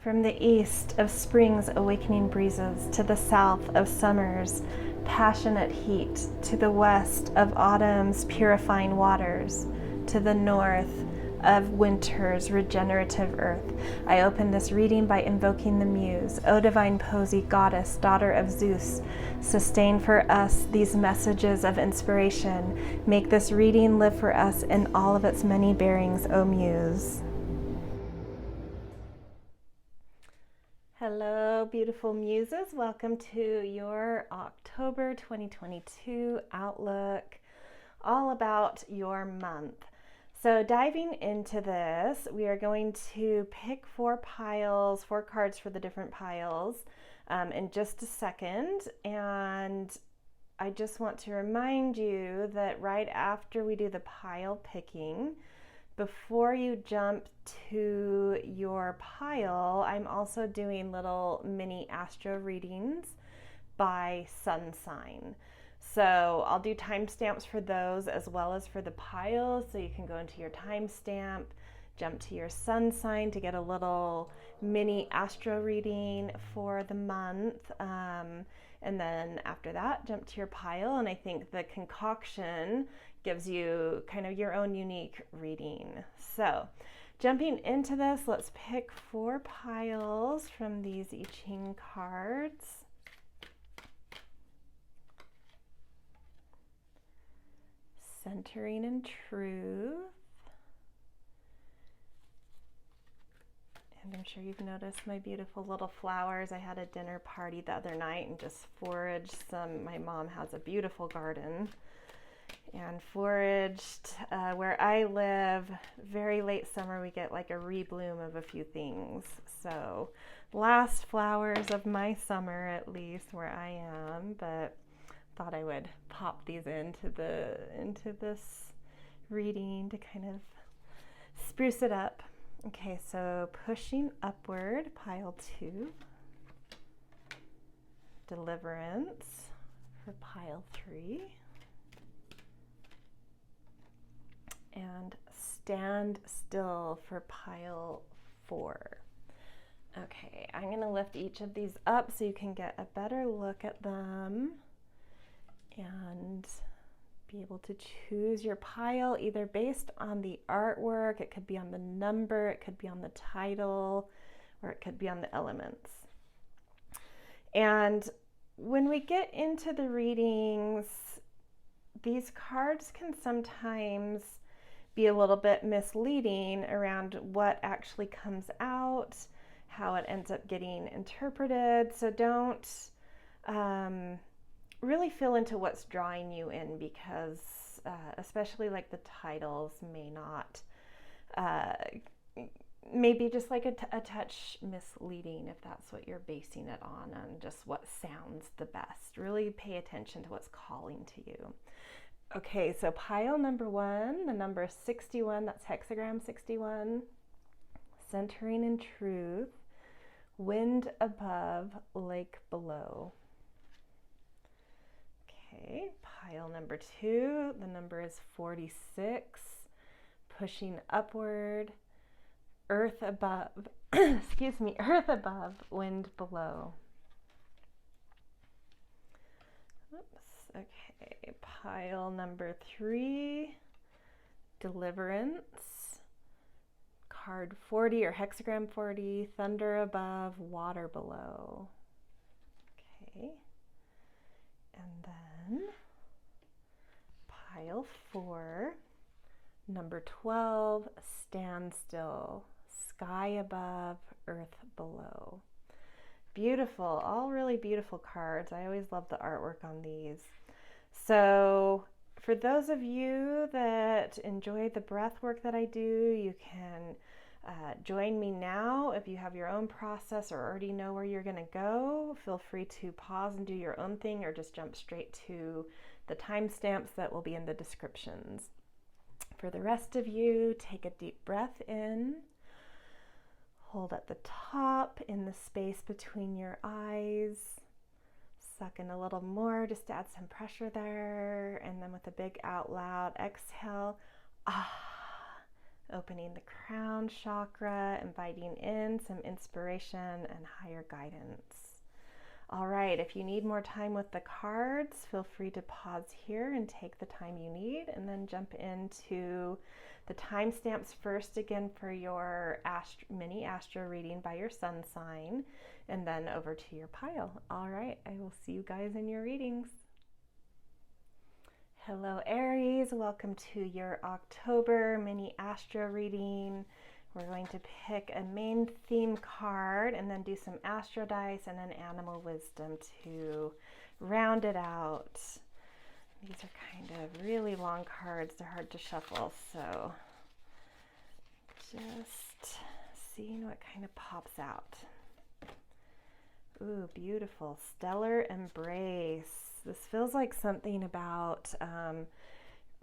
From the east of spring's awakening breezes, to the south of summer's passionate heat, to the west of autumn's purifying waters, to the north of winter's regenerative earth, I open this reading by invoking the Muse. O divine Posy, goddess, daughter of Zeus, sustain for us these messages of inspiration. Make this reading live for us in all of its many bearings, O Muse. Hello, beautiful muses. Welcome to your October 2022 outlook, all about your month. So diving into this, we are going to pick four cards for the different piles in just a second. And I just want to remind you that right after we do the pile picking, before you jump to your pile, I'm also doing little mini astro readings by sun sign. So I'll do timestamps for those as well as for the piles. So you can go into your timestamp, jump to your sun sign to get a little mini astro reading for the month. And then after that, jump to your pile. And I think the concoction gives you kind of your own unique reading. So jumping into this, let's pick four piles from these I-Ching cards. Centering in truth. And I'm sure you've noticed my beautiful little flowers. I had a dinner party the other night and just foraged some. My mom has a beautiful garden and foraged where I live. Very late summer, we get like a rebloom of a few things. So last flowers of my summer, at least where I am, but thought I would pop these into this reading to kind of spruce it up. Okay, so pushing upward, pile 2. Deliverance for pile 3. And Standstill for pile 4. Okay, I'm going to lift each of these up so you can get a better look at them and be able to choose your pile either based on the artwork, it could be on the number, it could be on the title, or it could be on the elements. And when we get into the readings, these cards can sometimes be a little bit misleading around what actually comes out, how it ends up getting interpreted. So don't really feel into what's drawing you in, because especially like the titles may not, maybe just like a touch misleading if that's what you're basing it on just what sounds the best. Really pay attention to what's calling to you. Okay, so pile number 1, the number 61, that's hexagram 61, centering in truth, wind above, lake below. Okay, pile number 2, the number is 46, pushing upward, earth above, excuse me, earth above, wind below. Oops, okay, pile number 3, deliverance, card 40 or hexagram 40, thunder above, water below. Okay. And then pile 4, number 12, standstill, sky above, earth below. Beautiful, all really beautiful cards. I always love the artwork on these. So for those of you that enjoy the breath work that I do, you can join me now. If you have your own process or already know where you're going to go, feel free to pause and do your own thing, or just jump straight to the timestamps that will be in the descriptions. For the rest of you, take a deep breath in, hold at the top in the space between your eyes, suck in a little more just to add some pressure there, and then with a big out loud exhale, opening the crown chakra, inviting in some inspiration and higher guidance. All right, if you need more time with the cards, feel free to pause here and take the time you need, and then jump into the timestamps first again for your mini astro reading by your sun sign, and then over to your pile. All right, I will see you guys in your readings. Hello Aries, welcome to your October mini astro reading. We're going to pick a main theme card and then do some astro dice and an animal wisdom to round it out. These are kind of really long cards. They're hard to shuffle, so just seeing what kind of pops out. Ooh, beautiful. Stellar Embrace. This feels like something about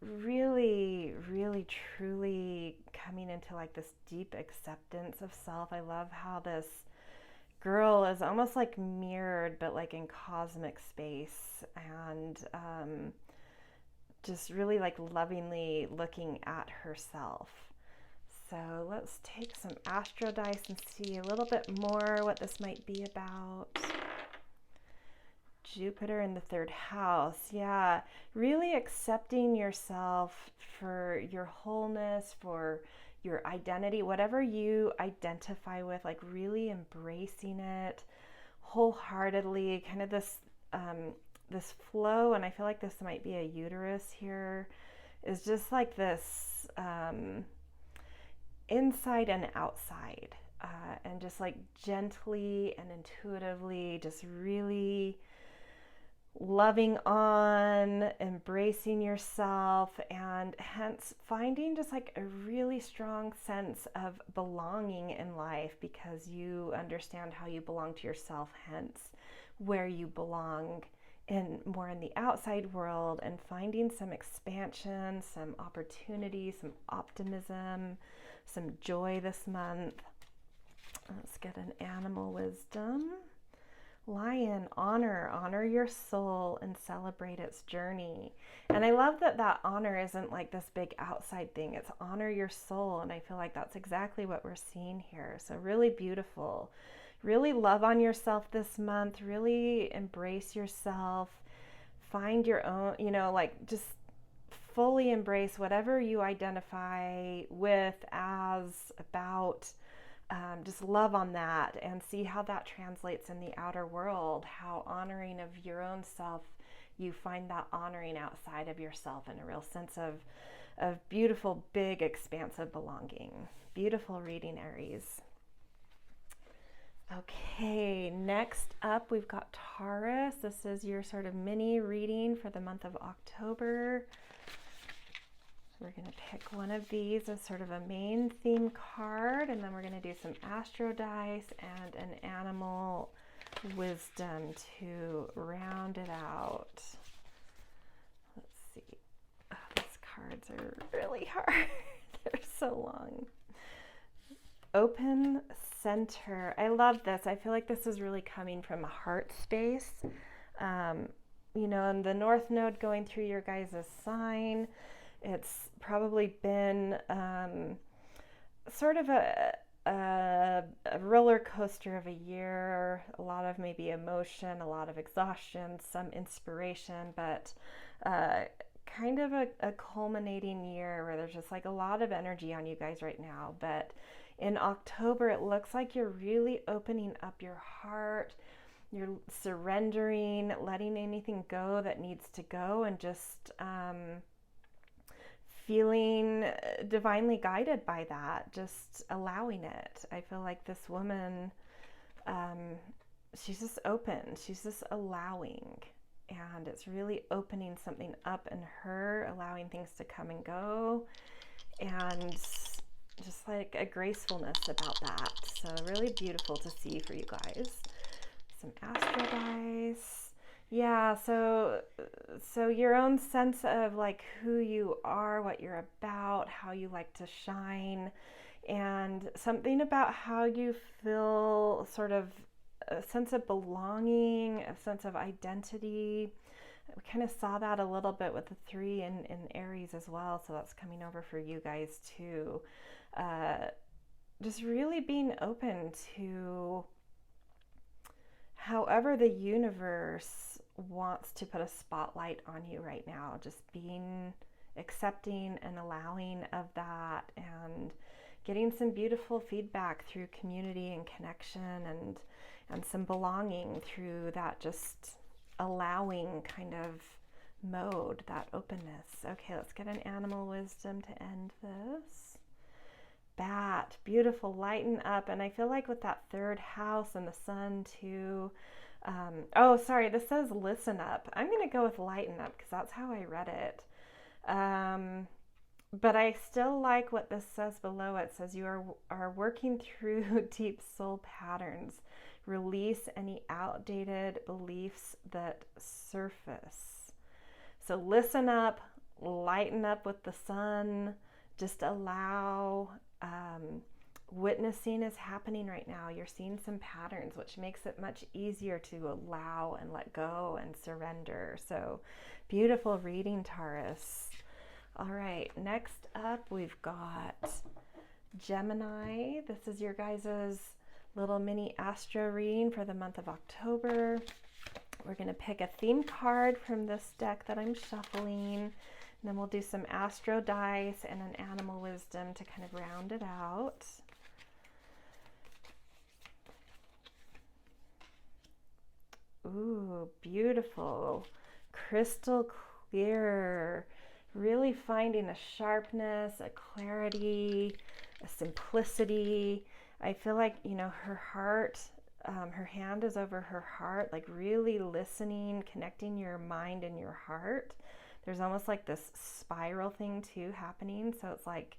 really, really, truly coming into like this deep acceptance of self. I love how this girl is almost like mirrored, but like in cosmic space, and just really like lovingly looking at herself. So let's take some astro dice and see a little bit more what this might be about. Jupiter in the third house. Yeah, really accepting yourself for your wholeness, for your identity, whatever you identify with, like really embracing it wholeheartedly, kind of this this flow. And I feel like this might be a uterus here, is just like this inside and outside, and just like gently and intuitively just really loving on, embracing yourself, and hence finding just like a really strong sense of belonging in life, because you understand how you belong to yourself, hence where you belong more in the outside world, and finding some expansion, some opportunity, some optimism, some joy this month. Let's get an animal wisdom. Lion, honor your soul and celebrate its journey. And I love that that honor isn't like this big outside thing. It's honor your soul. And I feel like that's exactly what we're seeing here. So really beautiful. Really love on yourself this month. Really embrace yourself. Find your own, like just fully embrace whatever you identify with, as, about. Just love on that and see how that translates in the outer world, how honoring of your own self, you find that honoring outside of yourself, and a real sense of beautiful, big, expansive belonging. Beautiful reading, Aries. Okay, next up we've got Taurus. This is your sort of mini reading for the month of October. We're going to pick one of these as sort of a main theme card, and then we're going to do some astro dice and an animal wisdom to round it out. Let's see. Oh, these cards are really hard. They're so long. Open center. I love this. I feel like this is really coming from a heart space. And the North Node going through your guys' sign. It's probably been sort of a roller coaster of a year, a lot of maybe emotion, a lot of exhaustion, some inspiration, but kind of a culminating year where there's just like a lot of energy on you guys right now. But in October, it looks like you're really opening up your heart. You're surrendering, letting anything go that needs to go, and just feeling divinely guided by that, just allowing it. I feel like this woman, she's just open, she's just allowing, and it's really opening something up in her, allowing things to come and go, and just like a gracefulness about that. So really beautiful to see for you guys. Some astro dice. Yeah, so your own sense of like who you are, what you're about, how you like to shine, and something about how you feel, sort of a sense of belonging, a sense of identity, We kind of saw that a little bit with the 3 in Aries as well, so that's coming over for you guys too. Just really being open to however the universe wants to put a spotlight on you right now. Just being accepting and allowing of that, and getting some beautiful feedback through community and connection, and some belonging through that just allowing kind of mode, that openness. Okay, let's get an animal wisdom to end this. Bat, beautiful, lighten up. And I feel like with that 3rd house and the sun too, oh sorry, this says listen up. I'm gonna go with lighten up because that's how I read it. But I still like what this says below. It says you are working through deep soul patterns. Release any outdated beliefs that surface. So listen up, lighten up with the sun. Just allow. Witnessing is happening right now. You're seeing some patterns, which makes it much easier to allow and let go and surrender. So beautiful reading, Taurus. All right, next up we've got Gemini. This is your guys' little mini astro reading for the month of October. We're going to pick a theme card from this deck that I'm shuffling, and then we'll do some astro dice and an animal wisdom to kind of round it out. Ooh, beautiful. Crystal clear. Really finding a sharpness, a clarity, a simplicity. I feel like, you know, her heart, her hand is over her heart, like really listening, connecting your mind and your heart. There's almost like this spiral thing too happening. So it's like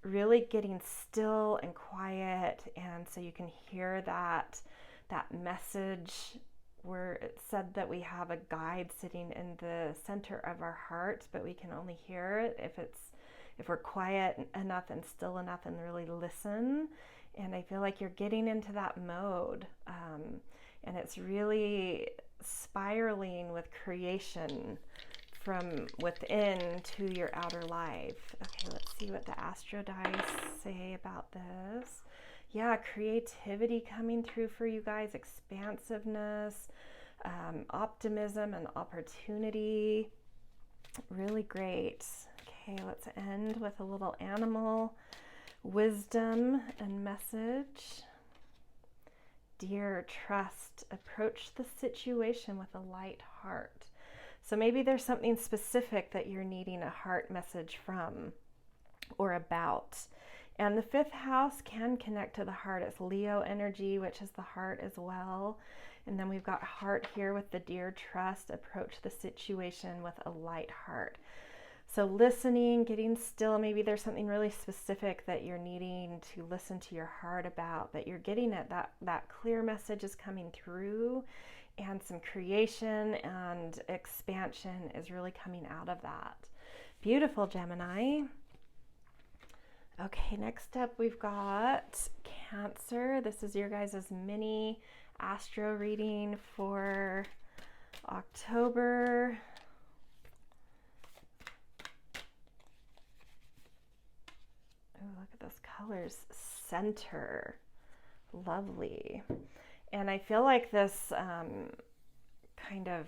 really getting still and quiet. And so you can hear that message where it said that we have a guide sitting in the center of our heart, but we can only hear it if we're quiet enough and still enough and really listen. And I feel like you're getting into that mode, and it's really spiraling with creation from within to your outer life. Okay, let's see what the astro dice say about this. Yeah, creativity coming through for you guys, expansiveness, optimism and opportunity. Really great. Okay, let's end with a little animal wisdom and message. Dear, trust, approach the situation with a light heart. So maybe there's something specific that you're needing a heart message from or about. And the 5th house can connect to the heart. It's Leo energy, which is the heart as well. And then we've got heart here with the dear, trust, approach the situation with a light heart. So listening, getting still, maybe there's something really specific that you're needing to listen to your heart about, but you're getting it, that clear message is coming through, and some creation and expansion is really coming out of that. Beautiful, Gemini. Okay, next up we've got Cancer. This is your guys' mini astro reading for October. Oh, look at those colors. Center. Lovely. And I feel like this kind of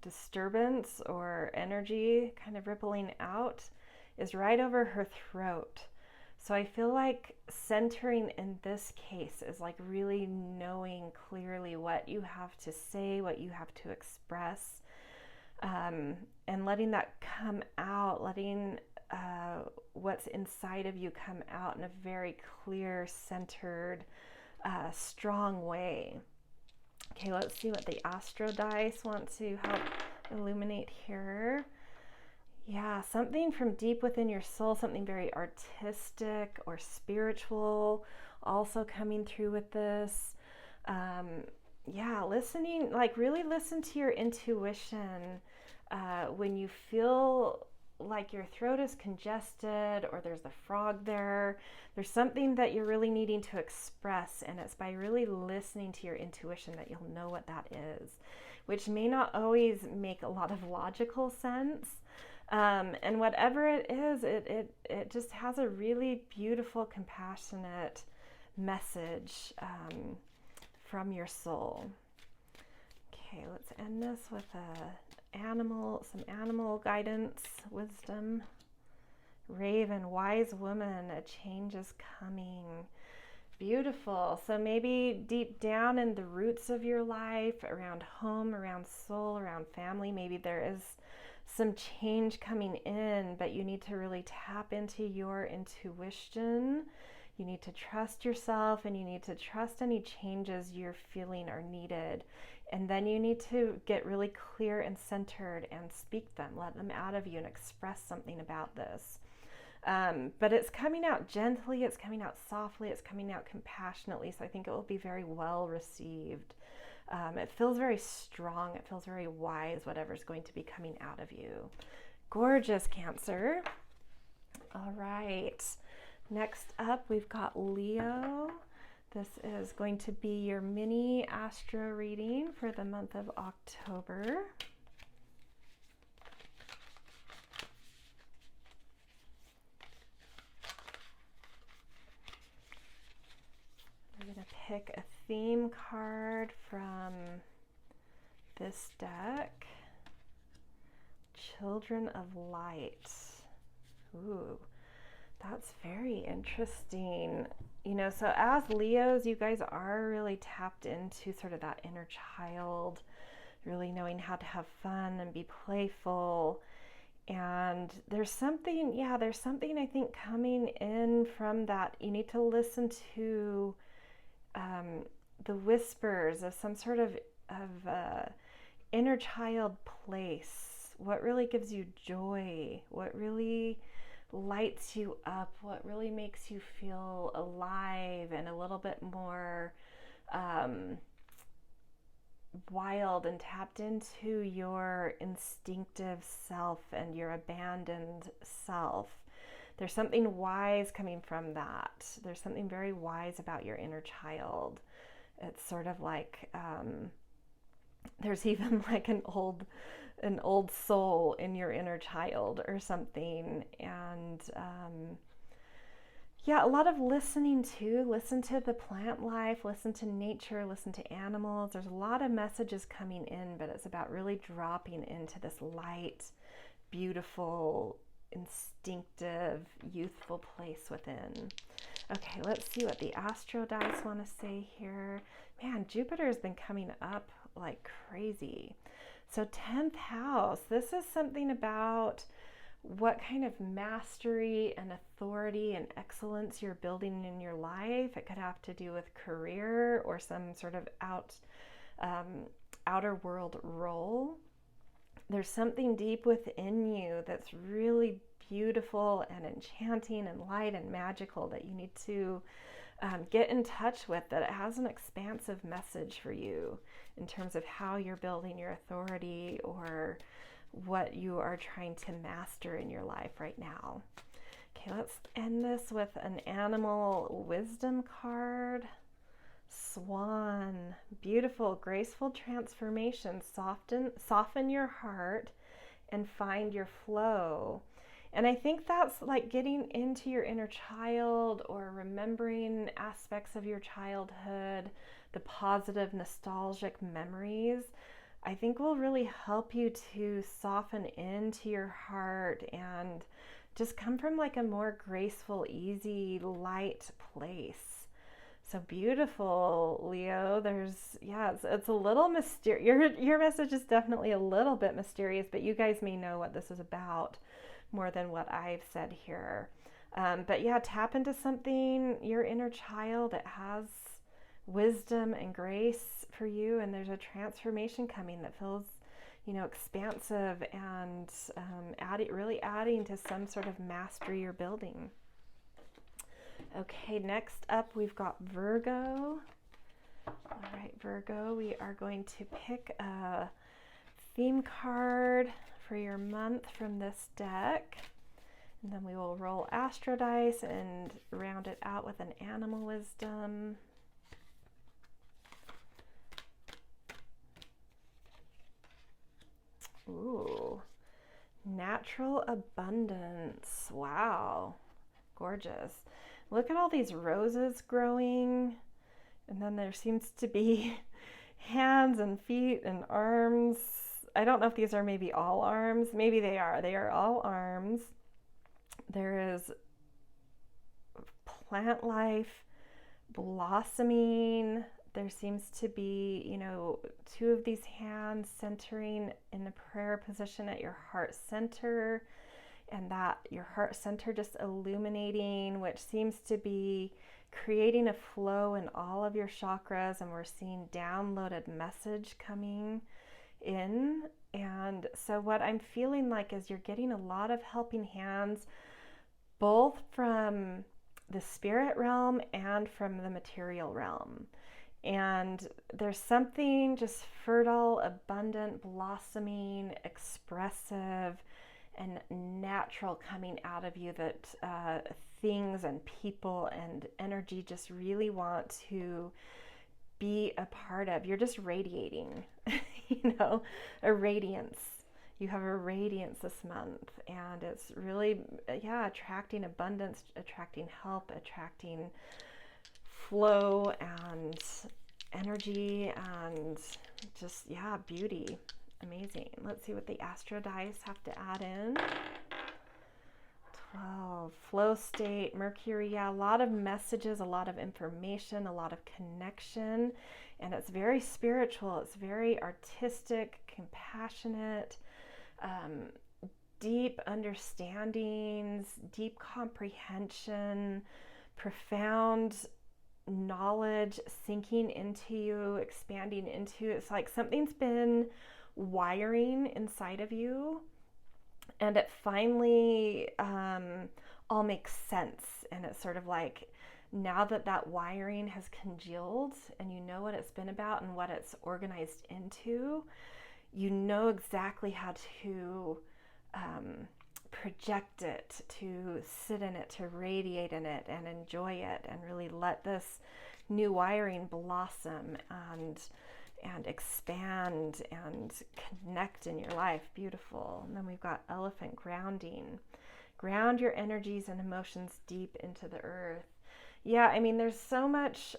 disturbance or energy kind of rippling out is right over her throat. So I feel like centering in this case is like really knowing clearly what you have to say, what you have to express, and letting that come out, letting what's inside of you come out in a very clear, centered, strong way. Okay, let's see what the astro dice want to help illuminate here. Yeah, something from deep within your soul, something very artistic or spiritual also coming through with this. Yeah, listening, like really listen to your intuition. When you feel like your throat is congested or there's a frog there, there's something that you're really needing to express, and it's by really listening to your intuition that you'll know what that is. which may not always make a lot of logical sense. And whatever it is, it just has a really beautiful, compassionate message from your soul. Okay, let's end this with some animal guidance, wisdom. Raven, wise woman, a change is coming. Beautiful. So maybe deep down in the roots of your life, around home, around soul, around family, maybe there is some change coming in, but you need to really tap into your intuition. You need to trust yourself, and you need to trust any changes you're feeling are needed. And then you need to get really clear and centered and speak them, let them out of you and express something about this. But it's coming out gently, it's coming out softly, it's coming out compassionately, so I think it will be very well received. It feels very strong, it feels very wise, whatever's going to be coming out of you. Gorgeous, Cancer. All right, next up we've got Leo. This is going to be your mini astro reading for the month of October. I'm going to pick a theme card from this deck. Children of Light. Ooh, that's very interesting. You know, so as Leos, you guys are really tapped into sort of that inner child, really knowing how to have fun and be playful. And there's something I think coming in from that. You need to listen to the whispers of some sort of inner child place. What really gives you joy? What really lights you up? What really makes you feel alive and a little bit more wild and tapped into your instinctive self and your abandoned self? There's something wise coming from that. There's something very wise about your inner child. It's sort of like there's even like an old soul in your inner child or something. And yeah, a lot of listening to. Listen to the plant life, listen to nature, listen to animals. There's a lot of messages coming in, but it's about really dropping into this light, beautiful, instinctive, youthful place within. Okay, let's see what the astro dice want to say here. Man, Jupiter has been coming up like crazy. So 10th house, this is something about what kind of mastery and authority and excellence you're building in your life. It could have to do with career or some sort of outer world role. There's something deep within you that's really beautiful and enchanting and light and magical that you need to get in touch with, that it has an expansive message for you in terms of how you're building your authority or what you are trying to master in your life right now. Okay, let's end this with an animal wisdom card. Swan, beautiful, graceful transformation. Soften your heart and find your flow. And I think that's like getting into your inner child or remembering aspects of your childhood, the positive nostalgic memories, I think will really help you to soften into your heart and just come from like a more graceful, easy, light place. So beautiful, Leo. It's a little mysterious. Your message is definitely a little bit mysterious, but you guys may know what this is about more than what I've said here. But yeah, tap into something, your inner child. It has wisdom and grace for you, and there's a transformation coming that feels, expansive and really adding to some sort of mastery you're building. Okay, next up we've got Virgo. All right, Virgo, we are going to pick a theme card for your month from this deck, and then we will roll astro dice and round it out with an animal wisdom. Ooh, natural abundance. Wow, gorgeous. Look at all these roses growing. And then there seems to be hands and feet and arms. I don't know if these are maybe all arms. Maybe they are. They are all arms. There is plant life blossoming. There seems to be, you know, two of these hands centering in a prayer position at your heart center, and that your heart center just illuminating, which seems to be creating a flow in all of your chakras. And we're seeing downloaded message coming in. And so what I'm feeling like is you're getting a lot of helping hands, both from the spirit realm and from the material realm. And there's something just fertile, abundant, blossoming, expressive, and natural coming out of you that things and people and energy just really want to be a part of. You're just radiating, you know, a radiance. You have a radiance this month, and it's really, yeah, attracting abundance, attracting help, attracting flow and energy, and just, yeah, beauty. Amazing. Let's see what the astro dice have to add in. 12, flow state, Mercury, yeah, a lot of messages, a lot of information, a lot of connection, and it's very spiritual. It's very artistic, compassionate, deep understandings, deep comprehension, profound knowledge sinking into you, expanding into. It's like something's been wiring inside of you, and it finally all makes sense. And it's sort of like, now that that wiring has congealed and you know what it's been about and what it's organized into, you know exactly how to project it, to sit in it, to radiate in it and enjoy it, and really let this new wiring blossom and expand and connect in your life. Beautiful. And then we've got elephant grounding. Ground your energies and emotions deep into the earth. Yeah, I mean, there's so much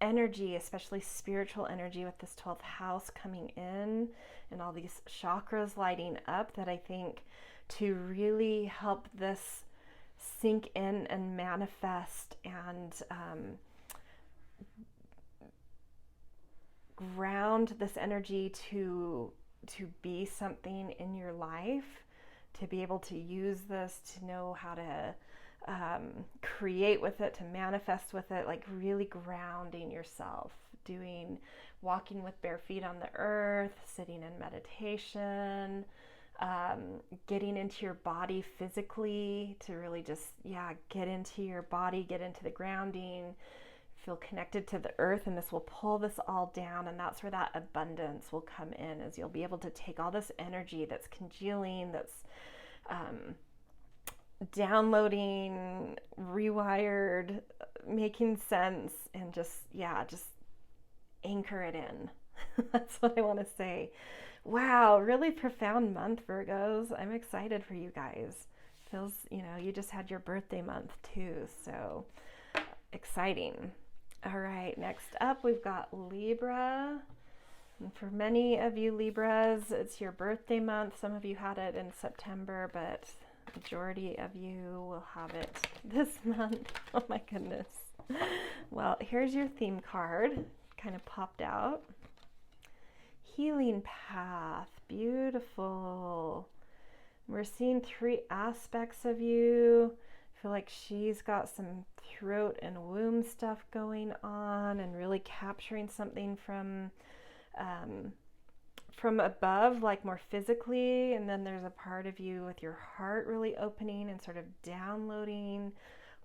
energy, especially spiritual energy, with this 12th house coming in and all these chakras lighting up, that I think to really help this sink in and manifest and ground this energy to be something in your life, to be able to use this, to know how to create with it, to manifest with it, like really grounding yourself, walking with bare feet on the earth, sitting in meditation, getting into your body physically, to really just, yeah, get into your body, get into the grounding, feel connected to the earth, and this will pull this all down. And that's where that abundance will come in, as you'll be able to take all this energy that's congealing, that's downloading, rewired, making sense, and just, yeah, just anchor it in. That's what I want to say. Wow, really profound month, Virgos. I'm excited for you guys. Feels, you know, you just had your birthday month too, so exciting. All right, next up we've got Libra. And for many of you Libras, it's your birthday month. Some of you had it in September, but majority of you will have it this month. Oh my goodness. Well, here's your theme card, kind of popped out. Healing path, beautiful. We're seeing 3 aspects of you. I feel like she's got some throat and womb stuff going on, and really capturing something from above, like more physically. And then there's a part of you with your heart really opening and sort of downloading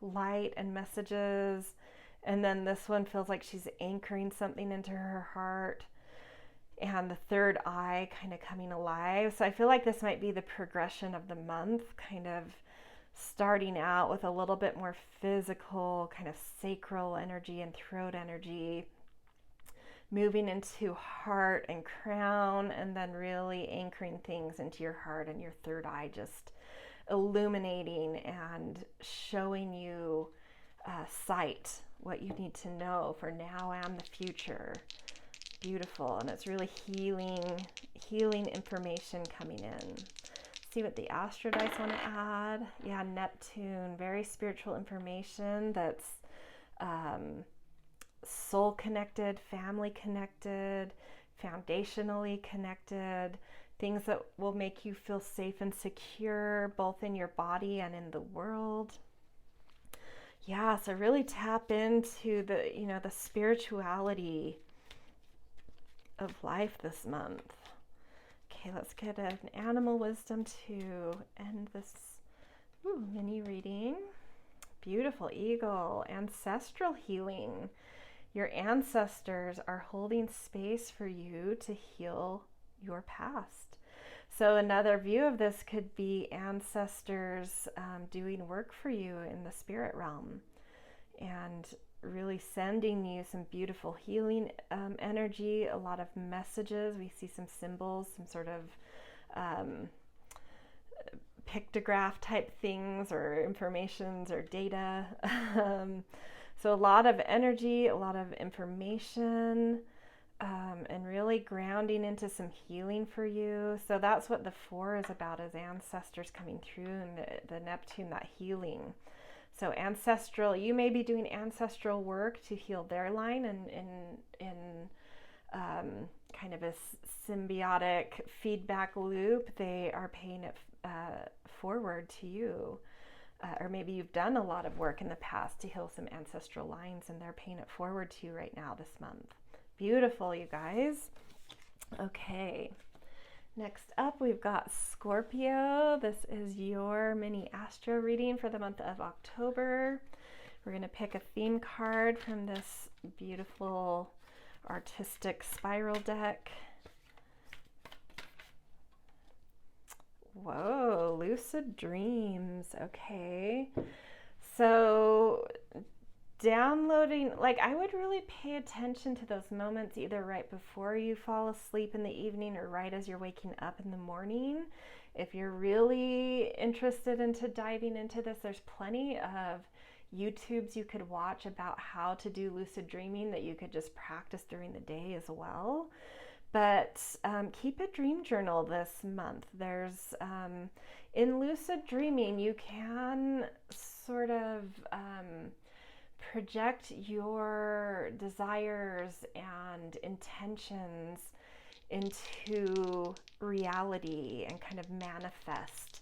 light and messages. And then this one feels like she's anchoring something into her heart, and the third eye kind of coming alive. So I feel like this might be the progression of the month, kind of starting out with a little bit more physical, kind of sacral energy and throat energy, moving into heart and crown, and then really anchoring things into your heart and your third eye, just illuminating and showing you sight, what you need to know for now and the future. Beautiful. And it's really healing information coming in. See what the astro dice want to add. Yeah, Neptune, very spiritual information that's soul connected, family connected, foundationally connected, things that will make you feel safe and secure both in your body and in the world. Yeah, so really tap into the, the spirituality of life this month. Okay, let's get an animal wisdom to end this mini reading. Beautiful eagle, ancestral healing. Your ancestors are holding space for you to heal your past. So another view of this could be ancestors doing work for you in the spirit realm and really sending you some beautiful healing energy, a lot of messages. We see some symbols, some sort of pictograph type things or informations or data. So a lot of energy, a lot of information, and really grounding into some healing for you. So that's what the 4 is about, is ancestors coming through, and the Neptune, that healing. So ancestral, you may be doing ancestral work to heal their line, and in kind of a symbiotic feedback loop, they are paying it forward to you. Or maybe you've done a lot of work in the past to heal some ancestral lines, and they're paying it forward to you right now this month. Beautiful, you guys. Okay. Next up, we've got Scorpio. This is your mini astro reading for the month of October. We're going to pick a theme card from this beautiful artistic spiral deck. Whoa, lucid dreams. Okay. So downloading, I would really pay attention to those moments either right before you fall asleep in the evening or right as you're waking up in the morning. If you're really interested into diving into this, there's plenty of YouTubes you could watch about how to do lucid dreaming that you could just practice during the day as well. But keep a dream journal this month. There's, in lucid dreaming, you can sort of project your desires and intentions into reality and kind of manifest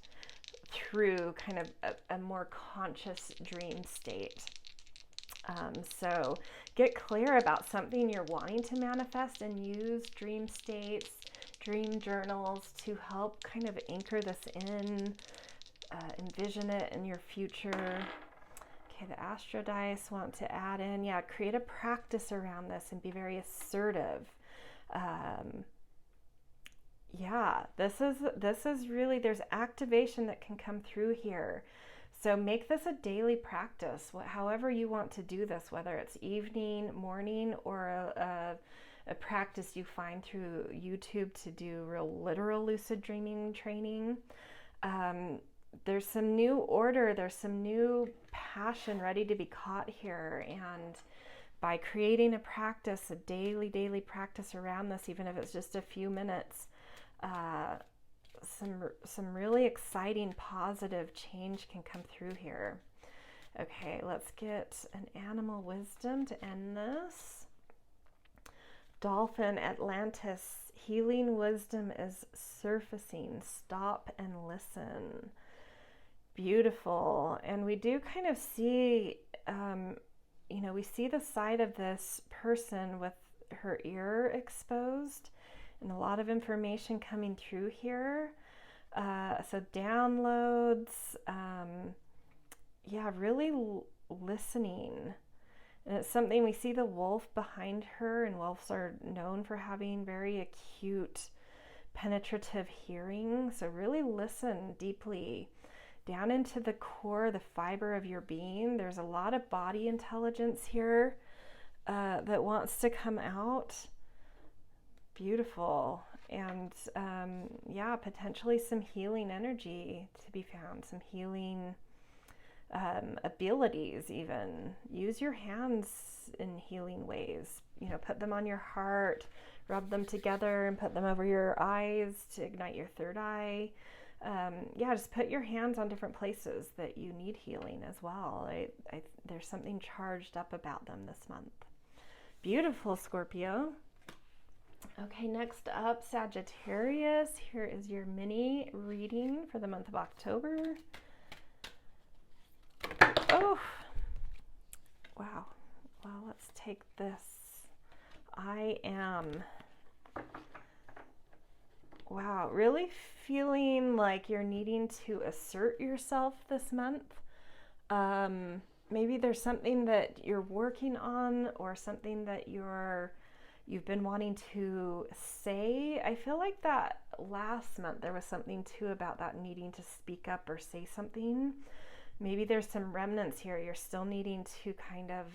through kind of a more conscious dream state. So get clear about something you're wanting to manifest and use dream states, dream journals to help kind of anchor this in, envision it in your future. Okay, the astro dice want to add in, create a practice around this and be very assertive. This is really, there's activation that can come through here. So make this a daily practice, however you want to do this, whether it's evening, morning, or a practice you find through YouTube to do real literal lucid dreaming training. There's some new order, there's some new passion ready to be caught here. And by creating a practice, a daily practice around this, even if it's just a few minutes, some really exciting, positive change can come through here. Okay, let's get an animal wisdom to end this. Dolphin, Atlantis, healing wisdom is surfacing. Stop and listen. Beautiful. And we do kind of see, we see the side of this person with her ear exposed and a lot of information coming through here. So downloads, really listening. And it's something, we see the wolf behind her, and wolves are known for having very acute, penetrative hearing. So really listen deeply down into the core, the fiber of your being. There's a lot of body intelligence here that wants to come out. Beautiful. And yeah, potentially some healing energy to be found, some healing abilities even. Use your hands in healing ways. You know, put them on your heart, rub them together and put them over your eyes to ignite your third eye. Yeah, just put your hands on different places that you need healing as well. There's something charged up about them this month. Beautiful, Scorpio. Okay, next up, Sagittarius. Here is your mini reading for the month of October. Oh, wow. Well, let's take this. I am. Wow, really feeling like you're needing to assert yourself this month. Maybe there's something that you're working on or something that you've been wanting to say. I feel like that last month there was something too about that needing to speak up or say something. Maybe there's some remnants here. You're still needing to kind of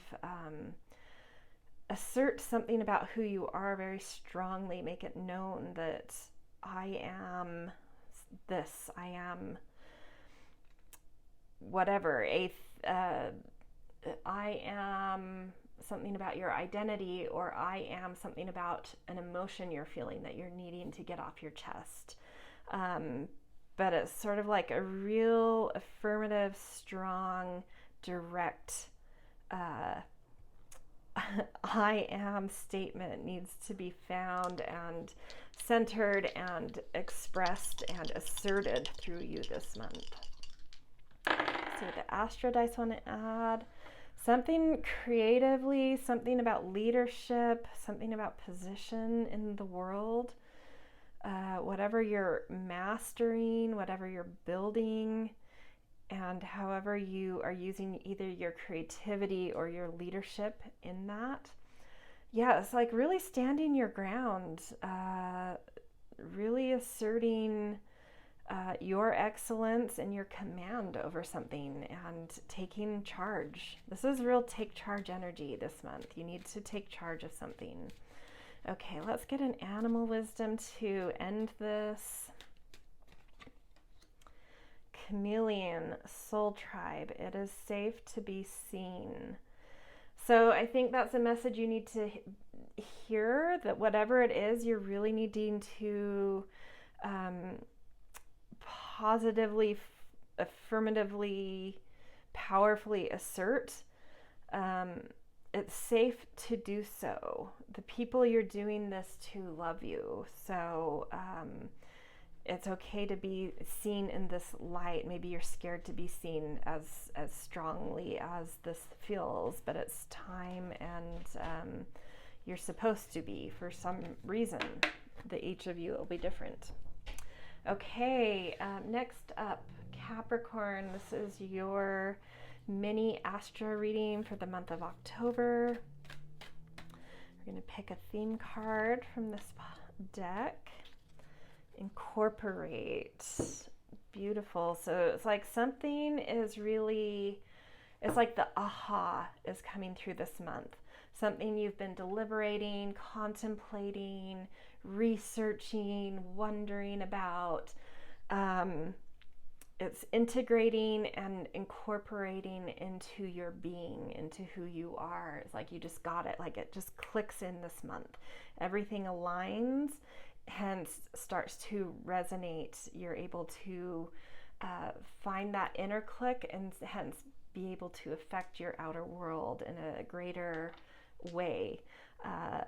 assert something about who you are very strongly. Make it known that I am this, I am whatever, I am something about your identity, or I am something about an emotion you're feeling that you're needing to get off your chest. But it's sort of like a real affirmative, strong, direct I am statement needs to be found and centered and expressed and asserted through you this month. So the astro dice want to add something creatively, something about leadership, something about position in the world. Whatever you're mastering, whatever you're building, and however you are using either your creativity or your leadership in that. Yeah, it's like really standing your ground, really asserting your excellence and your command over something and taking charge. This is real take charge energy this month. You need to take charge of something. Okay, let's get an animal wisdom to end this. Chameleon, soul tribe, it is safe to be seen. So I think that's a message you need to hear, that whatever it is you're really needing to positively, affirmatively, powerfully assert, it's safe to do so. The people you're doing this to love you. So it's okay to be seen in this light. Maybe you're scared to be seen as strongly as this feels, but it's time, and you're supposed to be for some reason. That each of you will be different. Okay, next up, Capricorn. This is your mini astro reading for the month of October. We're going to pick a theme card from this deck. Incorporate. Beautiful. So it's like something is really, it's like the aha is coming through this month. Something you've been deliberating, contemplating, researching, wondering about. It's integrating and incorporating into your being, into who you are. It's like you just got it. Like it just clicks in this month. Everything aligns, hence starts to resonate. You're able to find that inner click and hence be able to affect your outer world in a greater way.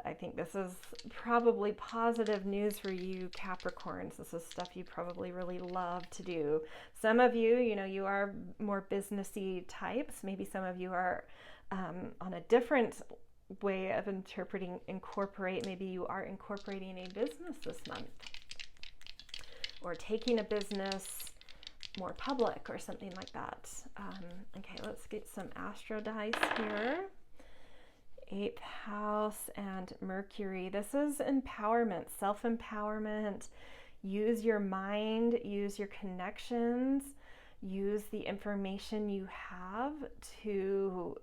I think this is probably positive news for you Capricorns. This is stuff you probably really love to do. Some of you, you are more businessy types. Maybe some of you are on a different way of incorporate. Maybe you are incorporating a business this month, or taking a business more public or something like that. Okay, let's get some astro dice here. 8th house and Mercury. This is empowerment, self-empowerment. Use your mind, use your connections, use the information you have to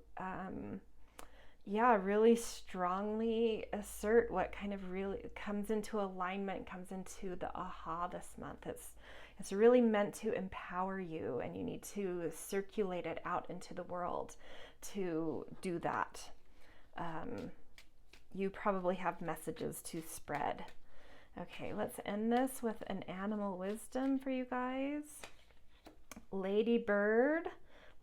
yeah, really strongly assert what kind of really comes into alignment, comes into the aha this month. It's really meant to empower you, and you need to circulate it out into the world to do that. You probably have messages to spread. Okay, let's end this with an animal wisdom for you guys. Lady Bird,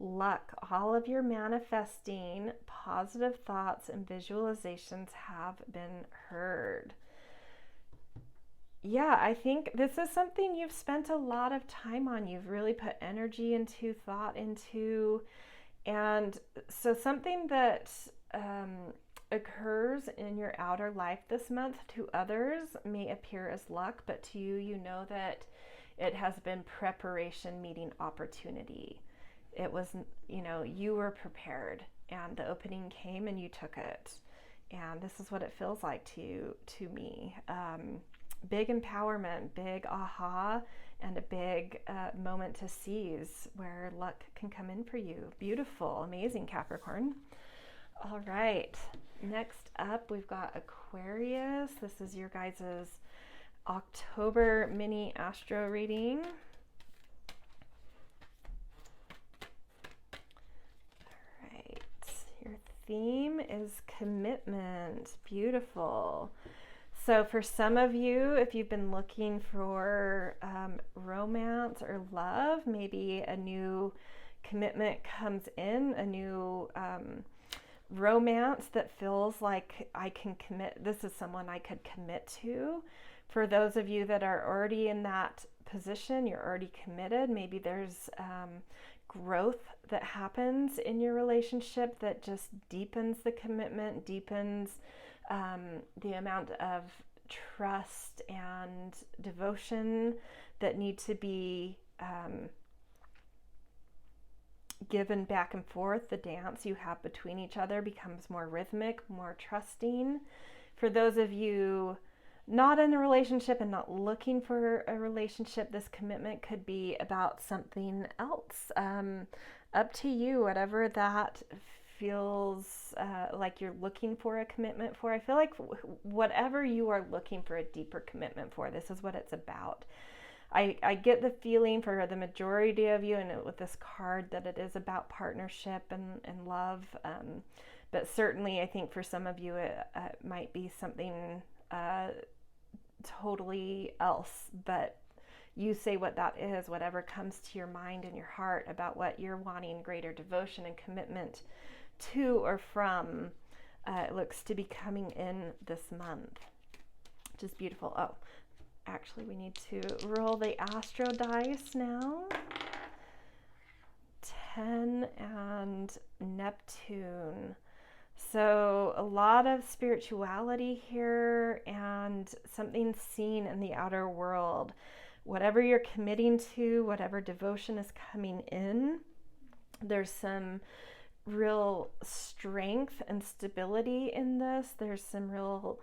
luck. All of your manifesting positive thoughts and visualizations have been heard. Yeah, I think this is something you've spent a lot of time on. You've really put energy into, thought into, and so something that occurs in your outer life this month to others may appear as luck, but to you, you know that it has been preparation meeting opportunity. It was, you were prepared, and the opening came and you took it. And this is what it feels like to me. Big empowerment, big aha, and a big moment to seize where luck can come in for you. Beautiful, amazing, Capricorn. All right, next up we've got Aquarius. This is your guys' October mini astro reading. All right, your theme is commitment. Beautiful. So for some of you, if you've been looking for romance or love, maybe a new commitment comes in, a new romance that feels like I can commit. This is someone I could commit to. For those of you that are already in that position, you're already committed. Maybe there's growth that happens in your relationship that just deepens the commitment, deepens the amount of trust and devotion that need to be given back and forth. The dance you have between each other becomes more rhythmic, more trusting. For those of you not in a relationship and not looking for a relationship, this commitment could be about something else. Up to you, whatever that feels like you're looking for a commitment for. I feel like whatever you are looking for a deeper commitment for, this is what it's about. I get the feeling for the majority of you, and with this card, that it is about partnership and love. But certainly, I think for some of you, it might be something totally else. But you say what that is, whatever comes to your mind and your heart about what you're wanting greater devotion and commitment to or from. It looks to be coming in this month, which is beautiful. Oh, actually, we need to roll the astro dice now. 10 and Neptune. So a lot of spirituality here and something seen in the outer world. Whatever you're committing to, whatever devotion is coming in, there's some real strength and stability in this. There's some real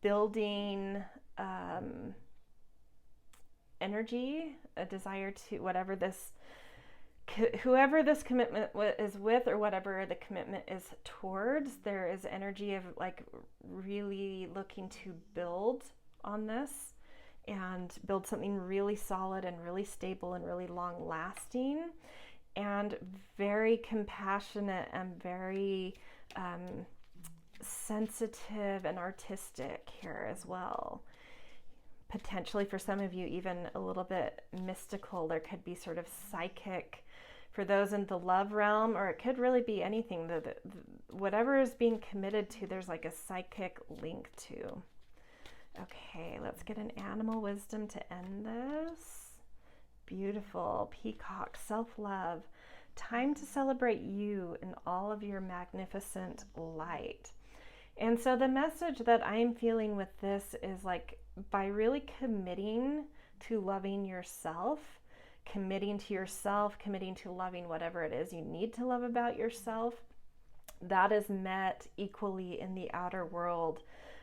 building energy, a desire to whoever this commitment is with, or whatever the commitment is towards, there is energy of like really looking to build on this and build something really solid and really stable and really long lasting, and very compassionate and very sensitive and artistic here as well. Potentially for some of you, even a little bit mystical. There could be sort of psychic for those in the love realm, or it could really be anything. Whatever is being committed to, there's like a psychic link to. Okay, let's get an animal wisdom to end this. Beautiful. Peacock, self-love. Time to celebrate you in all of your magnificent light. And so the message that I'm feeling with this is like, by really committing to loving yourself, committing to loving whatever it is you need to love about yourself, that is met equally in the outer world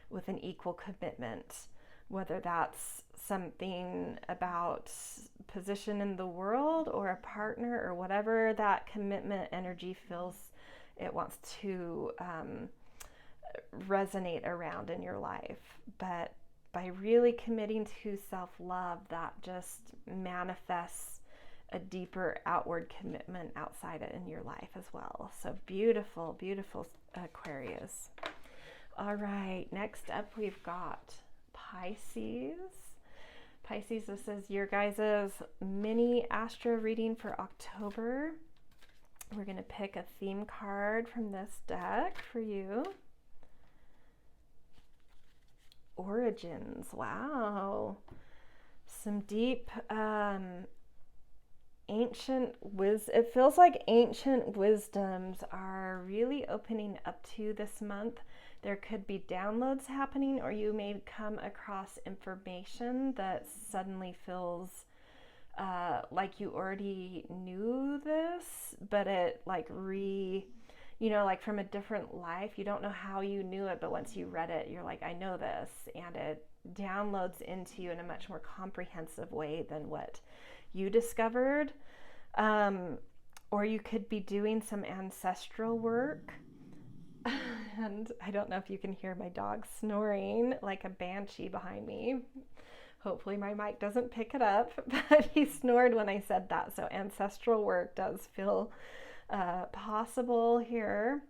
with an equal commitment. Whether that's something about position in the world or a partner or whatever that commitment energy feels it wants to resonate around in your life. But by really committing to self-love, that just manifests a deeper outward commitment outside it in your life as well. So beautiful, beautiful Aquarius. All right, next up we've got Pisces. Pisces, this is your guys' mini astro reading for October. We're going to pick a theme card from this deck for you. Origins, wow. Some deep it feels like ancient wisdoms are really opening up to you this month. There could be downloads happening, or you may come across information that suddenly feels like you already knew this, but it like like from a different life. You don't know how you knew it, but once you read it, you're like, I know this, and it downloads into you in a much more comprehensive way than what you discovered. Or you could be doing some ancestral work. And I don't know if you can hear my dog snoring like a banshee behind me. Hopefully my mic doesn't pick it up, but he snored when I said that. So ancestral work does feel possible here.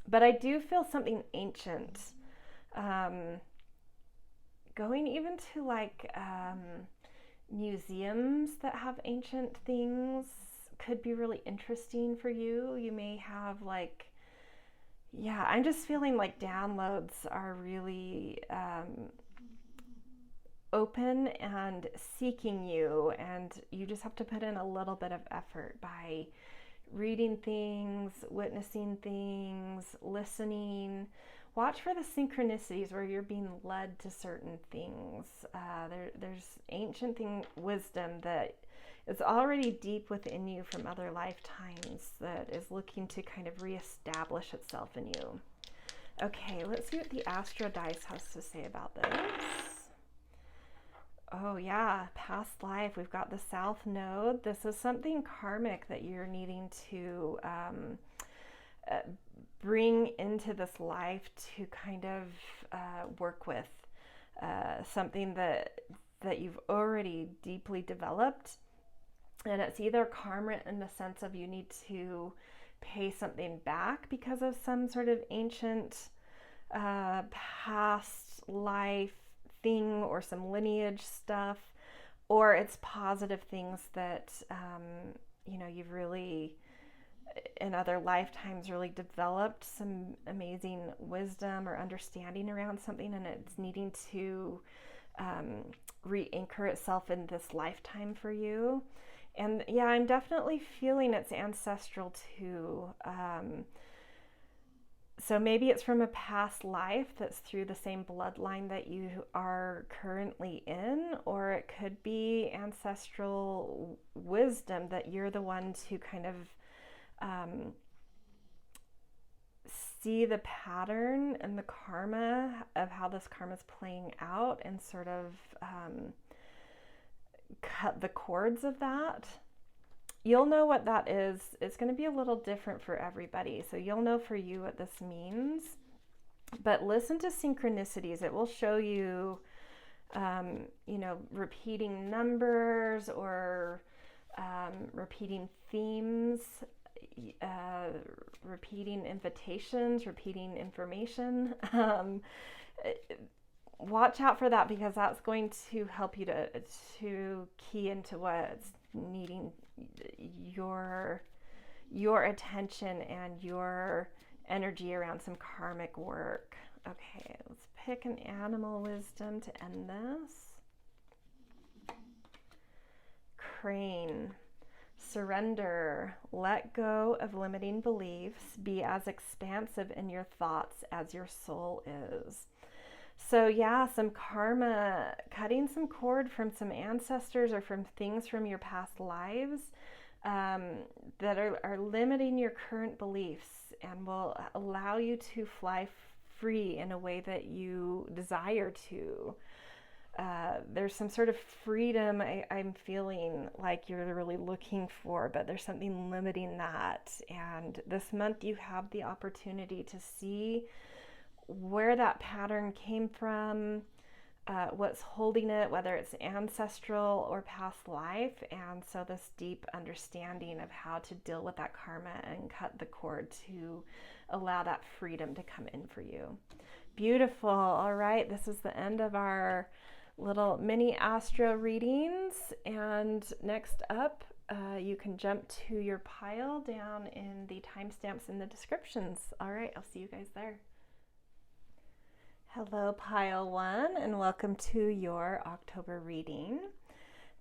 But I do feel something ancient. Going even to like museums that have ancient things could be really interesting for you. You may have like, I'm just feeling like downloads are really open and seeking you, and you just have to put in a little bit of effort by reading things, witnessing things, listening. Watch for the synchronicities where you're being led to certain things. There's ancient wisdom that is already deep within you from other lifetimes that is looking to kind of reestablish itself in you. Okay, let's see what the astro dice has to say about this. Oh yeah, past life. We've got the South Node. This is something karmic that you're needing to bring into this life to kind of work with. Something that you've already deeply developed. And it's either karma in the sense of you need to pay something back because of some sort of ancient past life thing or some lineage stuff, or it's positive things that you've really in other lifetimes really developed some amazing wisdom or understanding around something, and it's needing to re-anchor itself in this lifetime for you. And yeah, I'm definitely feeling it's ancestral too. So maybe it's from a past life that's through the same bloodline that you are currently in, or it could be ancestral wisdom that you're the one to kind of see the pattern and the karma of how this karma is playing out and sort of cut the cords of that. You'll know what that is. It's going to be a little different for everybody. So you'll know for you what this means. But listen to synchronicities. It will show you, repeating numbers or repeating themes, repeating invitations, repeating information. Watch out for that, because that's going to help you to key into what's needing your attention and your energy around some karmic work. Okay, let's pick an animal wisdom to end this. Crane. Surrender. Let go of limiting beliefs. Be as expansive in your thoughts as your soul is. So yeah, some karma, cutting some cord from some ancestors or from things from your past lives that are limiting your current beliefs and will allow you to fly free in a way that you desire to. There's some sort of freedom I'm feeling like you're really looking for, but there's something limiting that. And this month you have the opportunity to see where that pattern came from, what's holding it, whether it's ancestral or past life. And so this deep understanding of how to deal with that karma and cut the cord to allow that freedom to come in for you. Beautiful. All right, this is the end of our little mini astro readings. And next up, you can jump to your pile down in the timestamps in the descriptions. All right, I'll see you guys there. Hello, pile one, and welcome to your October reading.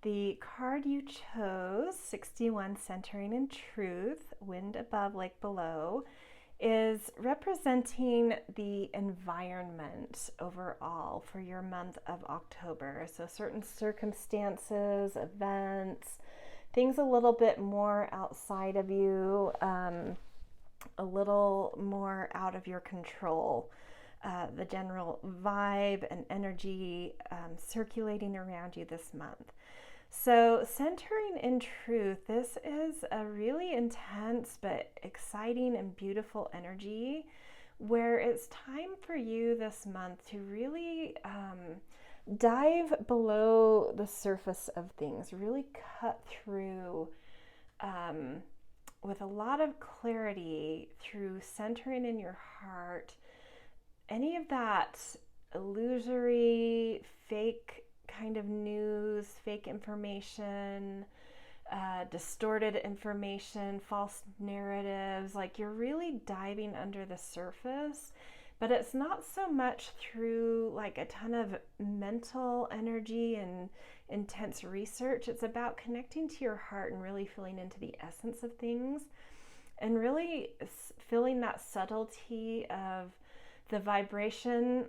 The card you chose, 61 Centering in Truth, Wind Above, Lake Below, is representing the environment overall for your month of October. So certain circumstances, events, things a little bit more outside of you, a little more out of your control. The general vibe and energy circulating around you this month. So centering in truth, this is a really intense but exciting and beautiful energy where it's time for you this month to really dive below the surface of things, really cut through with a lot of clarity through centering in your heart. Any of that illusory, fake kind of news, fake information, distorted information, false narratives, like you're really diving under the surface, but it's not so much through like a ton of mental energy and intense research. It's about connecting to your heart and really feeling into the essence of things and really feeling that subtlety of the vibration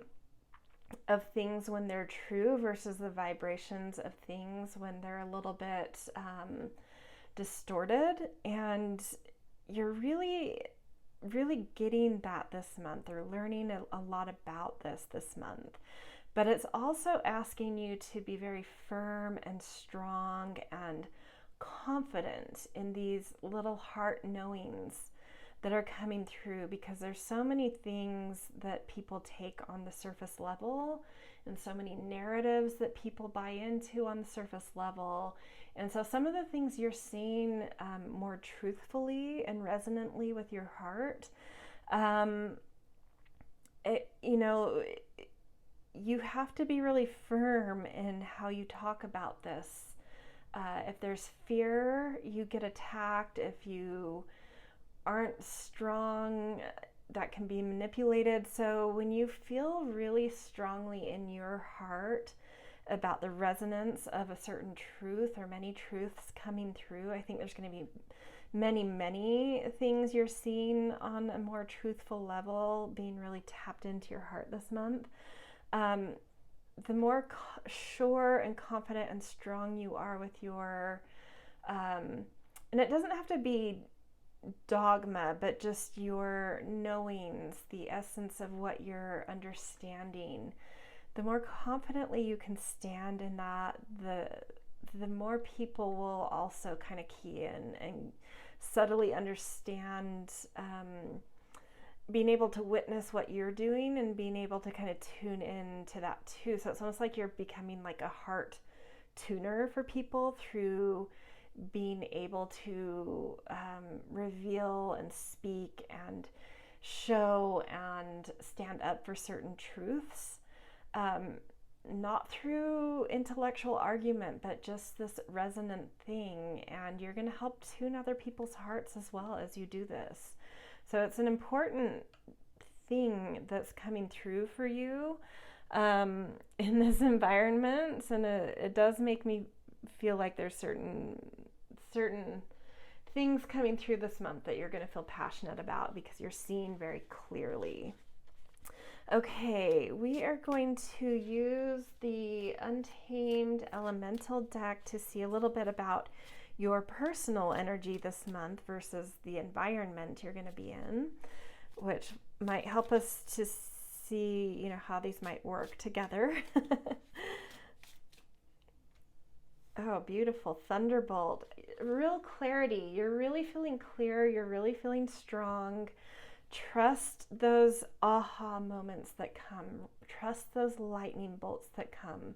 of things when they're true versus the vibrations of things when they're a little bit distorted. And you're really getting that this month, or learning a lot about this month. But it's also asking you to be very firm and strong and confident in these little heart knowings that are coming through, because there's so many things that people take on the surface level and so many narratives that people buy into on the surface level. And so some of the things you're seeing more truthfully and resonantly with your heart, you have to be really firm in how you talk about this. If there's fear, you get attacked. If you aren't strong, that can be manipulated. So when you feel really strongly in your heart about the resonance of a certain truth or many truths coming through, I think there's going to be many things you're seeing on a more truthful level, being really tapped into your heart this month. The more sure and confident and strong you are with your, and it doesn't have to be dogma, but just your knowings, the essence of what you're understanding, the more confidently you can stand in that, the more people will also kind of key in and subtly understand, being able to witness what you're doing and being able to kind of tune in to that too. So it's almost like you're becoming like a heart tuner for people through being able to reveal and speak and show and stand up for certain truths, not through intellectual argument, but just this resonant thing. And you're going to help tune other people's hearts as well as you do this. So it's an important thing that's coming through for you in this environment. And it does make me feel like there's certain things coming through this month that you're going to feel passionate about because you're seeing very clearly. Okay, we are going to use the Untamed Elemental deck to see a little bit about your personal energy this month versus the environment you're going to be in, which might help us to see, how these might work together. Oh, beautiful. Thunderbolt. Real clarity. You're really feeling clear. You're really feeling strong. Trust those aha moments that come. Trust those lightning bolts that come.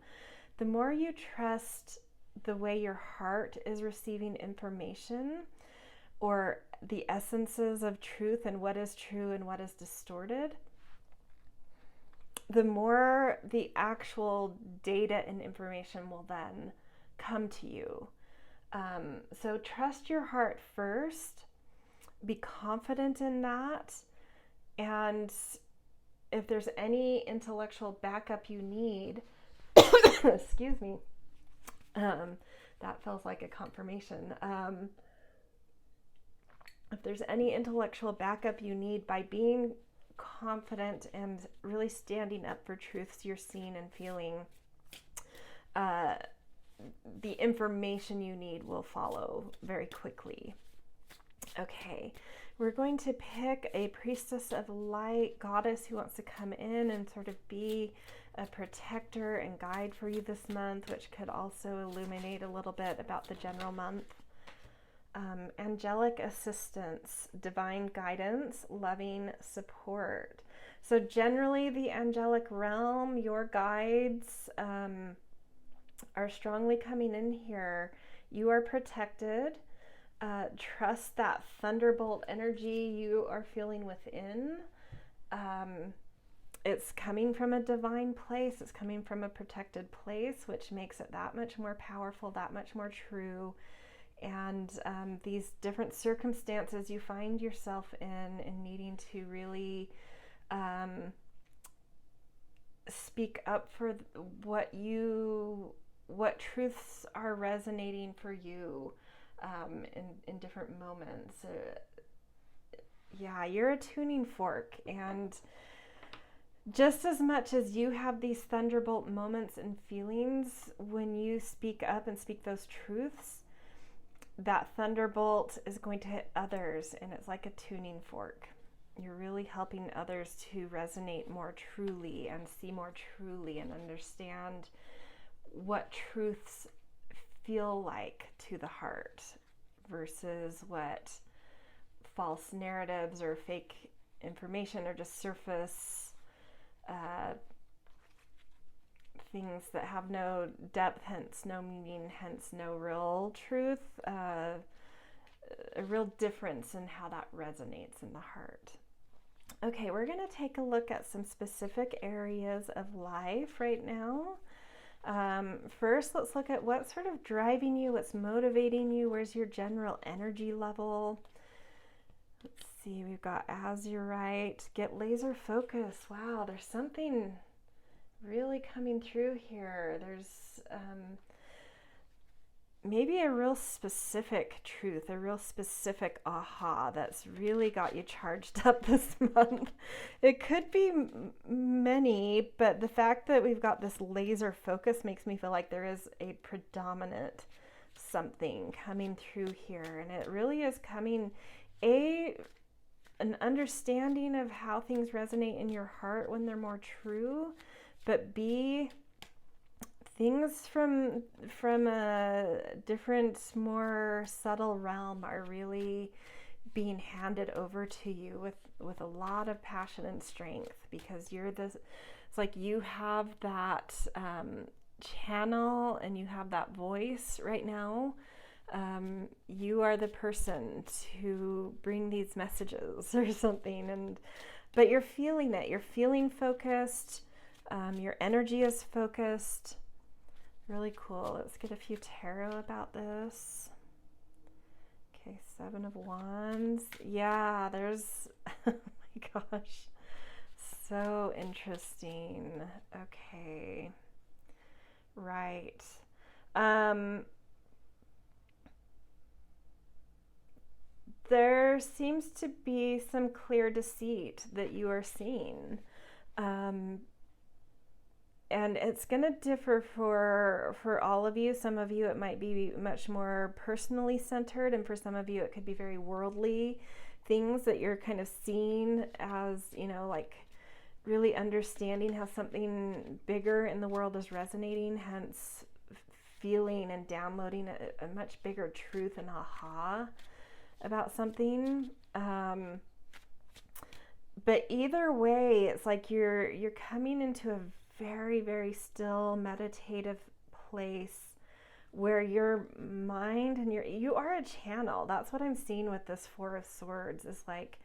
The more you trust the way your heart is receiving information, or the essences of truth and what is true and what is distorted, the more the actual data and information will then come to you. So trust your heart first. Be confident in that. And if there's any intellectual backup you need, excuse me, that feels like a confirmation. If there's any intellectual backup you need, by being confident and really standing up for truths you're seeing and feeling, the information you need will follow very quickly. Okay, we're going to pick a priestess of light, goddess who wants to come in and sort of be a protector and guide for you this month, which could also illuminate a little bit about the general month. Angelic assistance, divine guidance, loving support. So generally the angelic realm, your guides are strongly coming in here. You are protected. Trust that thunderbolt energy you are feeling within. It's coming from a divine place. It's coming from a protected place, which makes it that much more powerful, that much more true. And these different circumstances you find yourself in and needing to really speak up for what truths are resonating for you in different moments. Yeah, you're a tuning fork, and just as much as you have these thunderbolt moments and feelings when you speak up and speak those truths, that thunderbolt is going to hit others, and it's like a tuning fork. You're really helping others to resonate more truly and see more truly and understand what truths feel like to the heart versus what false narratives or fake information or just surface things that have no depth, hence no meaning, hence no real truth, a real difference in how that resonates in the heart. Okay, we're going to take a look at some specific areas of life right now. First, let's look at what's sort of driving you, what's motivating you, where's your general energy level. Let's see, we've got azurite, get laser focus. Wow, there's something really coming through here. There's maybe a real specific truth, a real specific aha that's really got you charged up this month. It could be many, but the fact that we've got this laser focus makes me feel like there is a predominant something coming through here, and it really is coming an understanding of how things resonate in your heart when they're more true, but B, things from a different, more subtle realm are really being handed over to you with a lot of passion and strength, because it's like you have that channel and you have that voice right now. You are the person to bring these messages or something, but you're feeling it. You're feeling focused. Your energy is focused. Really cool. Let's get a few tarot about this. Okay, 7 of Wands. Yeah, there's, oh my gosh, so interesting. Okay, right. There seems to be some clear deceit that you are seeing. And it's going to differ for all of you. Some of you, it might be much more personally centered, and for some of you, it could be very worldly things that you're kind of seeing as, like really understanding how something bigger in the world is resonating, hence feeling and downloading a much bigger truth and aha about something. But either way, it's like you're coming into a very, very still meditative place where your mind and you are a channel. That's what I'm seeing with this Four of Swords, is like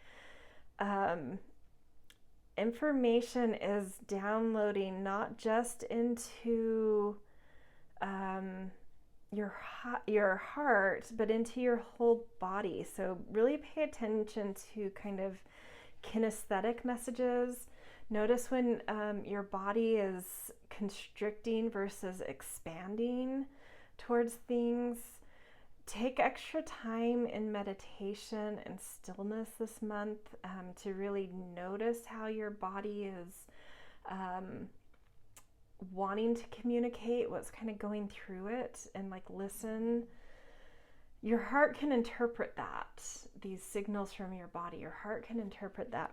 information is downloading not just into your heart, but into your whole body. So really pay attention to kind of kinesthetic messages. Notice when your body is constricting versus expanding towards things. Take extra time in meditation and stillness this month to really notice how your body is wanting to communicate, what's kind of going through it, and like listen. Your heart can interpret that, these signals from your body. Your heart can interpret that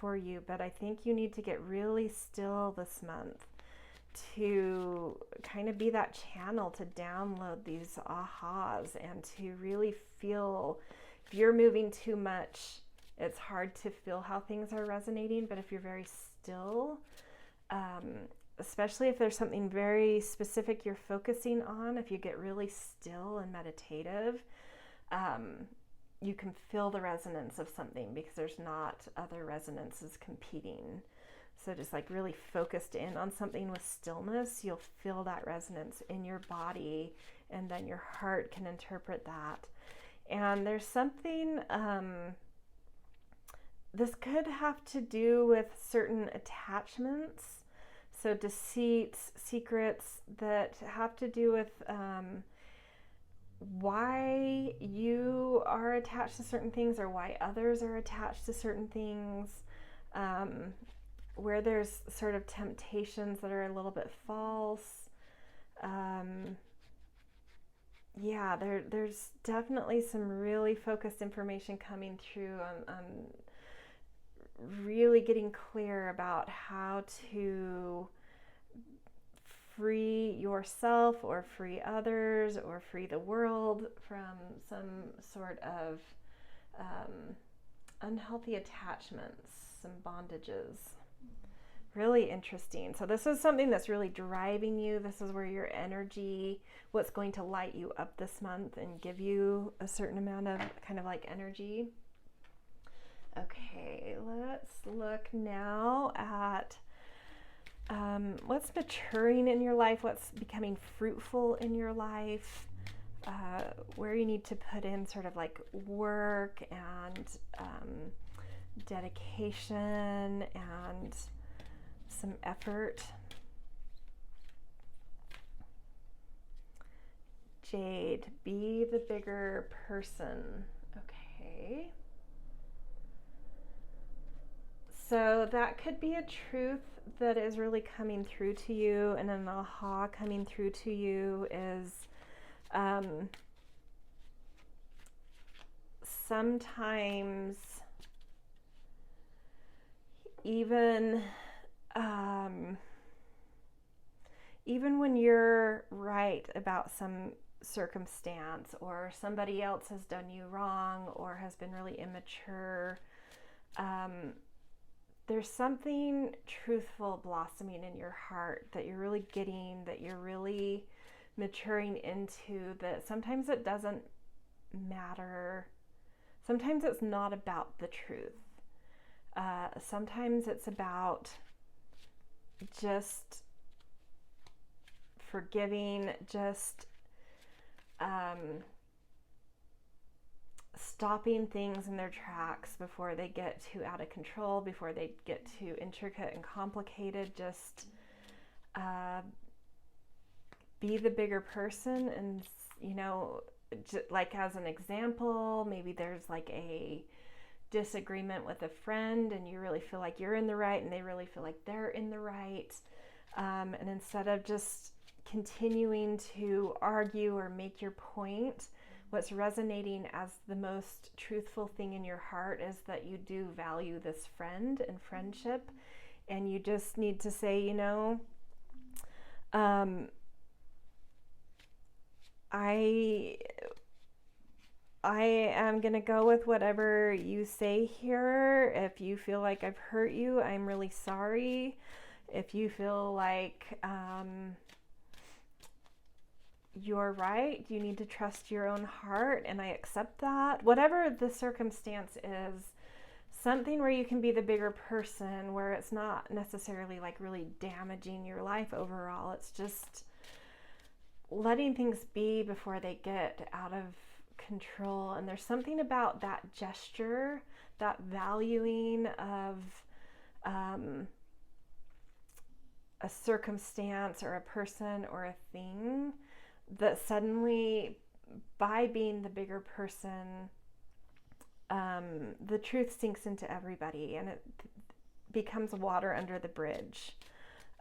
for you, but I think you need to get really still this month to kind of be that channel to download these ahas and to really feel. If you're moving too much, it's hard to feel how things are resonating, but if you're very still, especially if there's something very specific you're focusing on, if you get really still and meditative, you can feel the resonance of something because there's not other resonances competing. So just like really focused in on something with stillness, you'll feel that resonance in your body, and then your heart can interpret that. And there's something, this could have to do with certain attachments. So deceits, secrets that have to do with why you are attached to certain things or why others are attached to certain things, where there's sort of temptations that are a little bit false. Yeah, there's definitely some really focused information coming through on really getting clear about how to free yourself or free others or free the world from some sort of unhealthy attachments, some bondages. Really interesting. So this is something that's really driving you. This is where your energy, what's going to light you up this month and give you a certain amount of kind of like energy. Okay, let's look now at what's maturing in your life, what's becoming fruitful in your life, where you need to put in sort of like work and dedication and some effort. Jade, be the bigger person. Okay. So that could be a truth that is really coming through to you, and an aha coming through to you is sometimes even when you're right about some circumstance or somebody else has done you wrong or has been really immature, there's something truthful blossoming in your heart that you're really getting, that you're really maturing into, that sometimes it doesn't matter. Sometimes it's not about the truth. Sometimes it's about just forgiving, just stopping things in their tracks before they get too out of control, before they get too intricate and complicated. Just be the bigger person. And, you know, like as an example, maybe there's like a disagreement with a friend and you really feel like you're in the right and they really feel like they're in the right. And instead of just continuing to argue or make your point, what's resonating as the most truthful thing in your heart is that you do value this friend and friendship, and you just need to say, you know, I am going to go with whatever you say here. If you feel like I've hurt you, I'm really sorry. If you feel like you're right, you need to trust your own heart, and I accept that. Whatever the circumstance is, something where you can be the bigger person, where it's not necessarily like really damaging your life overall. It's just letting things be before they get out of control. And there's something about that gesture, that valuing of a circumstance or a person or a thing, that suddenly, by being the bigger person, the truth sinks into everybody and it becomes water under the bridge.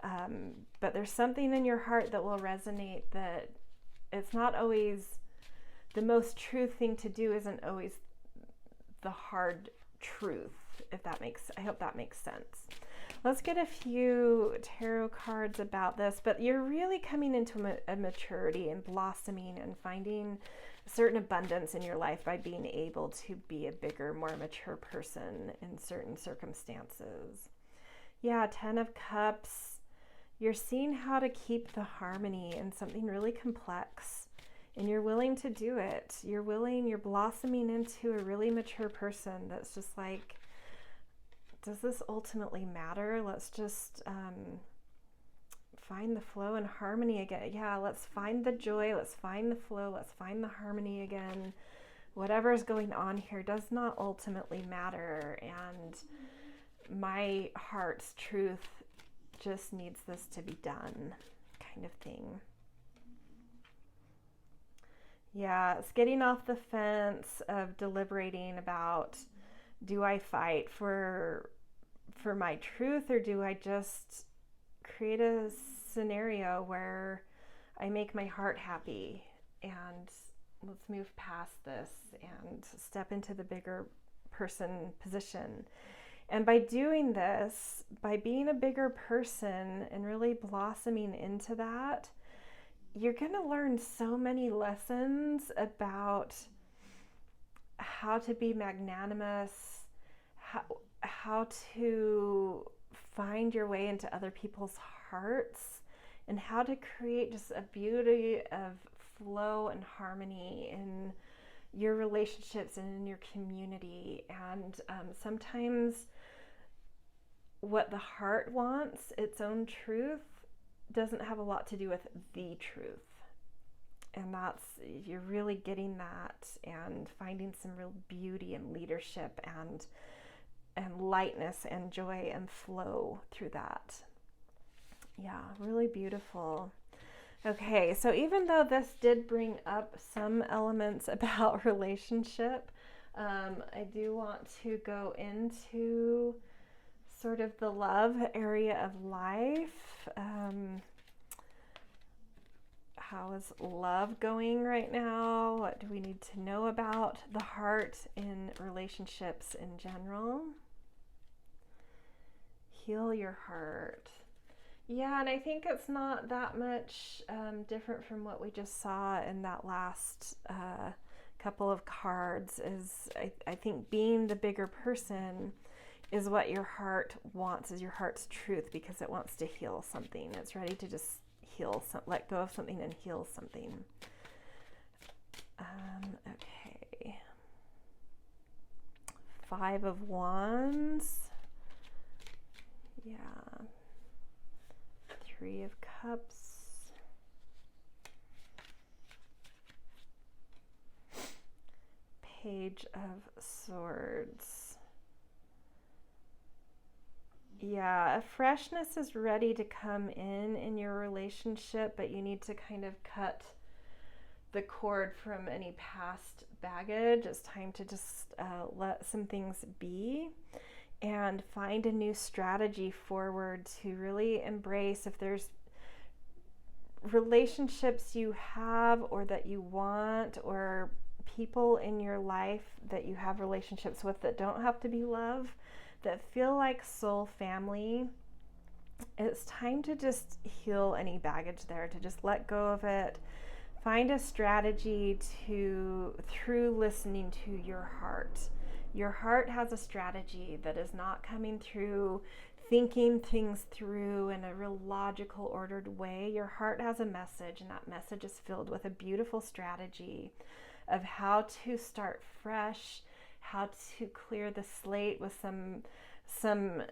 But there's something in your heart that will resonate, that it's not always the most true thing to do, isn't always the hard truth, if that makes, I hope that makes sense. Let's get a few tarot cards about this, but you're really coming into a maturity and blossoming and finding a certain abundance in your life by being able to be a bigger, more mature person in certain circumstances. Yeah, 10 of Cups. You're seeing how to keep the harmony in something really complex, and you're willing to do it. You're blossoming into a really mature person that's just like, does this ultimately matter? Let's just find the flow and harmony again. Yeah, let's find the joy, let's find the flow, let's find the harmony again. Whatever is going on here does not ultimately matter, and my heart's truth just needs this to be done, kind of thing. Yeah, it's getting off the fence of deliberating about, do I fight for my truth, or do I just create a scenario where I make my heart happy, and let's move past this and step into the bigger person position. And by doing this, by being a bigger person and really blossoming into that, you're going to learn so many lessons about how to be magnanimous, how to find your way into other people's hearts, and how to create just a beauty of flow and harmony in your relationships and in your community. And sometimes what the heart wants, its own truth, doesn't have a lot to do with the truth. And that's, you're really getting that and finding some real beauty and leadership and lightness and joy and flow through that. Yeah, really beautiful. Okay, so even though this did bring up some elements about relationship, I do want to go into sort of the love area of life. How is love going right now? What do we need to know about the heart in relationships in general? Heal your heart. Yeah, and I think it's not that much different from what we just saw in that last couple of cards. I think being the bigger person is what your heart wants, is your heart's truth, because it wants to heal something. It's ready to just let go of something and heal something. Okay. 5 of Wands. Yeah. 3 of Cups. Page of Swords. Yeah, a freshness is ready to come in your relationship, but you need to kind of cut the cord from any past baggage. It's time to just let some things be and find a new strategy forward to really embrace, if there's relationships you have or that you want, or people in your life that you have relationships with that don't have to be love, that feel like soul family. It's time to just heal any baggage there, to just let go of it, Find a strategy through listening to your heart. Your heart has a strategy that is not coming through thinking things through in a real logical, ordered way. Your heart has a message, and that message is filled with a beautiful strategy of how to start fresh, how to clear the slate with some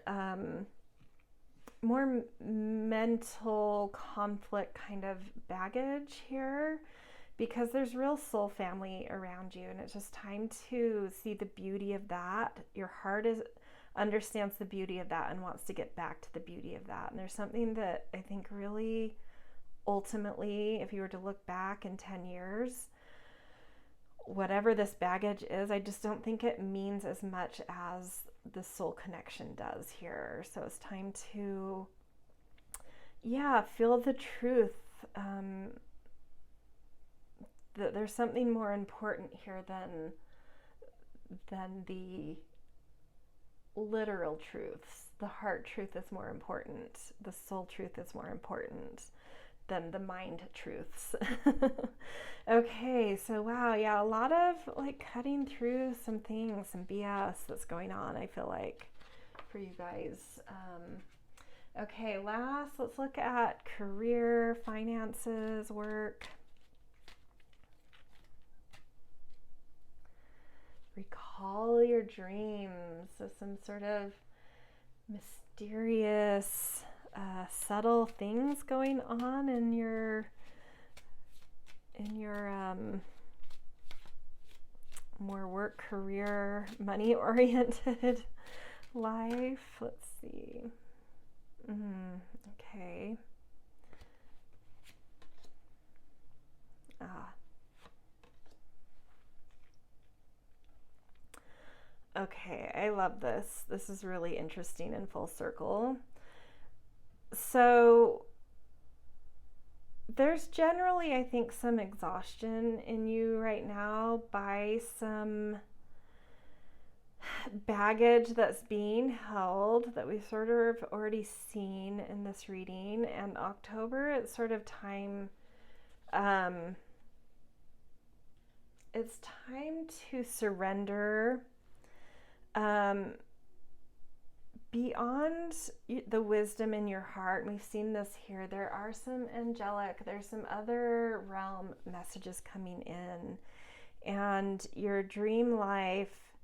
more mental conflict kind of baggage here, because there's real soul family around you, and it's just time to see the beauty of that. Your heart understands the beauty of that and wants to get back to the beauty of that. And there's something that I think really ultimately, if you were to look back in 10 years, whatever this baggage is, I just don't think it means as much as the soul connection does here. So it's time to, feel the truth. That there's something more important here than the literal truths. The heart truth is more important. The soul truth is more important than the mind truths. Okay, so wow, yeah, a lot of like cutting through some things, some BS that's going on, I feel like, for you guys. Okay, let's look at career, finances, work. Recall your dreams. So some sort of mysterious, subtle things going on in your more work, career, money oriented life. Let's see. Okay. Okay, I love this. This is really interesting in full circle. So there's generally, I think, some exhaustion in you right now by some baggage that's being held that we've sort of already seen in this reading. And October, it's sort of time, it's time to surrender beyond the wisdom in your heart. We've seen this here. There are some angelic, there's some other realm messages coming in, and your dream life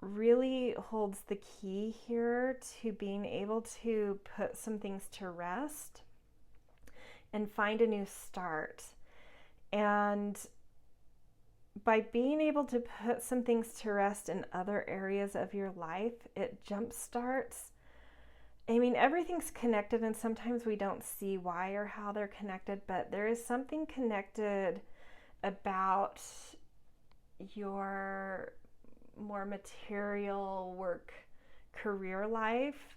really holds the key here to being able to put some things to rest and find a new start. And by being able to put some things to rest in other areas of your life, it jumpstarts. I mean, everything's connected, and sometimes we don't see why or how they're connected, but there is something connected about your more material work, career life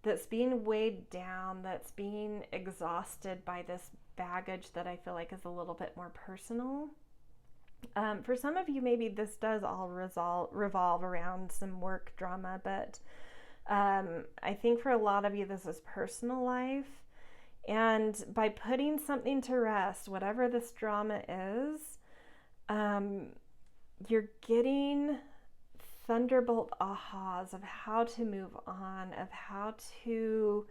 that's being weighed down, that's being exhausted by this baggage that I feel like is a little bit more personal. For some of you, maybe this does all revolve around some work drama, but I think for a lot of you, this is personal life. And by putting something to rest, whatever this drama is, you're getting thunderbolt ahas of how to move on, of how to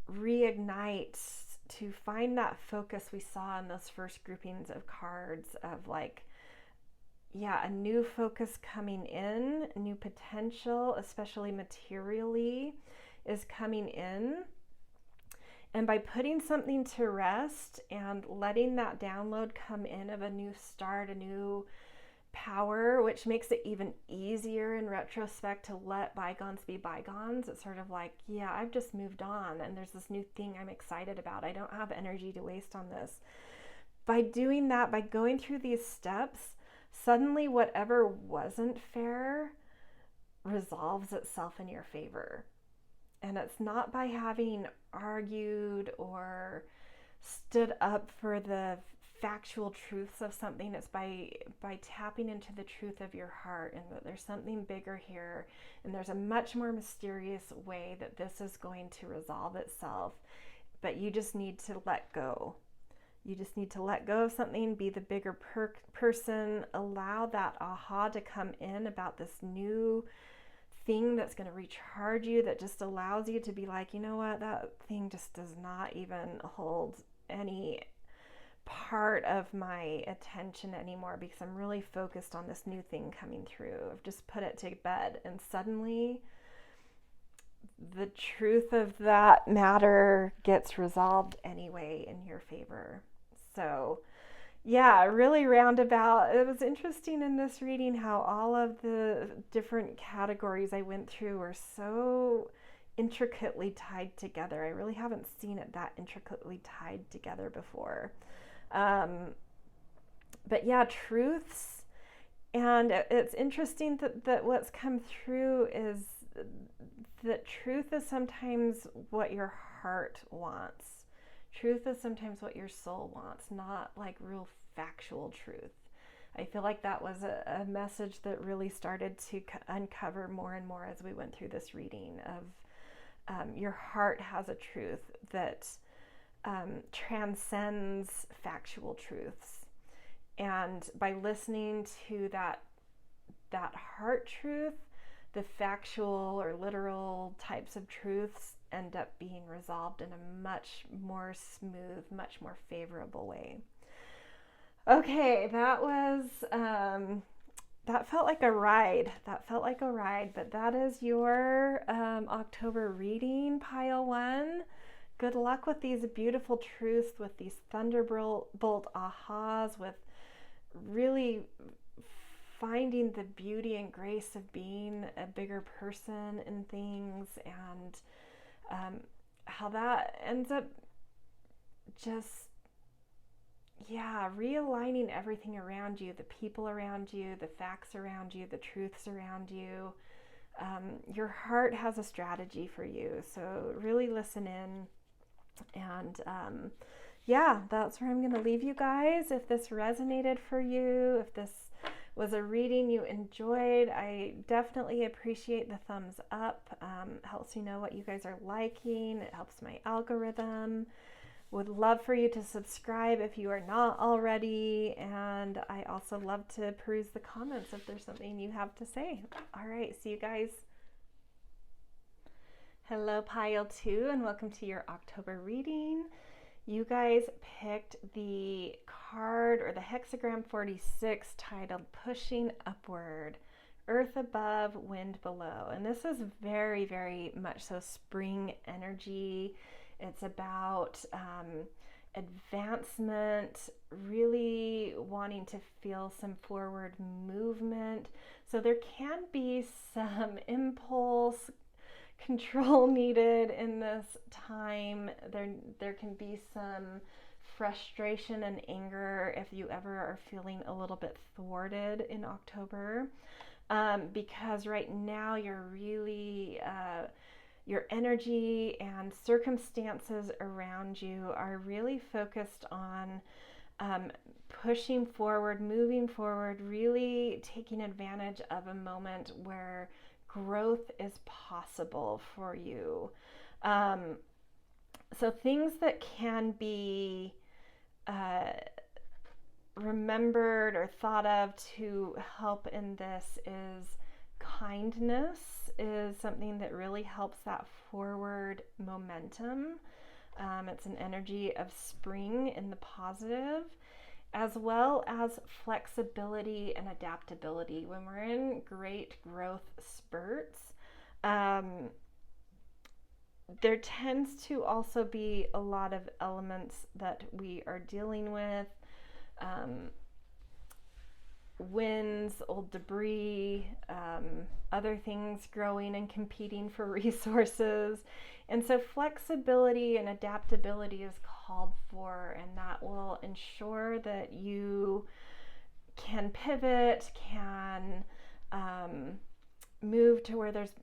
reignite, to find that focus we saw in those first groupings of cards of like, a new focus coming in, new potential, especially materially, is coming in. And by putting something to rest and letting that download come in of a new start, a new power, which makes it even easier in retrospect to let bygones be bygones. It's sort of like, I've just moved on and there's this new thing I'm excited about. I don't have energy to waste on this. By doing that, by going through these steps, suddenly whatever wasn't fair resolves itself in your favor. And it's not by having argued or stood up for the factual truths of something. It's by tapping into the truth of your heart, and that there's something bigger here, and there's a much more mysterious way that this is going to resolve itself, but you just need to let go. You just need to let go of something, be the bigger person, allow that aha to come in about this new thing that's going to recharge you, that just allows you to be like, you know what, that thing just does not even hold any part of my attention anymore, because I'm really focused on this new thing coming through. I've just put it to bed, and suddenly the truth of that matter gets resolved anyway in your favor. So yeah, really roundabout. It was interesting in this reading how all of the different categories I went through were so intricately tied together. I really haven't seen it that intricately tied together before. But yeah, truths. And it's interesting that what's come through is that truth is sometimes what your heart wants. Truth is sometimes what your soul wants, not like real factual truth. I feel like that was a message that really started to uncover more and more as we went through this reading of your heart has a truth that transcends factual truths. And by listening to that heart truth, the factual or literal types of truths end up being resolved in a much more smooth, much more favorable way. Okay, that was, that felt like a ride. But that is your October reading, pile one. Good luck with these beautiful truths, with these thunderbolt ahas, with really finding the beauty and grace of being a bigger person in things, and how that ends up just, realigning everything around you, the people around you, the facts around you, the truths around you. Your heart has a strategy for you, so really listen in. And that's where I'm going to leave you guys. If this resonated for you, if this was a reading you enjoyed, I definitely appreciate the thumbs up. Helps me know what you guys are liking. It helps my algorithm. Would love for you to subscribe if you are not already. And I also love to peruse the comments if there's something you have to say. All right, see you guys. Hello, pile 2, and welcome to your October reading. You guys picked the card, or the hexagram 46, titled Pushing Upward, Earth Above, Wind Below. And this is very, very much so spring energy. It's about advancement, really wanting to feel some forward movement. So there can be some impulse control needed in this time. There can be some frustration and anger if you ever are feeling a little bit thwarted in October, because right now you're really your energy and circumstances around you are really focused on pushing forward, moving forward, really taking advantage of a moment where growth is possible for you. So things that can be remembered or thought of to help in this is kindness is something that really helps that forward momentum. It's an energy of spring in the positive, as well as flexibility and adaptability. When we're in great growth spurts, there tends to also be a lot of elements that we are dealing with. Winds, old debris, other things growing and competing for resources. And so flexibility and adaptability is called for, and that will ensure that you can pivot, can move to where there's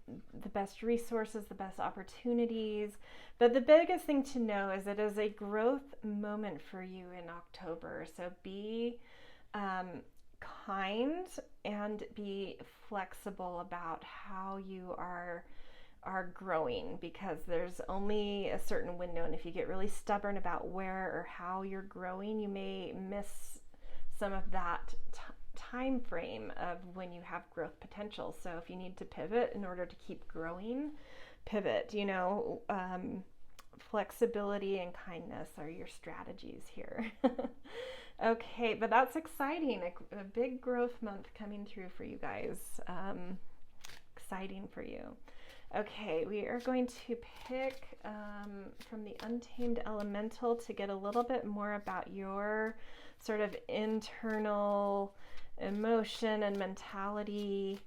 the best resources, the best opportunities. But the biggest thing to know is it is a growth moment for you in October. So be kind and be flexible about how you are are growing, because there's only a certain window, and if you get really stubborn about where or how you're growing, you may miss some of that time frame of when you have growth potential. So if you need to pivot in order to keep growing, pivot. Flexibility and kindness are your strategies here. Okay, but that's exciting. A big growth month coming through for you guys. Exciting for you. Okay, we are going to pick from the Untamed Elemental to get a little bit more about your sort of internal emotion and mentality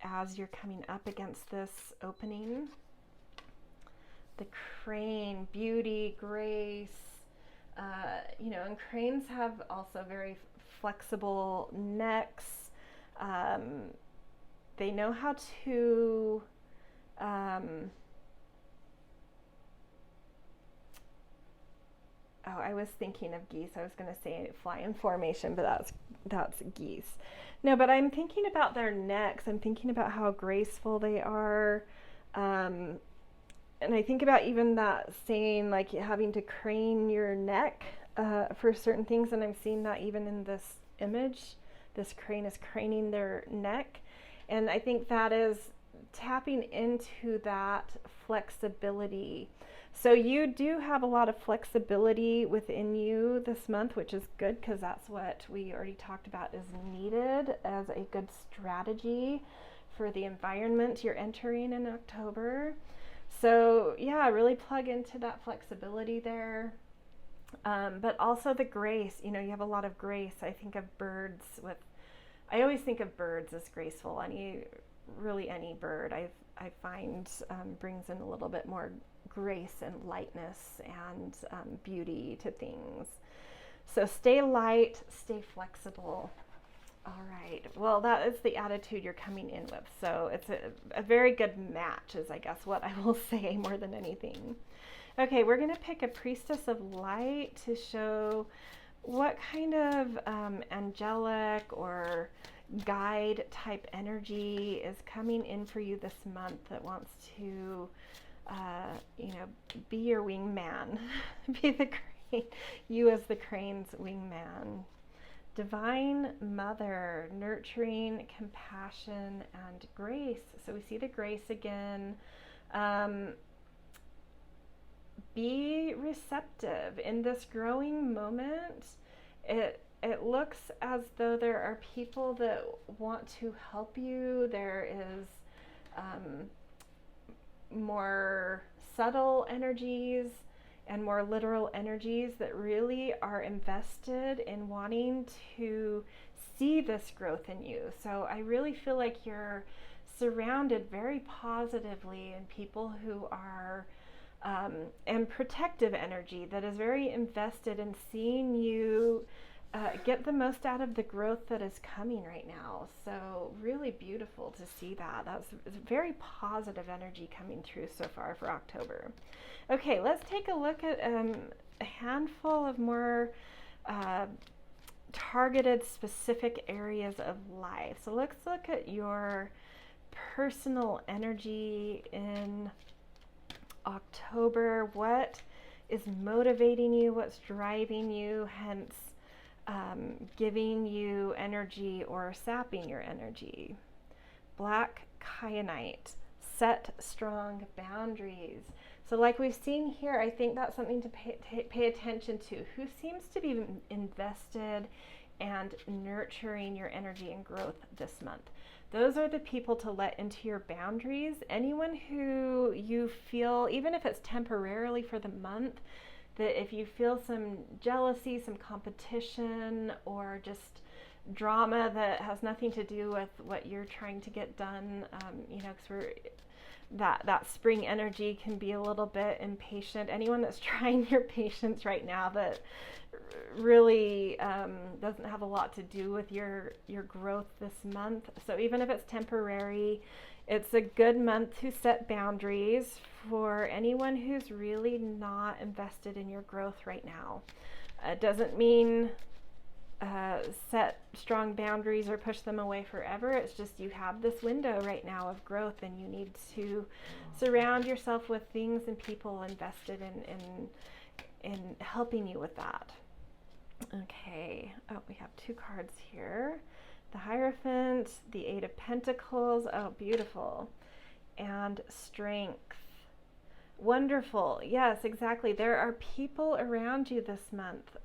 as you're coming up against this opening. The crane, beauty, grace, and cranes have also very flexible necks. They know how to I was thinking of geese. I was going to say fly in formation, but that's geese. No, but I'm thinking about their necks. I'm thinking about how graceful they are. And I think about even that saying, like having to crane your neck for certain things. And I'm seeing that even in this image. This crane is craning their neck. And I think that is tapping into that flexibility. So you do have a lot of flexibility within you this month, which is good, because that's what we already talked about is needed as a good strategy for the environment you're entering in October. So yeah, really plug into that flexibility there. But also the grace, you have a lot of grace. I think of birds I always think of birds as graceful. Any bird I find brings in a little bit more grace and lightness and beauty to things. So stay light, stay flexible. All right. Well, that is the attitude you're coming in with. So it's a very good match, is I guess what I will say more than anything. Okay, we're going to pick a Priestess of Light to show what kind of angelic or guide type energy is coming in for you this month that wants to be your wingman. Be the crane, you as the crane's wingman. Divine Mother, nurturing, compassion, and grace. So we see the grace again. Be receptive in this growing moment. It looks as though there are people that want to help you. There is more subtle energies and more literal energies that really are invested in wanting to see this growth in you. So I really feel like you're surrounded very positively in people who are and protective energy that is very invested in seeing you get the most out of the growth that is coming right now. So really beautiful to see that. That's very positive energy coming through so far for October. Okay, let's take a look at a handful of more targeted specific areas of life. So let's look at your personal energy in October. What is motivating you? What's driving you? Hence, giving you energy or sapping your energy. Black kyanite. Set strong boundaries. So like we've seen here, I think that's something to pay attention to. Who seems to be invested and nurturing your energy and growth this month? Those are the people to let into your boundaries. Anyone who you feel, even if it's temporarily for the month, that if you feel some jealousy, some competition, or just drama that has nothing to do with what you're trying to get done, because that spring energy can be a little bit impatient. Anyone that's trying your patience right now that really doesn't have a lot to do with your growth this month. So even if it's temporary, it's a good month to set boundaries for anyone who's really not invested in your growth right now. It doesn't mean set strong boundaries or push them away forever. It's just you have this window right now of growth, and you need to surround yourself with things and people invested in helping you with that. Okay, oh, we have two cards here. The Hierophant, the Eight of Pentacles, oh, beautiful, and Strength. Wonderful, yes, exactly. There are people around you this month.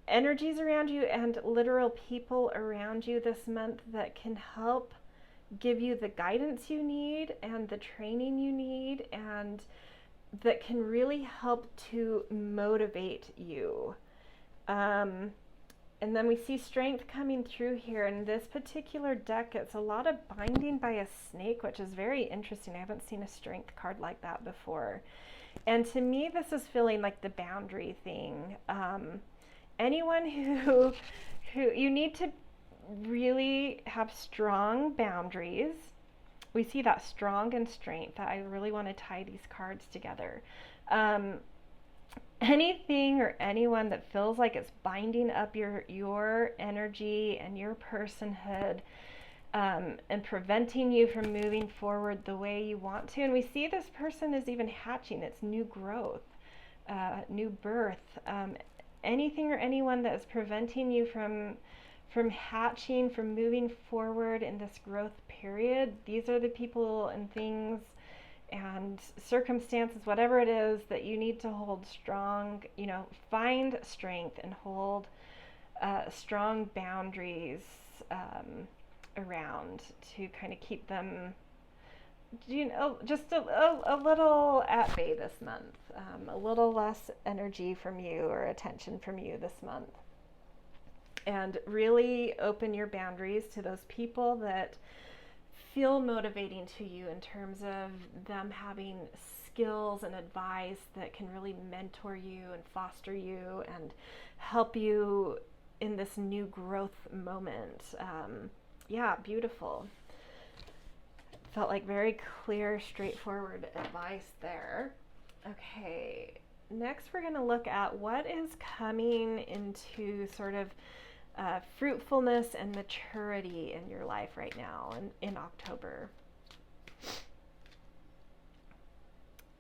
Energies around you and literal people around you this month that can help give you the guidance you need and the training you need, and that can really help to motivate you. And then we see Strength coming through here. In this particular deck, it's a lot of binding by a snake, which is very interesting. I haven't seen a Strength card like that before. And to me, this is feeling like the boundary thing. Anyone who you need to really have strong boundaries. We see that Strong and Strength. I really want to tie these cards together. Anything or anyone that feels like it's binding up your energy and your personhood, and preventing you from moving forward the way you want to. And we see this person is even hatching. It's new growth, new birth. Anything or anyone that is preventing you from hatching, from moving forward in this growth period, these are the people and things and circumstances, whatever it is, that you need to hold strong, find strength and hold strong boundaries around to kind of keep them, just a little at bay this month, a little less energy from you or attention from you this month. And really open your boundaries to those people that feel motivating to you in terms of them having skills and advice that can really mentor you and foster you and help you in this new growth moment. Yeah, beautiful. Felt like very clear, straightforward advice there. Okay, next we're going to look at what is coming into sort of fruitfulness and maturity in your life right now in October.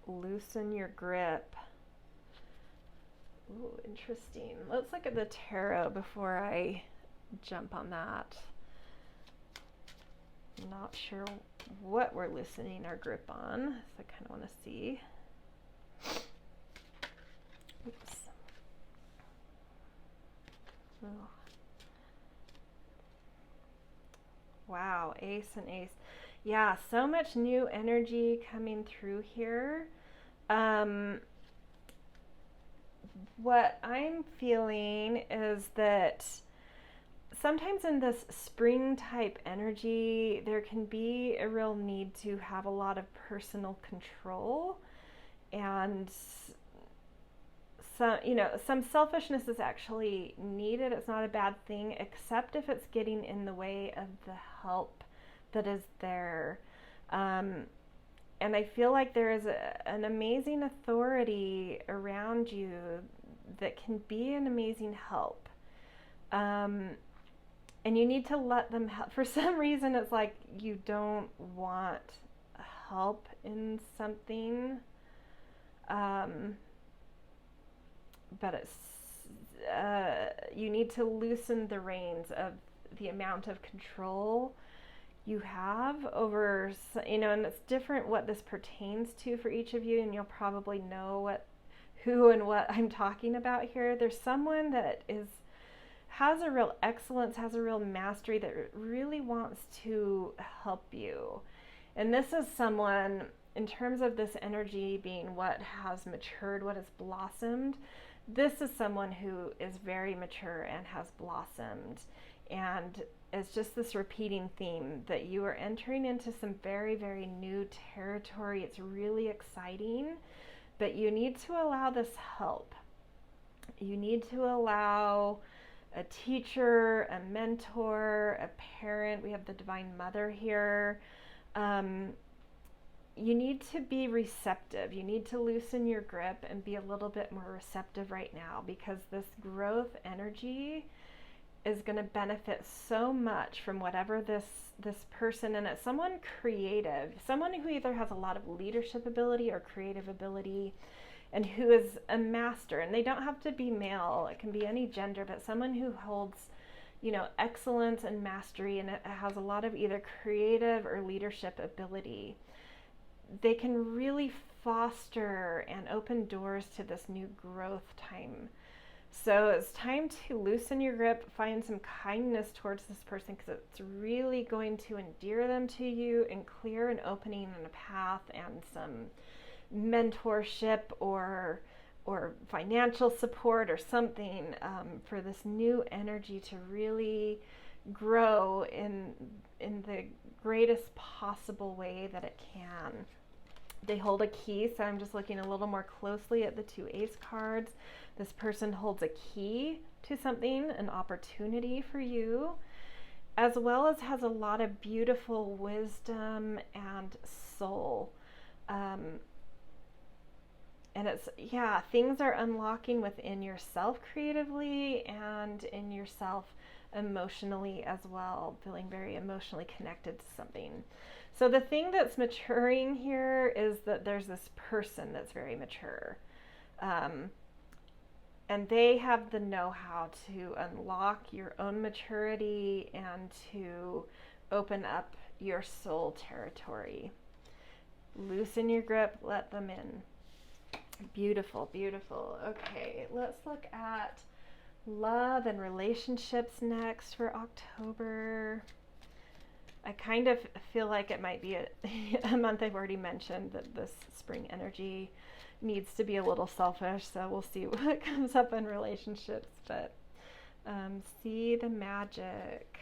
Loosen your grip. Ooh, interesting. Let's look at the tarot before I jump on that. I'm not sure what we're loosening our grip on, so I kind of want to see. Oops. Oh. Wow, Ace and Ace. Yeah, so much new energy coming through here. What I'm feeling is that sometimes in this spring type energy, there can be a real need to have a lot of personal control, and some selfishness is actually needed. It's not a bad thing, except if it's getting in the way of the help that is there. And I feel like there is an amazing authority around you that can be an amazing help. And you need to let them help. For some reason, it's like you don't want help in something. But it's you need to loosen the reins of the amount of control you have over, and it's different what this pertains to for each of you, and you'll probably know who and what I'm talking about here. There's someone that has a real excellence, has a real mastery, that really wants to help you. And this is someone, in terms of this energy being what has matured, what has blossomed, this is someone who is very mature and has blossomed. And it's just this repeating theme that you are entering into some very, very new territory. It's really exciting, but you need to allow this help. You need to allow a teacher, a mentor, a parent. We have the Divine Mother here. you need to be receptive. You need to loosen your grip and be a little bit more receptive right now, because this growth energy is going to benefit so much from whatever this person, and it's someone creative, someone who either has a lot of leadership ability or creative ability, and who is a master. And they don't have to be male, it can be any gender, but someone who holds, you know, excellence and mastery, and it has a lot of either creative or leadership ability. They can really foster and open doors to this new growth time. So it's time to loosen your grip, find some kindness towards this person, because it's really going to endear them to you and clear an opening and a path and some mentorship or financial support or something for this new energy to really grow in the greatest possible way that it can. They hold a key, so I'm just looking a little more closely at the two ace cards. This person holds a key to something, an opportunity for you, as well as has a lot of beautiful wisdom and soul. And it's, yeah, things are unlocking within yourself creatively and in yourself emotionally as well, feeling very emotionally connected to something. So the thing that's maturing here is that there's this person that's very mature. And they have the know-how to unlock your own maturity and to open up your soul territory. Loosen your grip, let them in. Beautiful, beautiful. Okay, let's look at love and relationships next for October. I kind of feel like it might be a month I've already mentioned that this spring energy needs to be a little selfish, so we'll see what comes up in relationships, but see the magic.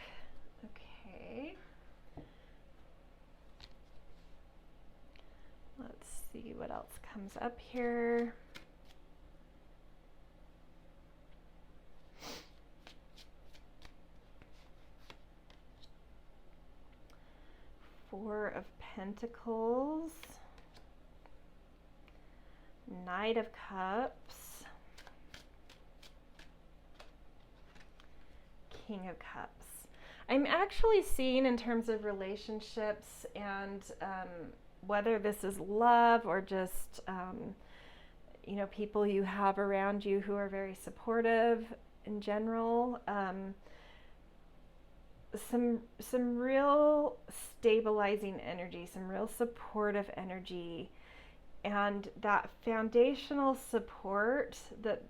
Okay. Let's see what else comes up here. Four of Pentacles, Knight of Cups, King of Cups. I'm actually seeing, in terms of relationships and whether this is love or just you know, people you have around you who are very supportive in general, some real stabilizing energy, some real supportive energy, and that foundational support that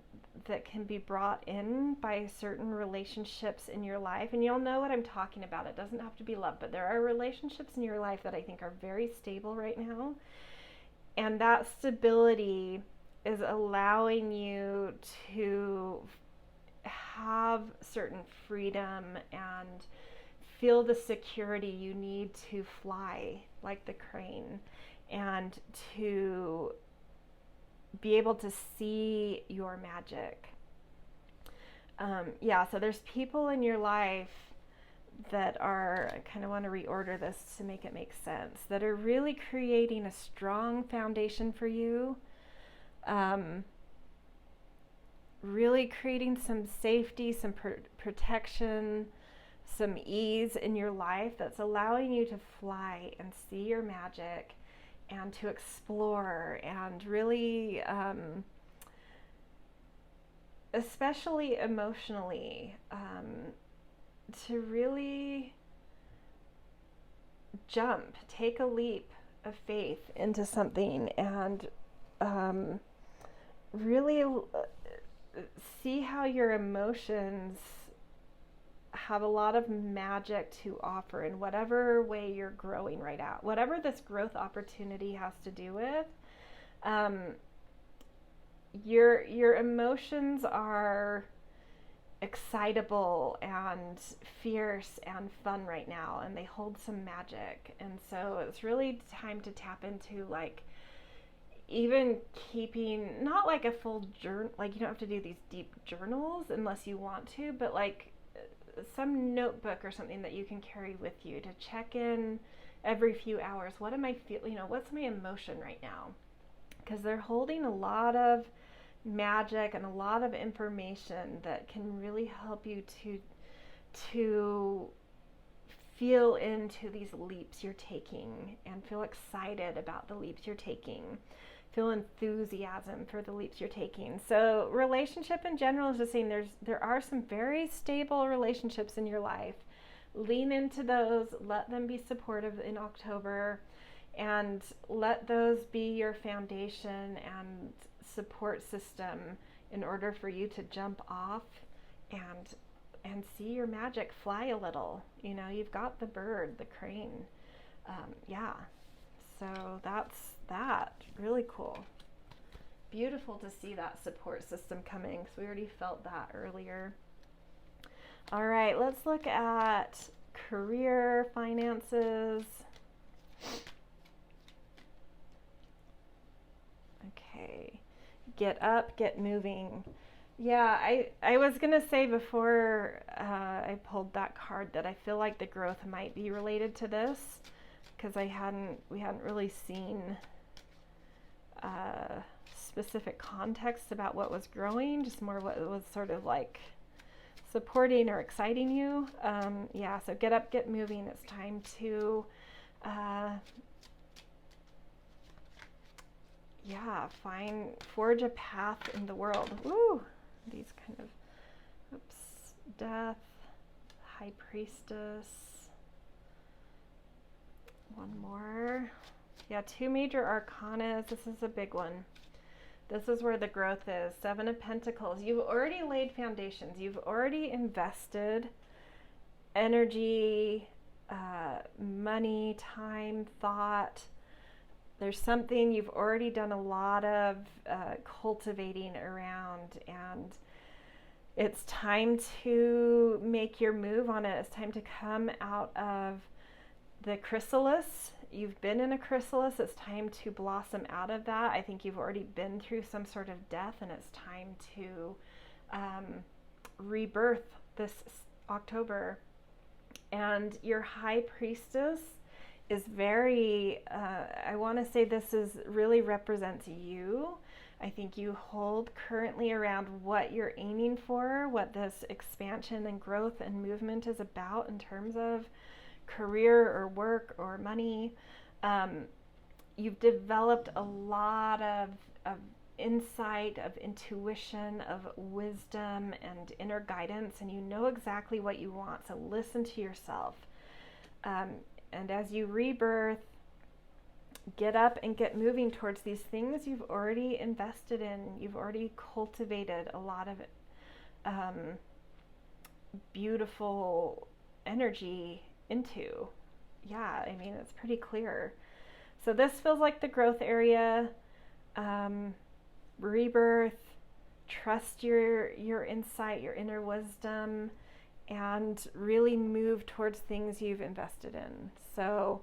can be brought in by certain relationships in your life. And you'll know what I'm talking about. It doesn't have to be love, but there are relationships in your life that I think are very stable right now, and that stability is allowing you to have certain freedom and feel the security you need to fly like the crane, and to be able to see your magic. Yeah, so there's people in your life that are, I kind of want to reorder this to make it make sense, that are really creating a strong foundation for you, really creating some safety, some protection, some ease in your life that's allowing you to fly and see your magic and to explore and really, especially emotionally, to really jump, take a leap of faith into something, and really see how your emotions have a lot of magic to offer in whatever way you're growing right now. Whatever this growth opportunity has to do with, your emotions are excitable and fierce and fun right now, and they hold some magic. And so it's really time to tap into, like, even keeping, not like a full journal, like you don't have to do these deep journals unless you want to, but like some notebook or something that you can carry with you to check in every few hours. What am I feeling? What's my emotion right now? Because they're holding a lot of magic and a lot of information that can really help you to feel into these leaps you're taking and feel excited about the leaps you're taking. Feel enthusiasm for the leaps you're taking. So relationship in general is just saying there are some very stable relationships in your life. Lean into those, let them be supportive in October, and let those be your foundation and support system in order for you to jump off and see your magic fly a little. You've got the bird, the crane. So that's that. Really cool. Beautiful to see that support system coming, because we already felt that earlier. All right, let's look at career, finances. Okay, get up, get moving. Yeah, I was going to say before I pulled that card that I feel like the growth might be related to this, because we hadn't really seen specific context about what was growing, just more what was sort of like supporting or exciting you. So get up, get moving. It's time to forge a path in the world. Woo! These kind of, death, high priestess. One more. Yeah, 2 major arcanas. This is a big one. This is where the growth is. 7 of Pentacles. You've already laid foundations. You've already invested energy, money, time, thought. There's something you've already done a lot of cultivating around, and it's time to make your move on it. It's time to come out of the chrysalis. You've been in a chrysalis. It's time to blossom out of that. I think you've already been through some sort of death, and it's time to rebirth this October. And your high priestess is very, I want to say this really represents you. I think you hold currently around what you're aiming for, what this expansion and growth and movement is about in terms of career or work or money. You've developed a lot of insight, of intuition, of wisdom and inner guidance, and you know exactly what you want. So listen to yourself. And as you rebirth, get up and get moving towards these things you've already invested in. You've already cultivated a lot of beautiful energy into. Yeah, I mean, it's pretty clear. So this feels like the growth area. Rebirth, trust your insight, your inner wisdom, and really move towards things you've invested in. So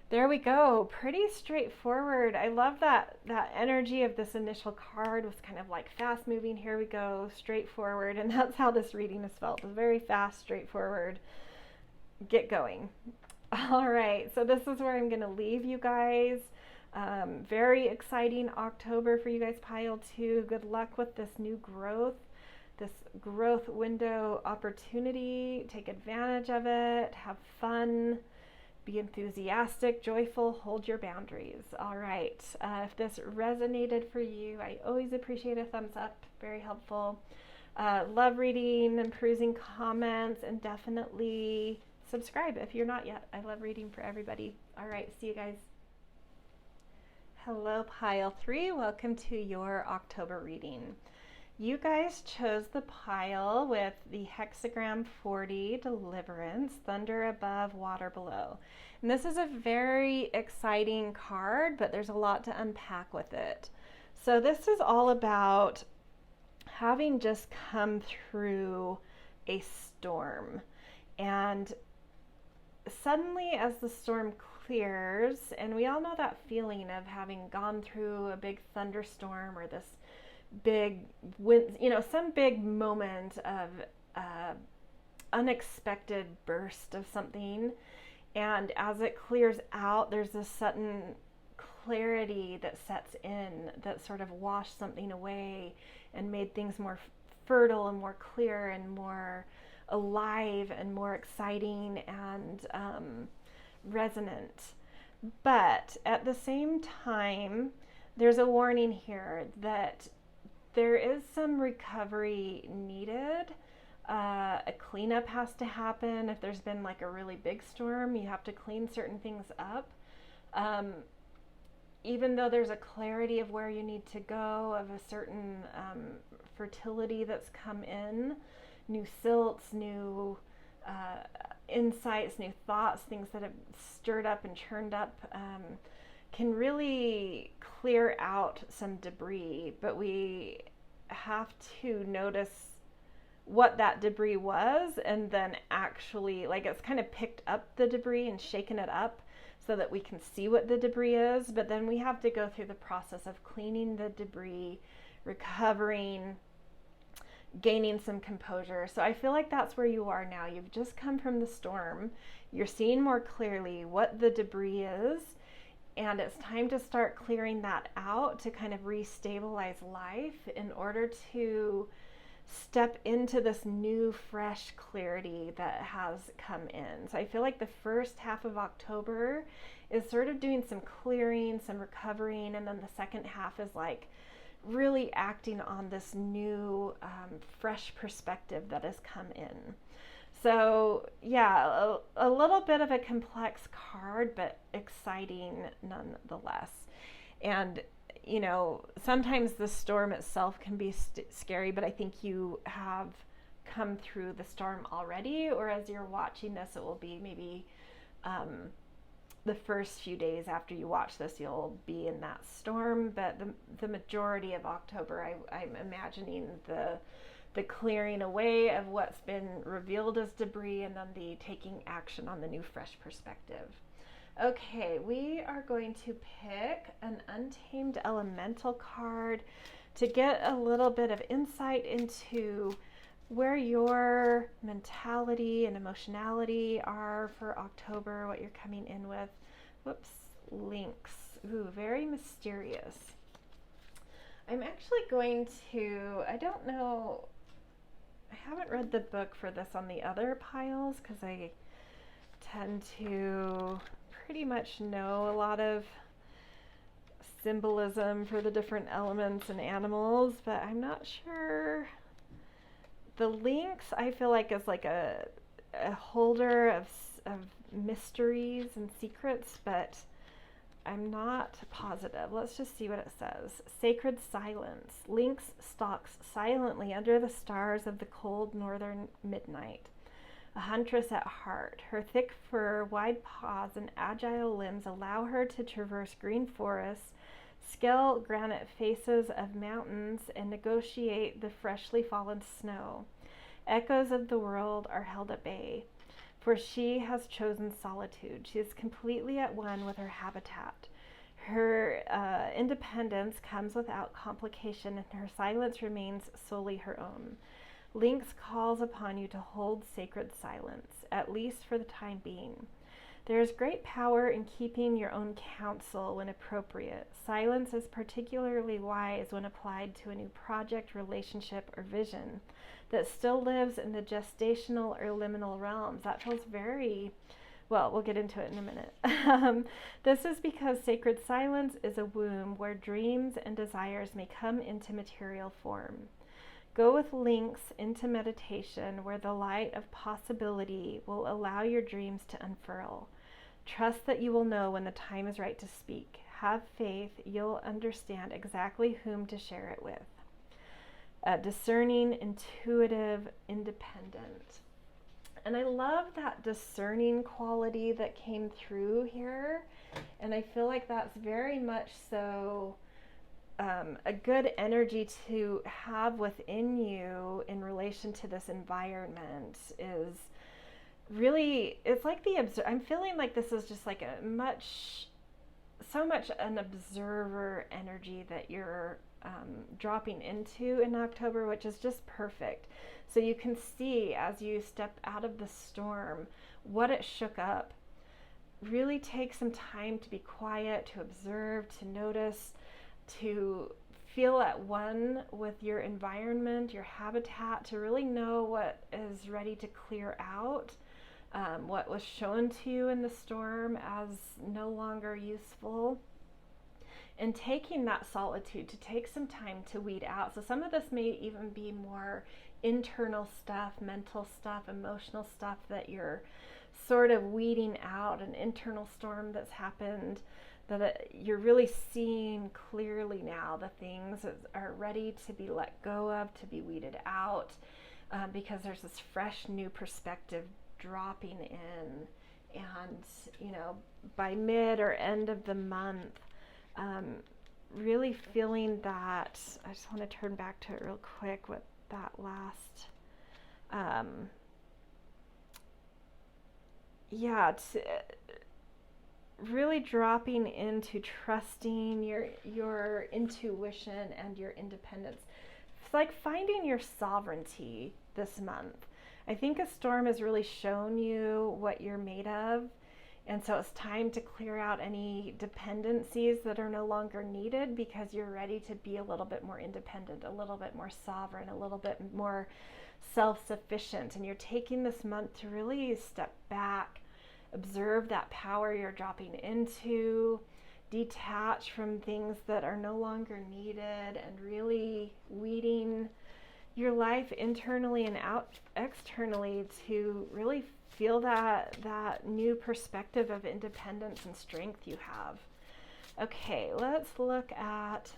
there we go. Pretty straightforward. I love that energy of this initial card was kind of like fast moving. Here we go, straightforward. And that's how this reading has felt. It's very fast, straightforward. Get going. All right. So this is where I'm going to leave you guys. Very exciting October for you guys, pile 2. Good luck with this new growth. This growth window opportunity. Take advantage of it. Have fun. Be enthusiastic, joyful, hold your boundaries. All right. If this resonated for you, I always appreciate a thumbs up. Very helpful. Love reading and perusing comments, and definitely subscribe if you're not yet. I love reading for everybody. All right. See you guys. Hello, pile 3. Welcome to your October reading. You guys chose the pile with the hexagram 40, Deliverance, thunder above, water below. And this is a very exciting card, but there's a lot to unpack with it. So this is all about having just come through a storm. And suddenly as the storm clears, and we all know that feeling of having gone through a big thunderstorm or this big wind, some big moment of unexpected burst of something, And as it clears out, there's this sudden clarity that sets in that sort of washed something away and made things more fertile and more clear and more alive and more exciting and resonant. But at the same time, there's a warning here that there is some recovery needed. A cleanup has to happen. If there's been like a really big storm, you have to clean certain things up. Even though there's a clarity of where you need to go, of a certain fertility that's come in, new silts, new insights, new thoughts, things that have stirred up and churned up, can really clear out some debris. But we have to notice what that debris was, and then actually, like, it's kind of picked up the debris and shaken it up so that we can see what the debris is. But then we have to go through the process of cleaning the debris, recovering, gaining some composure. So I feel like that's where you are now. You've just come from the storm. You're seeing more clearly what the debris is, and it's time to start clearing that out to kind of restabilize life in order to step into this new, fresh clarity that has come in. So I feel like the first half of October is sort of doing some clearing, some recovering, and then the second half is like really acting on this new, fresh perspective that has come in. So yeah, a little bit of a complex card, but exciting nonetheless. And you know, sometimes the storm itself can be scary, but I think you have come through the storm already, or as you're watching this, it will be maybe the first few days after you watch this, you'll be in that storm. But the majority of October, I'm imagining the clearing away of what's been revealed as debris, and then the taking action on the new, fresh perspective. Okay, we are going to pick an Untamed Elemental card to get a little bit of insight into where your mentality and emotionality are for October, what you're coming in with. Whoops, links. Ooh, very mysterious. I'm actually going to, I don't know, I haven't read the book for this on the other piles because I tend to pretty much know a lot of symbolism for the different elements and animals, but I'm not sure. The links, I feel like, is like a holder of mysteries and secrets, but I'm not positive. Let's just see what it says. Sacred silence. Lynx stalks silently under the stars of the cold northern midnight. A huntress at heart. Her thick fur, wide paws, and agile limbs allow her to traverse green forests, scale granite faces of mountains, and negotiate the freshly fallen snow. Echoes of the world are held at bay, for she has chosen solitude. She is completely at one with her habitat. Her independence comes without complication, and her silence remains solely her own. Lynx calls upon you to hold sacred silence, at least for the time being. There is great power in keeping your own counsel when appropriate. Silence is particularly wise when applied to a new project, relationship, or vision that still lives in the gestational or liminal realms. That feels very, well, we'll get into it in a minute. This is because sacred silence is a womb where dreams and desires may come into material form. Go with Lynx into meditation where the light of possibility will allow your dreams to unfurl. Trust that you will know when the time is right to speak. Have faith, you'll understand exactly whom to share it with. Discerning, intuitive, independent. And I love that discerning quality that came through here. And I feel like that's very much so a good energy to have within you in relation to this environment. Is really, it's like I'm feeling like this is just like so much an observer energy that you're dropping into in October, which is just perfect. So you can see as you step out of the storm what it shook up, really take some time to be quiet, to observe, to notice, to feel at one with your environment, your habitat, to really know what is ready to clear out, what was shown to you in the storm as no longer useful. And taking that solitude to take some time to weed out. So some of this may even be more internal stuff, mental stuff, emotional stuff that you're sort of weeding out, an internal storm that's happened, that you're really seeing clearly now. The things that are ready to be let go of, to be weeded out, because there's this fresh new perspective dropping in. And, you know, by mid or end of the month, really feeling that. I just want to turn back to it real quick with that last, really dropping into trusting your intuition and your independence. It's like finding your sovereignty this month. I think a storm has really shown you what you're made of. And so it's time to clear out any dependencies that are no longer needed, because you're ready to be a little bit more independent, a little bit more sovereign, a little bit more self-sufficient. And you're taking this month to really step back, observe that power you're dropping into, detach from things that are no longer needed, and really weeding your life internally and externally to really feel that new perspective of independence and strength you have. Okay, let's look at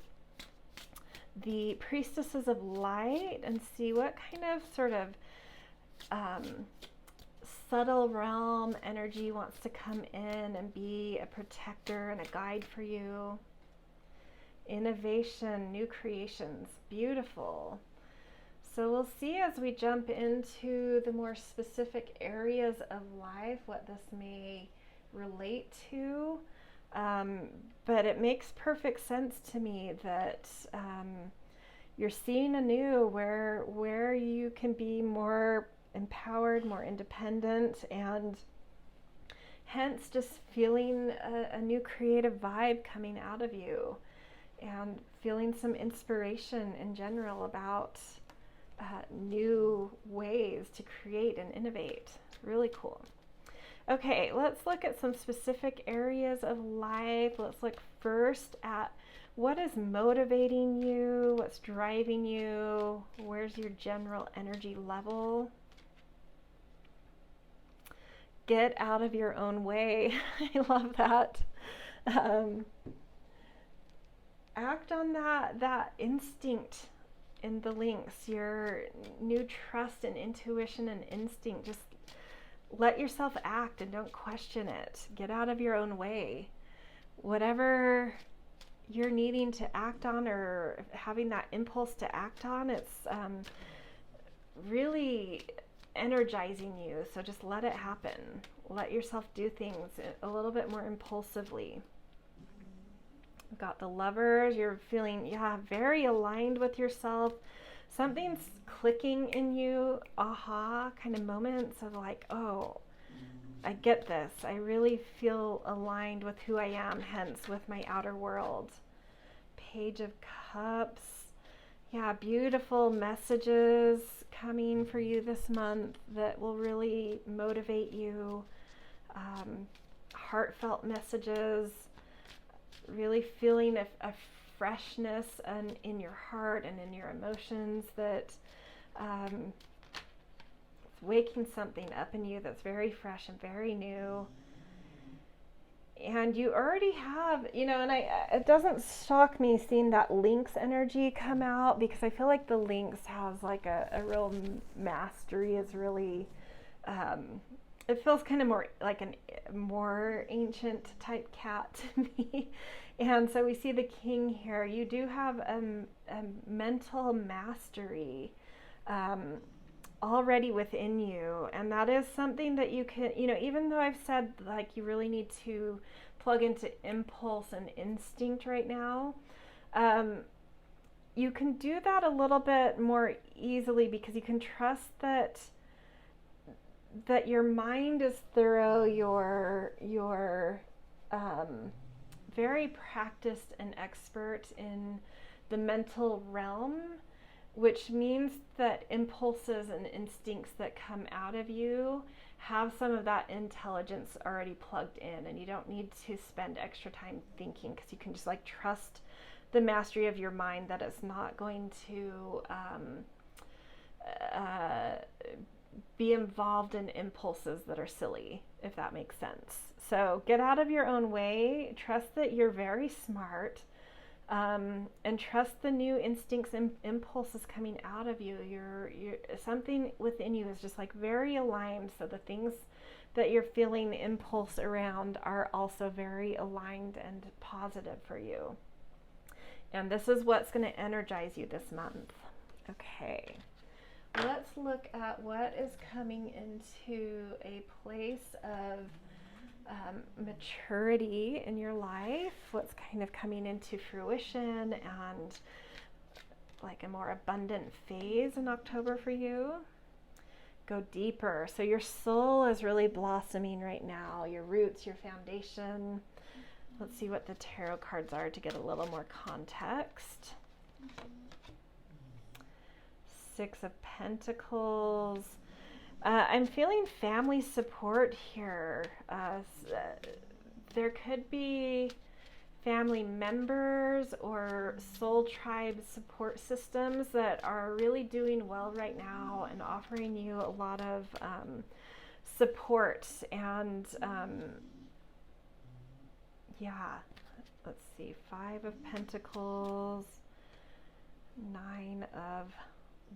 the Priestesses of Light and see what kind of sort of subtle realm energy wants to come in and be a protector and a guide for you. Innovation, new creations, beautiful. So we'll see as we jump into the more specific areas of life what this may relate to. But it makes perfect sense to me that you're seeing anew where you can be more empowered, more independent, and hence just feeling a new creative vibe coming out of you, and feeling some inspiration in general about new ways to create and innovate. Really cool. Okay, let's look at some specific areas of life. Let's look first at what is motivating you, what's driving you, where's your general energy level. Get out of your own way. I love that. Act on that instinct in the links, your new trust and intuition and instinct. Just let yourself act and don't question it. Get out of your own way. Whatever you're needing to act on or having that impulse to act on, it's really energizing you. So just let it happen. Let yourself do things a little bit more impulsively. Got the Lovers. You're feeling, very aligned with yourself. Something's clicking in you, aha kind of moments of like, oh, I get this. I really feel aligned with who I am, hence with my outer world. Page of Cups. Yeah, beautiful messages coming for you this month that will really motivate you. Heartfelt messages. Really feeling a freshness in your heart and in your emotions that it's waking something up in you that's very fresh and very new. And you already have, and it doesn't shock me seeing that Lynx energy come out, because I feel like the Lynx has like a real mastery, is really, it feels kind of more like a more ancient type cat to me. And so we see the King here. You do have a mental mastery already within you. And that is something that you can, even though I've said like you really need to plug into impulse and instinct right now, you can do that a little bit more easily, because you can trust that that your mind is thorough, you're very practiced and expert in the mental realm, which means that impulses and instincts that come out of you have some of that intelligence already plugged in, and you don't need to spend extra time thinking, because you can just like trust the mastery of your mind that it's not going to be involved in impulses that are silly, if that makes sense. So get out of your own way, trust that you're very smart, and trust the new instincts and impulses coming out of you. You're something within you is just like very aligned, so the things that you're feeling impulse around are also very aligned and positive for you. And this is what's going to energize you this month. Okay, let's look at what is coming into a place of maturity in your life, what's kind of coming into fruition and like a more abundant phase in October for you. Go deeper. So your soul is really blossoming right now, your roots, your foundation. Let's see what the tarot cards are to get a little more context. Six of Pentacles. I'm feeling family support here. There could be family members or soul tribe support systems that are really doing well right now and offering you a lot of support. And yeah, let's see, Five of Pentacles, Nine of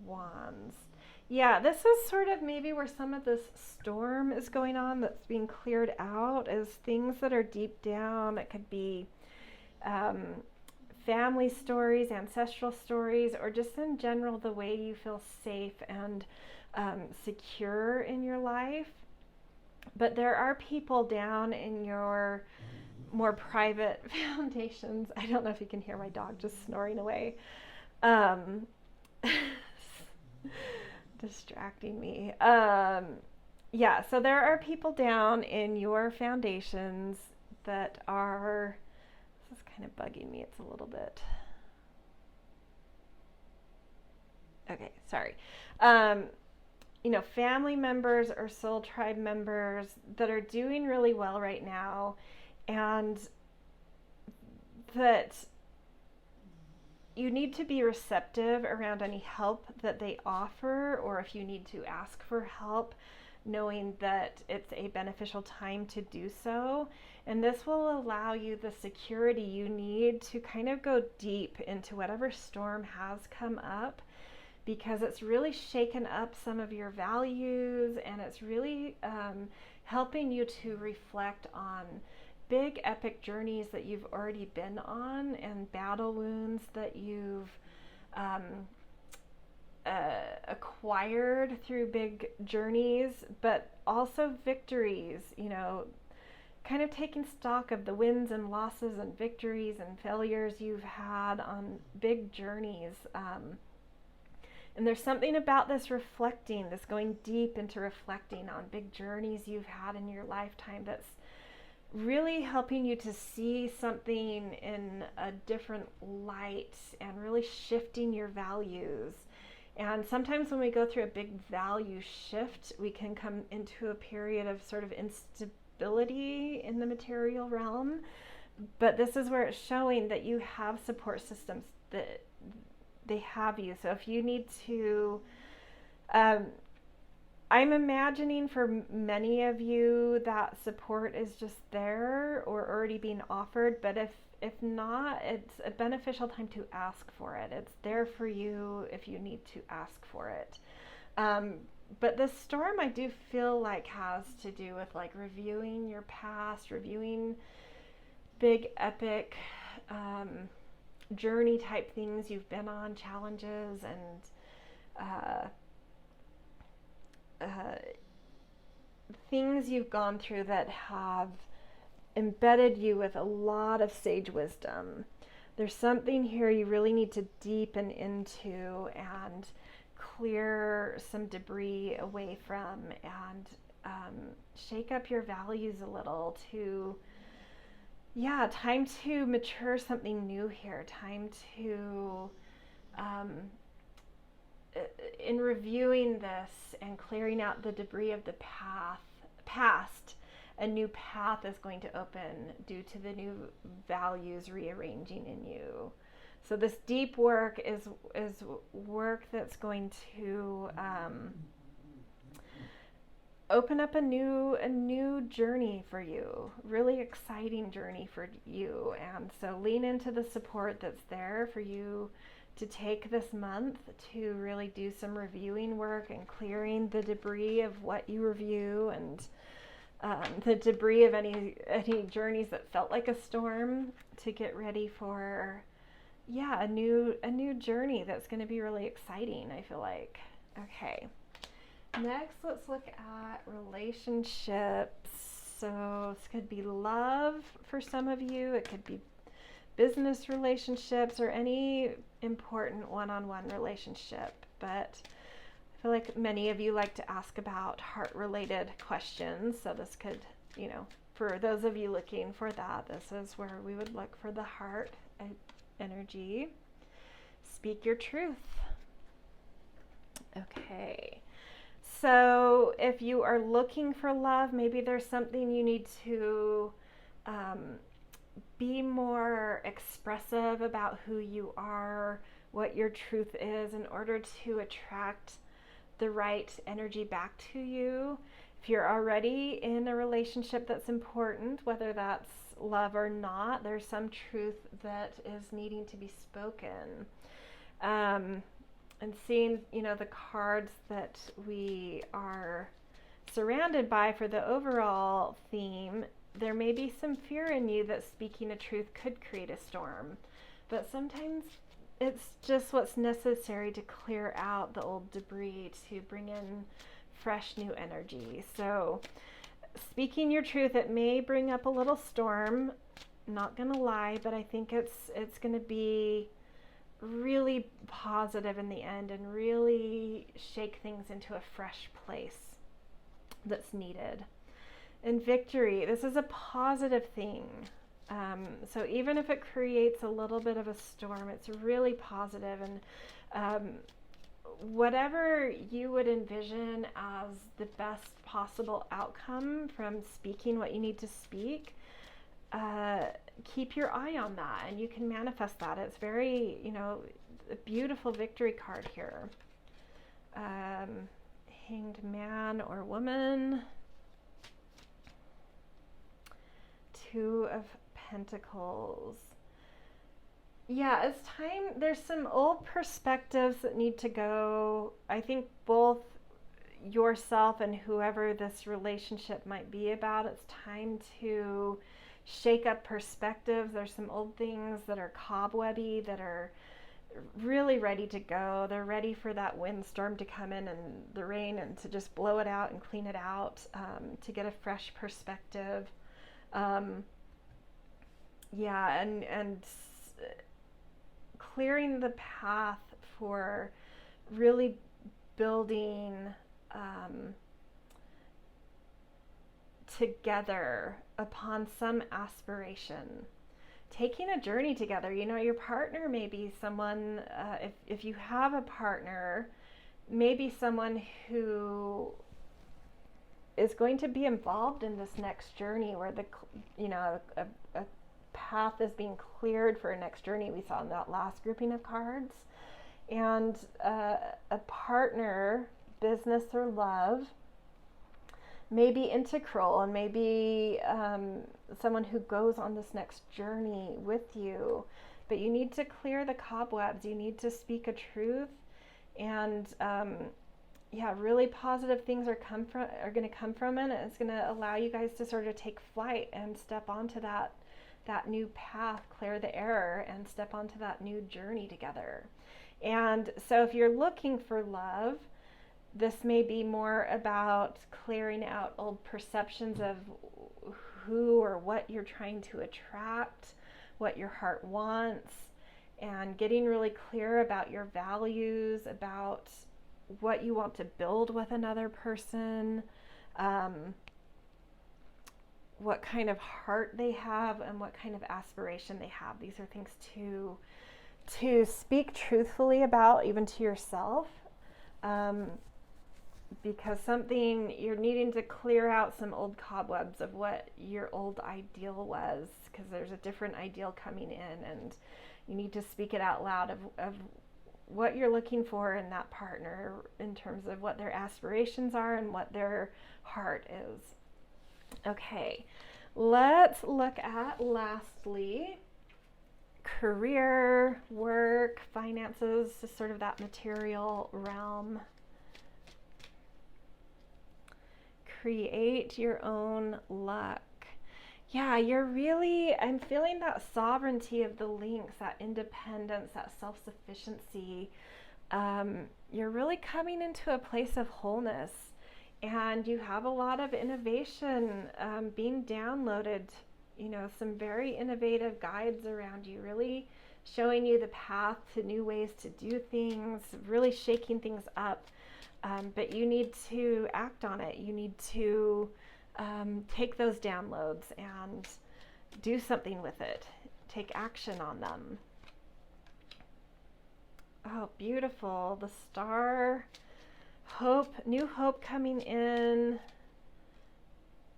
Wands. Yeah, this is sort of maybe where some of this storm is going on that's being cleared out, is things that are deep down. It could be family stories, ancestral stories, or just in general the way you feel safe and secure in your life. But there are people down in your more private foundations. I don't know if you can hear my dog just snoring away. Distracting me. Yeah, so there are people down in your foundations that are, this is kind of bugging me, it's a little bit, okay, sorry. You know, family members or soul tribe members that are doing really well right now, and that you need to be receptive around any help that they offer, or if you need to ask for help, knowing that it's a beneficial time to do so. And this will allow you the security you need to kind of go deep into whatever storm has come up, because it's really shaken up some of your values, and it's really helping you to reflect on big epic journeys that you've already been on, and battle wounds that you've acquired through big journeys, but also victories, you know, kind of taking stock of the wins and losses and victories and failures you've had on big journeys. And there's something about this reflecting, this going deep into reflecting on big journeys you've had in your lifetime, that's really helping you to see something in a different light and really shifting your values. And sometimes when we go through a big value shift, we can come into a period of sort of instability in the material realm. But this is where it's showing that you have support systems, that they have you. So if you need to, I'm imagining for many of you that support is just there or already being offered, but if not, it's a beneficial time to ask for it. It's there for you if you need to ask for it. But this storm, I do feel like, has to do with like reviewing your past, reviewing big epic journey type things you've been on, challenges, and things you've gone through that have embedded you with a lot of sage wisdom. There's something here you really need to deepen into and clear some debris away from, and shake up your values a little, to, yeah, time to mature something new here, time to, in reviewing this and clearing out the debris of the past, a new path is going to open due to the new values rearranging in you. So this deep work is work that's going to open up a new journey for you, really exciting journey for you. And so lean into the support that's there for you to take this month to really do some reviewing work and clearing the debris of what you review, and the debris of any journeys that felt like a storm, to get ready for, yeah, a new journey that's going to be really exciting, I feel like. Okay. Next, let's look at relationships. So this could be love for some of you. It could be business relationships or any important one-on-one relationship. But I feel like many of you like to ask about heart-related questions. So this could, for those of you looking for that, this is where we would look for the heart energy. Speak your truth. Okay. So if you are looking for love, maybe there's something you need to be more expressive about who you are, what your truth is, in order to attract the right energy back to you. If you're already in a relationship that's important, whether that's love or not, there's some truth that is needing to be spoken. And seeing, the cards that we are surrounded by for the overall theme, there may be some fear in you that speaking a truth could create a storm. But sometimes it's just what's necessary to clear out the old debris, to bring in fresh new energy. So speaking your truth, it may bring up a little storm, not gonna lie, but I think it's gonna be really positive in the end and really shake things into a fresh place that's needed. And victory, this is a positive thing. So even if it creates a little bit of a storm, it's really positive. And whatever you would envision as the best possible outcome from speaking what you need to speak, keep your eye on that, and you can manifest that. It's very, a beautiful victory card here. Hanged man or woman. Two of Pentacles. Yeah, it's time. There's some old perspectives that need to go. I think both yourself and whoever this relationship might be about, it's time to shake up perspectives. There's some old things that are cobwebby, that are really ready to go. They're ready for that windstorm to come in and the rain, and to just blow it out and clean it out, to get a fresh perspective. And clearing the path for really building together upon some aspiration, taking a journey together. Your partner may be someone, if you have a partner, maybe someone who is going to be involved in this next journey, where a path is being cleared for a next journey. We saw in that last grouping of cards. And a partner, business or love, may be integral, and maybe someone who goes on this next journey with you. But you need to clear the cobwebs. You need to speak a truth, and really positive things are going to come from it. And it's going to allow you guys to sort of take flight and step onto that new path, clear the error, and step onto that new journey together. And so if you're looking for love, this may be more about clearing out old perceptions of who or what you're trying to attract, what your heart wants, and getting really clear about your values, about what you want to build with another person. what kind of heart they have and what kind of aspiration they have. These are things to speak truthfully about, even to yourself, because you're needing to clear out some old cobwebs of what your old ideal was, because there's a different ideal coming in, and you need to speak it out loud of what you're looking for in that partner in terms of what their aspirations are and what their heart is. Okay, let's look at, lastly, career, work, finances, sort of that material realm. Create your own luck. Yeah, I'm feeling that sovereignty of the links, that independence, that self-sufficiency. You're really coming into a place of wholeness, and you have a lot of innovation being downloaded, some very innovative guides around you, really showing you the path to new ways to do things, really shaking things up. But you need to act on it. You need to take those downloads and do something with it. Take action on them. Oh, beautiful. The star, hope, new hope coming in.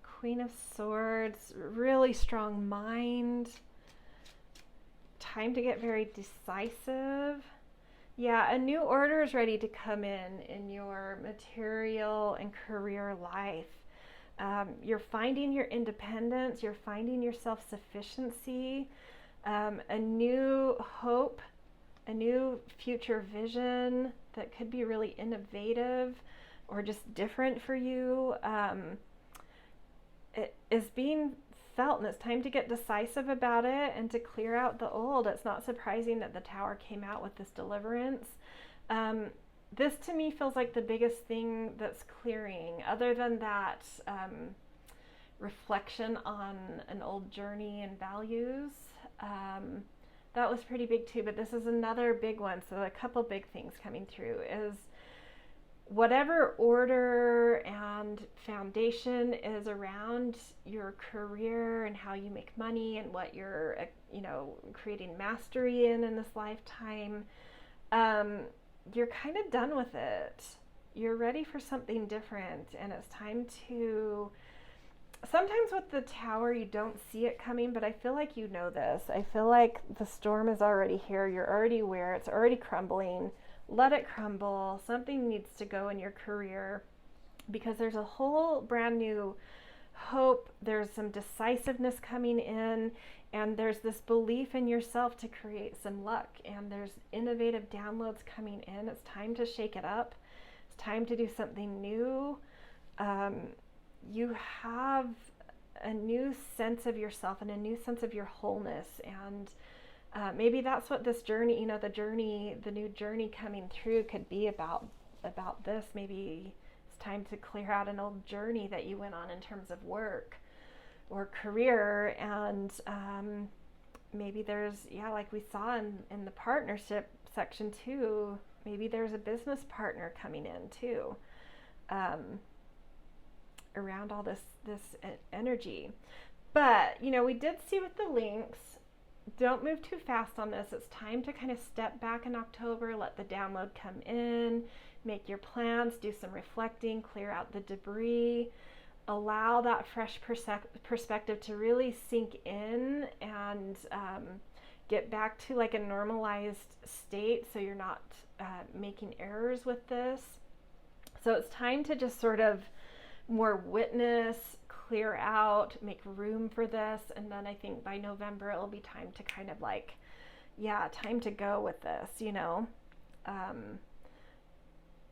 Queen of Swords, really strong mind. Time to get very decisive. Yeah, a new order is ready to come in your material and career life. You're finding your independence, you're finding your self-sufficiency, a new hope, a new future vision that could be really innovative or just different for you. It is being felt, and it's time to get decisive about it and to clear out the old. It's not surprising that the Tower came out with this Deliverance. This to me feels like the biggest thing that's clearing, other than that reflection on an old journey and values. That was pretty big too, but this is another big one. So a couple big things coming through is whatever order and foundation is around your career and how you make money and what you're, creating mastery in this lifetime, you're kind of done with it. You're ready for something different, and it's time to... Sometimes with the Tower, you don't see it coming, but I feel like you know this. I feel like the storm is already here. You're already aware. It's already crumbling. Let it crumble. Something needs to go in your career, because there's a whole brand new hope. There's some decisiveness coming in, and there's this belief in yourself to create some luck, and there's innovative downloads coming in. It's time to shake it up. It's time to do something new. You have a new sense of yourself and a new sense of your wholeness, and maybe that's what this journey, the new journey coming through could be about this. Maybe it's time to clear out an old journey that you went on in terms of work or career, and maybe there's, like we saw in the partnership section too, maybe there's a business partner coming in too, around all this energy. But, we did see with the links, don't move too fast on this. It's time to kind of step back in October, let the download come in, make your plans, do some reflecting, clear out the debris, allow that fresh perspective to really sink in, and get back to like a normalized state, so you're not making errors with this. So it's time to just sort of more witness, clear out, make room for this, and then I think by November it'll be time to kind of time to go with this,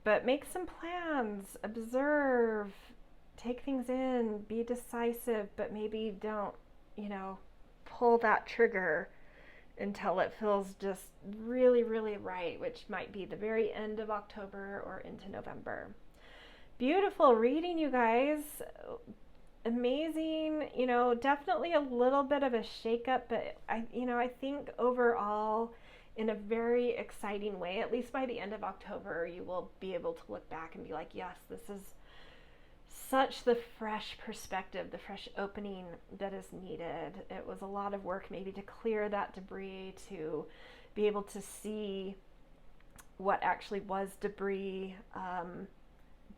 but make some plans, observe, take things in, be decisive, but maybe don't, pull that trigger until it feels just really, really right, which might be the very end of October or into November. Beautiful reading, you guys. Amazing. Definitely a little bit of a shakeup, but I think overall in a very exciting way. At least by the end of October, you will be able to look back and be like, yes, this is such the fresh perspective, the fresh opening that is needed. It was a lot of work maybe to clear that debris, to be able to see what actually was debris.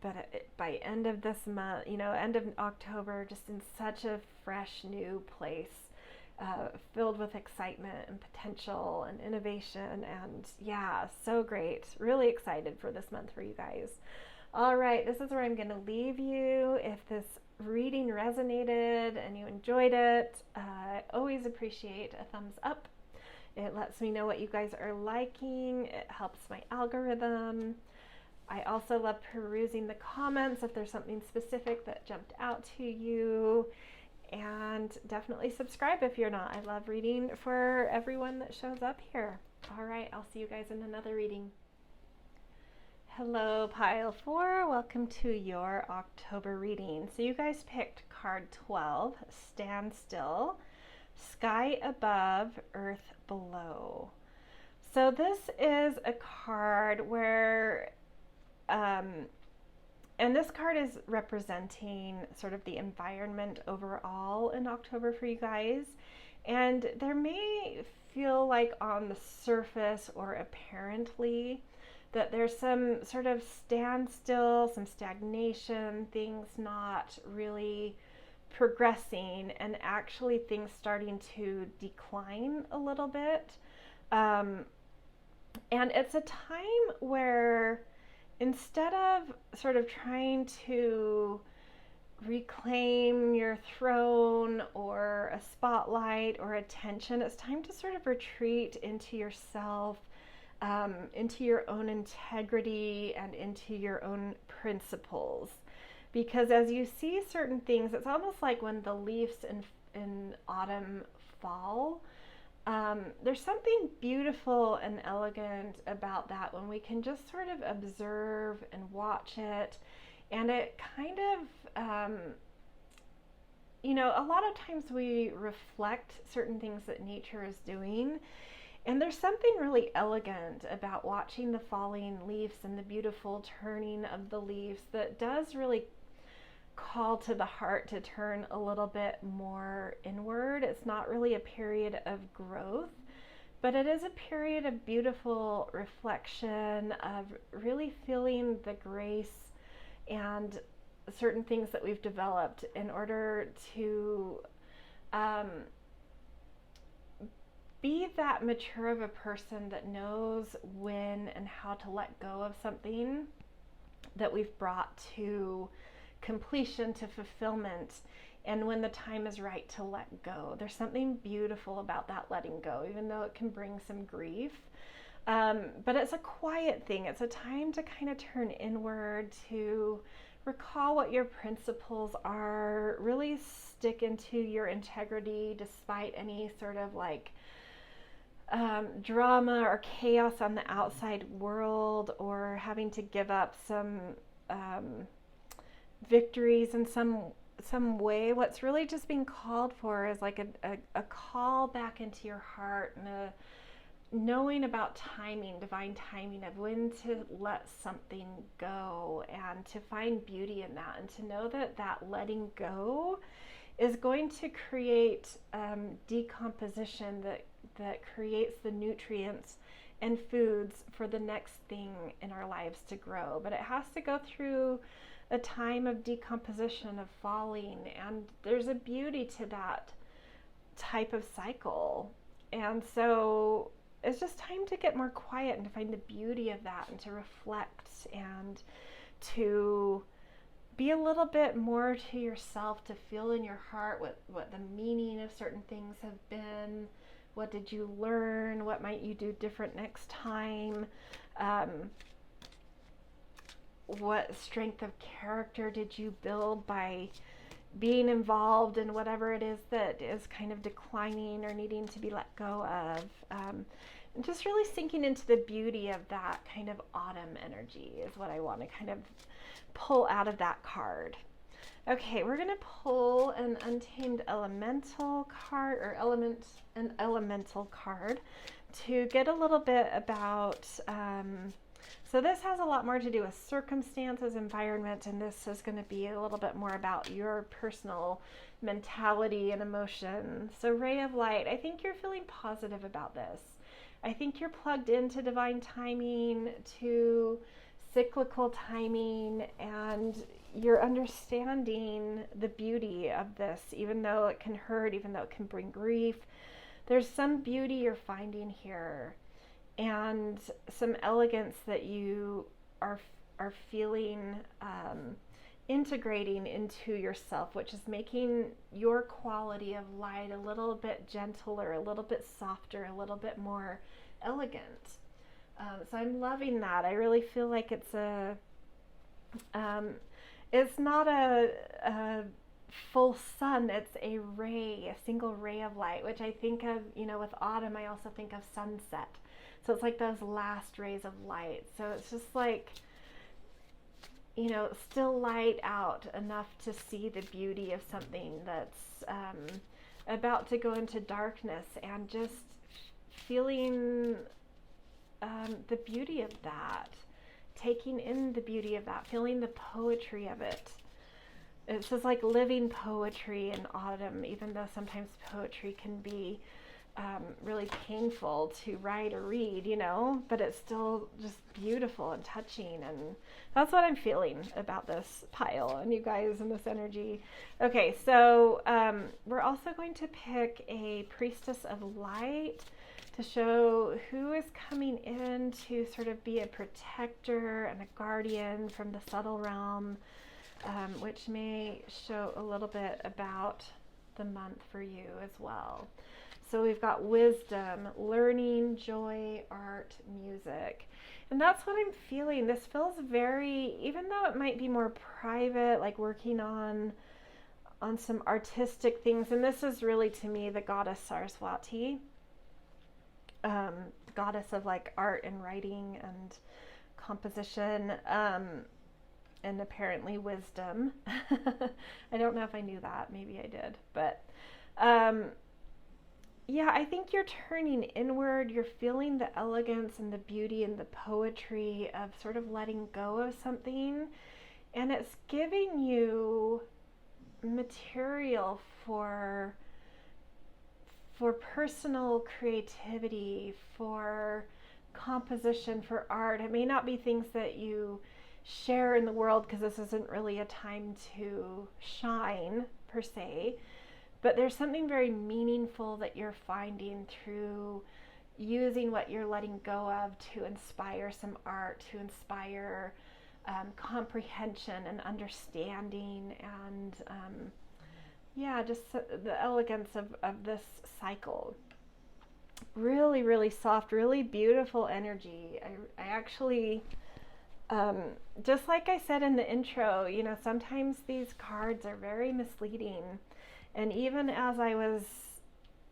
But by end of this month, end of October, just in such a fresh new place, filled with excitement and potential and innovation, and yeah, so great. Really excited for this month for you guys. All right, this is where I'm going to leave you. If this reading resonated and you enjoyed it, I always appreciate a thumbs up. It lets me know what you guys are liking. It helps my algorithm. I also love perusing the comments if there's something specific that jumped out to you. And definitely subscribe if you're not. I love reading for everyone that shows up here. All right, I'll see you guys in another reading. Hello, Pile 4. Welcome to your October reading. So you guys picked card 12, Standstill, Sky Above, Earth Below. So this is a card where, and this card is representing sort of the environment overall in October for you guys. And there may feel like on the surface or apparently that there's some sort of standstill, some stagnation, things not really progressing, and actually things starting to decline a little bit. And it's a time where instead of sort of trying to reclaim your throne or a spotlight or attention, it's time to sort of retreat into yourself, into your own integrity and into your own principles. Because as you see certain things, it's almost like when the leaves in autumn fall, there's something beautiful and elegant about that when we can just sort of observe and watch it. And it kind of, a lot of times we reflect certain things that nature is doing. And there's something really elegant about watching the falling leaves and the beautiful turning of the leaves that does really call to the heart to turn a little bit more inward. It's not really a period of growth, but it is a period of beautiful reflection, of really feeling the grace and certain things that we've developed in order to be that mature of a person that knows when and how to let go of something that we've brought to completion, to fulfillment, and when the time is right to let go. There's something beautiful about that letting go, even though it can bring some grief. But it's a quiet thing. It's a time to kind of turn inward, to recall what your principles are, really stick into your integrity despite any sort of like drama or chaos on the outside world, or having to give up some victories in some way. What's really just being called for is like a call back into your heart, and a knowing about timing, divine timing of when to let something go, and to find beauty in that, and to know that that letting go is going to create decomposition that creates the nutrients and foods for the next thing in our lives to grow. But it has to go through a time of decomposition, of falling, and there's a beauty to that type of cycle. And so it's just time to get more quiet and to find the beauty of that, and to reflect, and to be a little bit more to yourself, to feel in your heart what the meaning of certain things have been. What did you learn? What might you do different next time? What strength of character did you build by being involved in whatever it is that is kind of declining or needing to be let go of? And just really sinking into the beauty of that kind of autumn energy is what I want to kind of pull out of that card. Okay, we're going to pull an Untamed elemental card, or an elemental card, to get a little bit about So this has a lot more to do with circumstances, environment, and this is going to be a little bit more about your personal mentality and emotion. So ray of light, I think you're feeling positive about this. I think you're plugged into divine timing, to cyclical timing, and you're understanding the beauty of this, even though it can hurt, even though it can bring grief. There's some beauty you're finding here, and some elegance that you are feeling, integrating into yourself, which is making your quality of light a little bit gentler, a little bit softer, a little bit more elegant. So I'm loving that. I really feel like it's not a full sun, it's a ray, a single ray of light, which I think of, with autumn, I also think of sunset. So it's like those last rays of light. So it's just like, still light out enough to see the beauty of something that's about to go into darkness, and just feeling the beauty of that, taking in the beauty of that, feeling the poetry of it. It's just like living poetry in autumn, even though sometimes poetry can be really painful to write or read, but it's still just beautiful and touching, and that's what I'm feeling about this pile and you guys and this energy. Okay, so we're also going to pick a Priestess of Light to show who is coming in to sort of be a protector and a guardian from the subtle realm, which may show a little bit about the month for you as well. So we've got wisdom, learning, joy, art, music. And that's what I'm feeling. This feels very, even though it might be more private, like working on some artistic things. And this is really, to me, the goddess Saraswati, goddess of like art and writing and composition, and apparently wisdom. I don't know if I knew that. Maybe I did. But yeah, I think you're turning inward. You're feeling the elegance and the beauty and the poetry of sort of letting go of something. And it's giving you material for personal creativity, for composition, for art. It may not be things that you share in the world, because this isn't really a time to shine per se. But there's something very meaningful that you're finding through using what you're letting go of to inspire some art, to inspire comprehension and understanding, and just the elegance of this cycle. Really, really soft, really beautiful energy. I actually, just like I said in the intro, sometimes these cards are very misleading. And even as I was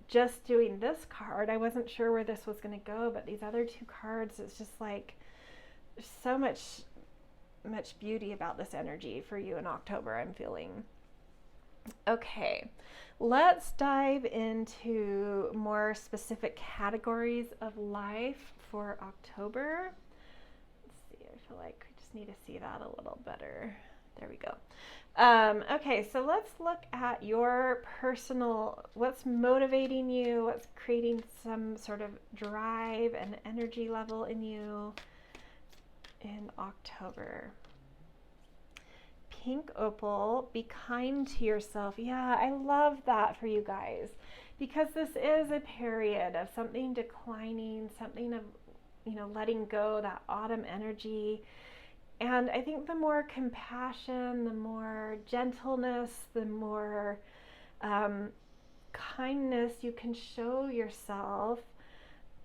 just doing this card, I wasn't sure where this was going to go, but these other two cards, it's just like, there's so much beauty about this energy for you in October, I'm feeling. Okay, let's dive into more specific categories of life for October. Let's see, I feel like we just need to see that a little better. There we go. Okay, so let's look at your personal, what's motivating you, what's creating some sort of drive and energy level in you in October. Pink opal, be kind to yourself. Yeah, I love that for you guys, because this is a period of something declining, something of, letting go, that autumn energy. And I think the more compassion, the more gentleness, the more kindness you can show yourself,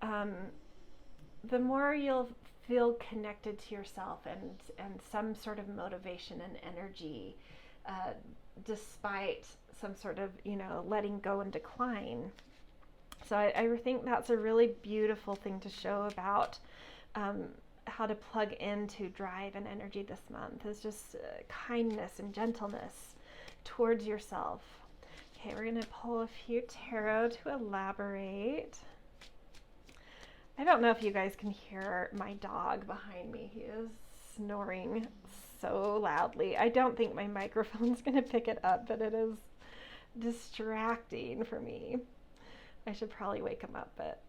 the more you'll feel connected to yourself and some sort of motivation and energy, despite some sort of, letting go and decline. So I think that's a really beautiful thing to show about how to plug into drive and energy this month, is just kindness and gentleness towards yourself. Okay, we're going to pull a few tarot to elaborate. I don't know if you guys can hear my dog behind me. He is snoring so loudly. I don't think my microphone's going to pick it up, but it is distracting for me. I should probably wake him up, but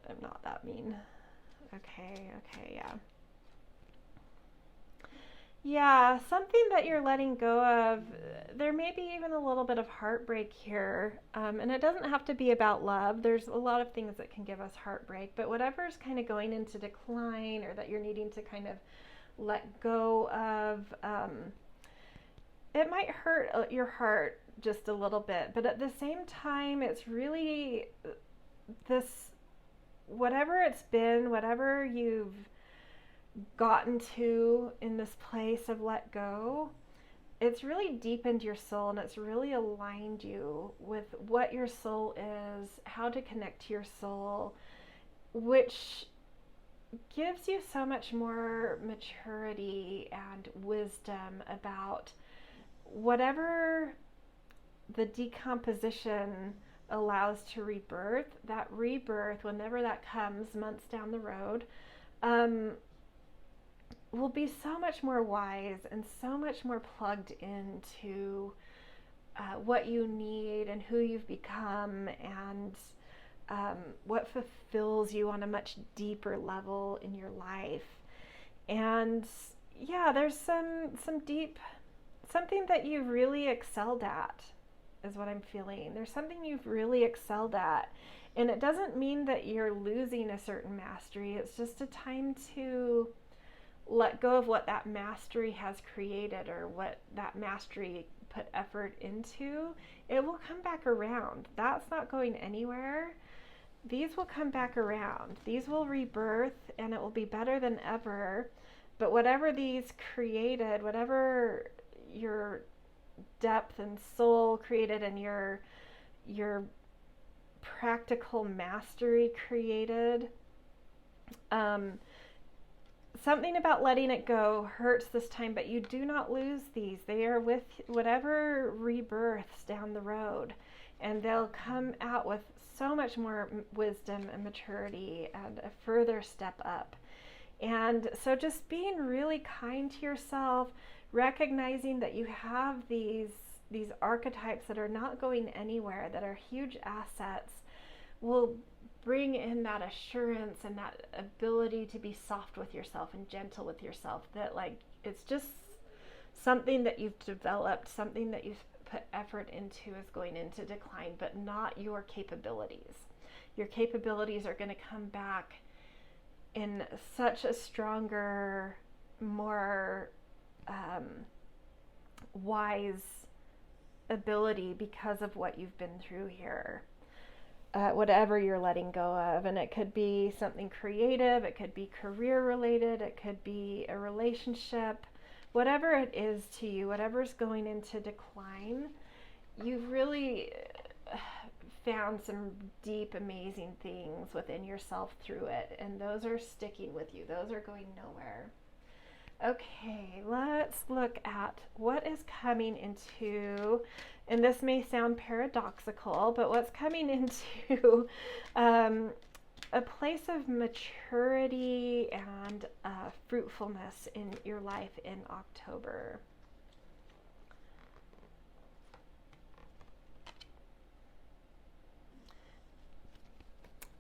I'm not that mean. Okay, yeah. Yeah, something that you're letting go of. There may be even a little bit of heartbreak here. And it doesn't have to be about love. There's a lot of things that can give us heartbreak, but whatever's kind of going into decline or that you're needing to kind of let go of, it might hurt your heart just a little bit, but at the same time, it's really this, whatever it's been, whatever you've gotten to in this place of let go, it's really deepened your soul and it's really aligned you with what your soul is, how to connect to your soul, which gives you so much more maturity and wisdom about whatever the decomposition allows to rebirth. That rebirth, whenever that comes months down the road, will be so much more wise and so much more plugged into what you need and who you've become and what fulfills you on a much deeper level in your life. And yeah, there's some deep, something that you've really excelled at is what I'm feeling. There's something you've really excelled at. And it doesn't mean that you're losing a certain mastery. It's just a time to let go of what that mastery has created or what that mastery put effort into. It will come back around. That's not going anywhere. These will come back around. These will rebirth and it will be better than ever. But whatever these created, whatever your depth and soul created and your practical mastery created, something about letting it go hurts this time, but you do not lose these. They are with whatever rebirths down the road, and they'll come out with so much more wisdom and maturity and a further step up. And so just being really kind to yourself, recognizing that you have these archetypes that are not going anywhere, that are huge assets, will bring in that assurance and that ability to be soft with yourself and gentle with yourself, that like it's just something that you've developed, something that you've put effort into is going into decline, but not your capabilities. Your capabilities are going to come back in such a stronger, more wise ability because of what you've been through here. Whatever you're letting go of, and it could be something creative, it could be career related, it could be a relationship, whatever it is to you, whatever's going into decline, you've really found some deep, amazing things within yourself through it, and those are sticking with you. Those are going nowhere. Okay, let's look at what is coming into, and this may sound paradoxical, but what's coming into a place of maturity and fruitfulness in your life in October.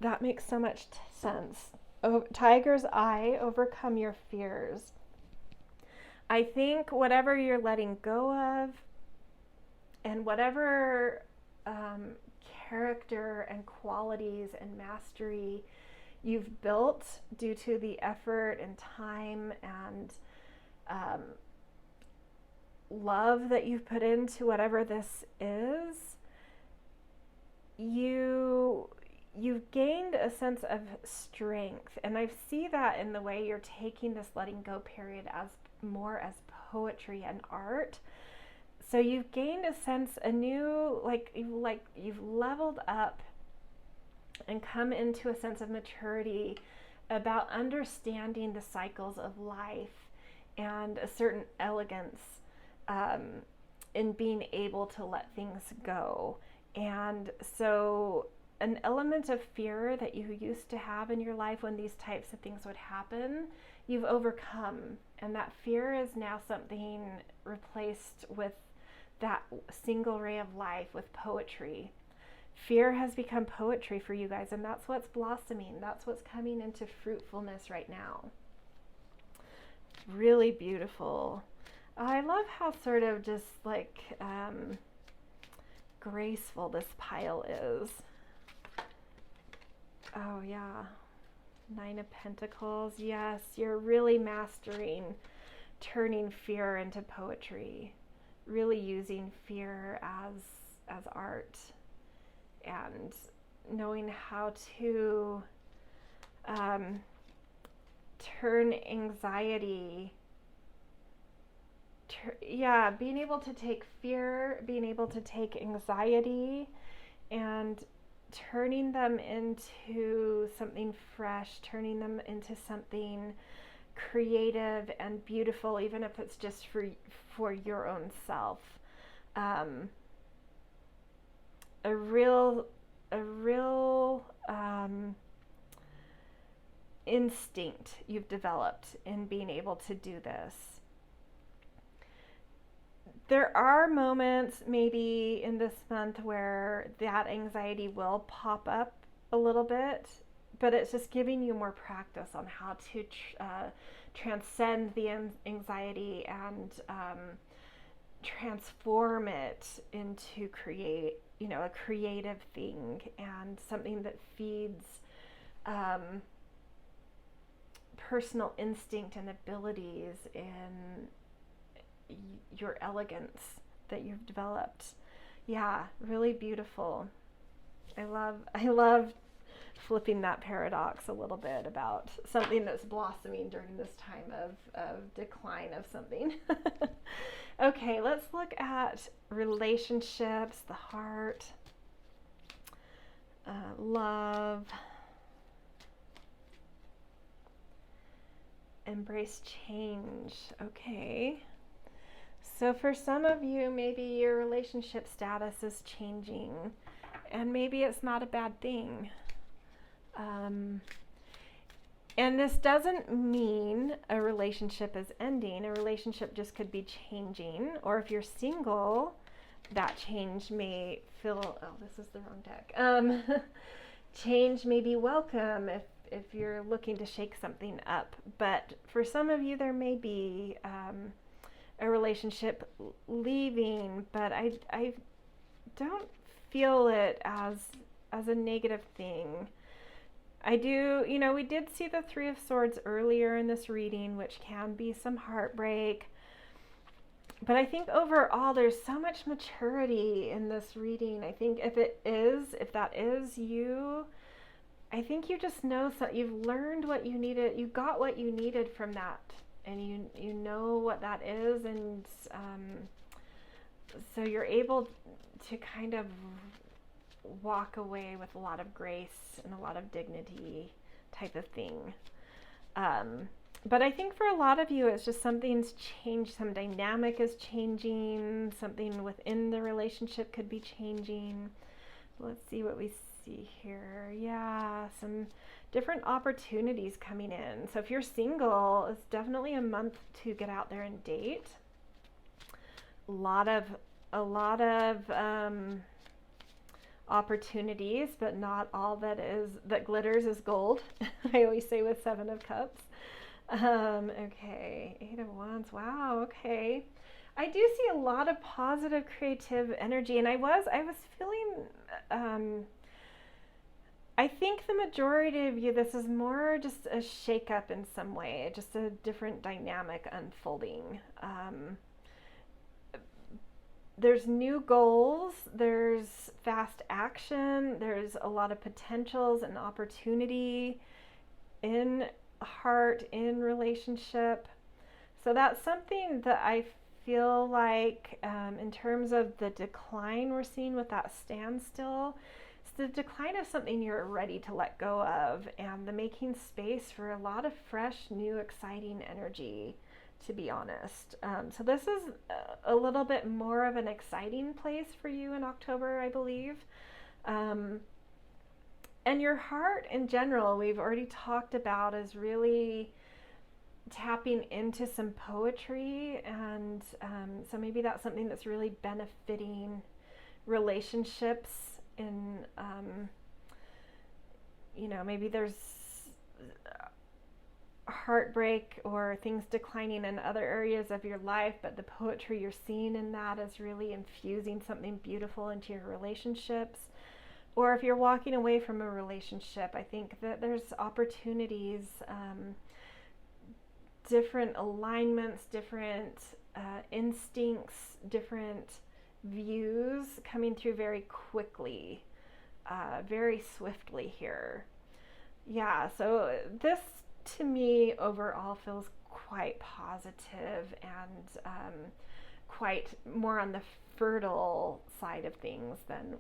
That makes so much sense. Tiger's eye, overcome your fears. I think whatever you're letting go of and whatever character and qualities and mastery you've built due to the effort and time and love that you've put into whatever this is, you've gained a sense of strength. And I see that in the way you're taking this letting go period as more as poetry and art. So you've gained a sense, a new, you've leveled up and come into a sense of maturity about understanding the cycles of life and a certain elegance in being able to let things go. And so an element of fear that you used to have in your life when these types of things would happen, you've overcome. And that fear is now something replaced with that single ray of life, with poetry. Fear has become poetry for you guys, and that's what's blossoming. That's what's coming into fruitfulness right now. Really beautiful. I love how sort of just like graceful this pile is. Oh yeah, 9 of Pentacles. Yes, you're really mastering turning fear into poetry, really using fear as art, and knowing how to turn anxiety, being able to take fear, being able to take anxiety and turning them into something fresh, turning them into something creative and beautiful, even if it's just for your own self. A real instinct you've developed in being able to do this. There are moments maybe in this month where that anxiety will pop up a little bit, but it's just giving you more practice on how to transcend the anxiety and transform it into a creative thing and something that feeds personal instinct and abilities in your elegance that you've developed. Yeah, really beautiful. I love flipping that paradox a little bit about something that's blossoming during this time of decline of something. Okay, let's look at relationships, the heart, love, embrace change. Okay. So for some of you, maybe your relationship status is changing, and maybe it's not a bad thing. And this doesn't mean a relationship is ending. A relationship just could be changing. Or if you're single, that change may feel, oh, this is the wrong deck. Change may be welcome if you're looking to shake something up. But for some of you, there may be a relationship leaving, but I don't feel it as a negative thing. I do, we did see the 3 of Swords earlier in this reading, which can be some heartbreak. But I think overall there's so much maturity in this reading. I think if that is you, I think you just know you've learned what you needed. You got what you needed from that, and you know what that is, and so you're able to kind of walk away with a lot of grace and a lot of dignity type of thing. But I think for a lot of you, it's just something's changed. Some dynamic is changing. Something within the relationship could be changing. Let's see what we see here. Yeah, some different opportunities coming in. So if you're single, it's definitely a month to get out there and date. A lot of opportunities, but not all that glitters is gold. I always say with 7 of Cups. Okay, 8 of Wands. Wow. Okay, I do see a lot of positive creative energy, and I was feeling. I think the majority of you, this is more just a shake-up in some way, just a different dynamic unfolding. There's new goals, there's fast action, there's a lot of potentials and opportunity in heart, in relationship. So that's something that I feel like in terms of the decline we're seeing with that standstill, it's the decline of something you're ready to let go of, and the making space for a lot of fresh, new, exciting energy, to be honest. So this is a little bit more of an exciting place for you in October, I believe. And your heart in general, we've already talked about, is really tapping into some poetry. And so maybe that's something that's really benefiting relationships in, maybe there's heartbreak or things declining in other areas of your life, but the poetry you're seeing in that is really infusing something beautiful into your relationships. Or if you're walking away from a relationship, I think that there's opportunities, different alignments, different instincts, different views coming through very quickly, very swiftly here. Yeah, so this to me overall feels quite positive and quite more on the fertile side of things than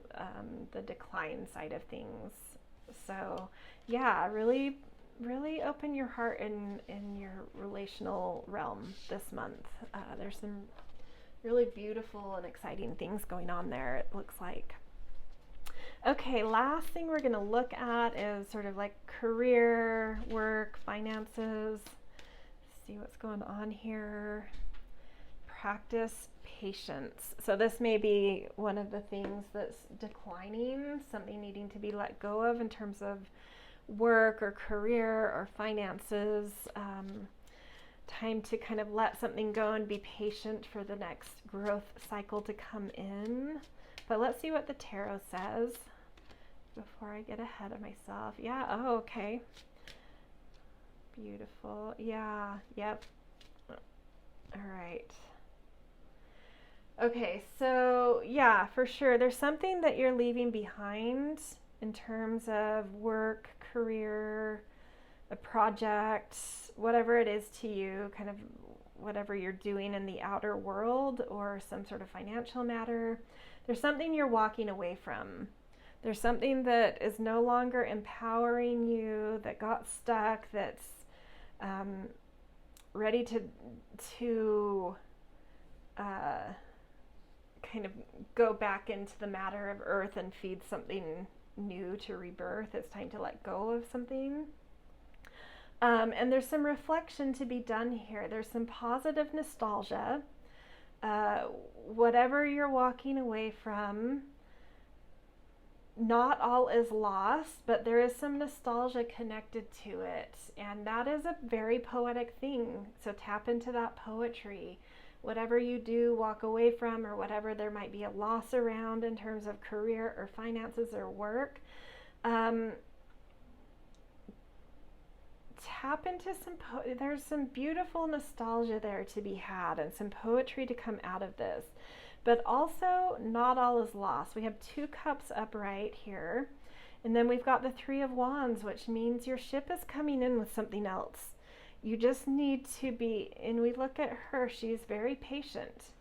the decline side of things. So yeah, really open your heart in your relational realm this month. There's some really beautiful and exciting things going on there, it looks like. Okay, last thing we're going to look at is sort of like career, work, finances. See what's going on here. Practice patience. So this may be one of the things that's declining, something needing to be let go of in terms of work or career or finances. Time to kind of let something go and be patient for the next growth cycle to come in. But let's see what the tarot says before I get ahead of myself. Yeah, oh, okay. Beautiful. Yeah, yep. All right. Okay, so yeah, for sure. There's something that you're leaving behind in terms of work, career, a project, whatever it is to you, kind of whatever you're doing in the outer world or some sort of financial matter. There's something you're walking away from. There's something that is no longer empowering you, that got stuck, that's ready to kind of go back into the matter of earth and feed something new to rebirth. It's time to let go of something. And there's some reflection to be done here. There's some positive nostalgia. Whatever you're walking away from, not all is lost, but there is some nostalgia connected to it. And that is a very poetic thing. So tap into that poetry. Whatever you do walk away from, or whatever there might be a loss around in terms of career or finances or work, tap into there's some beautiful nostalgia there to be had and some poetry to come out of this. But also, not all is lost. We have 2 cups upright here, and then we've got the 3 of Wands, which means your ship is coming in with something else. You just need to be, and we look at her, she's very patient.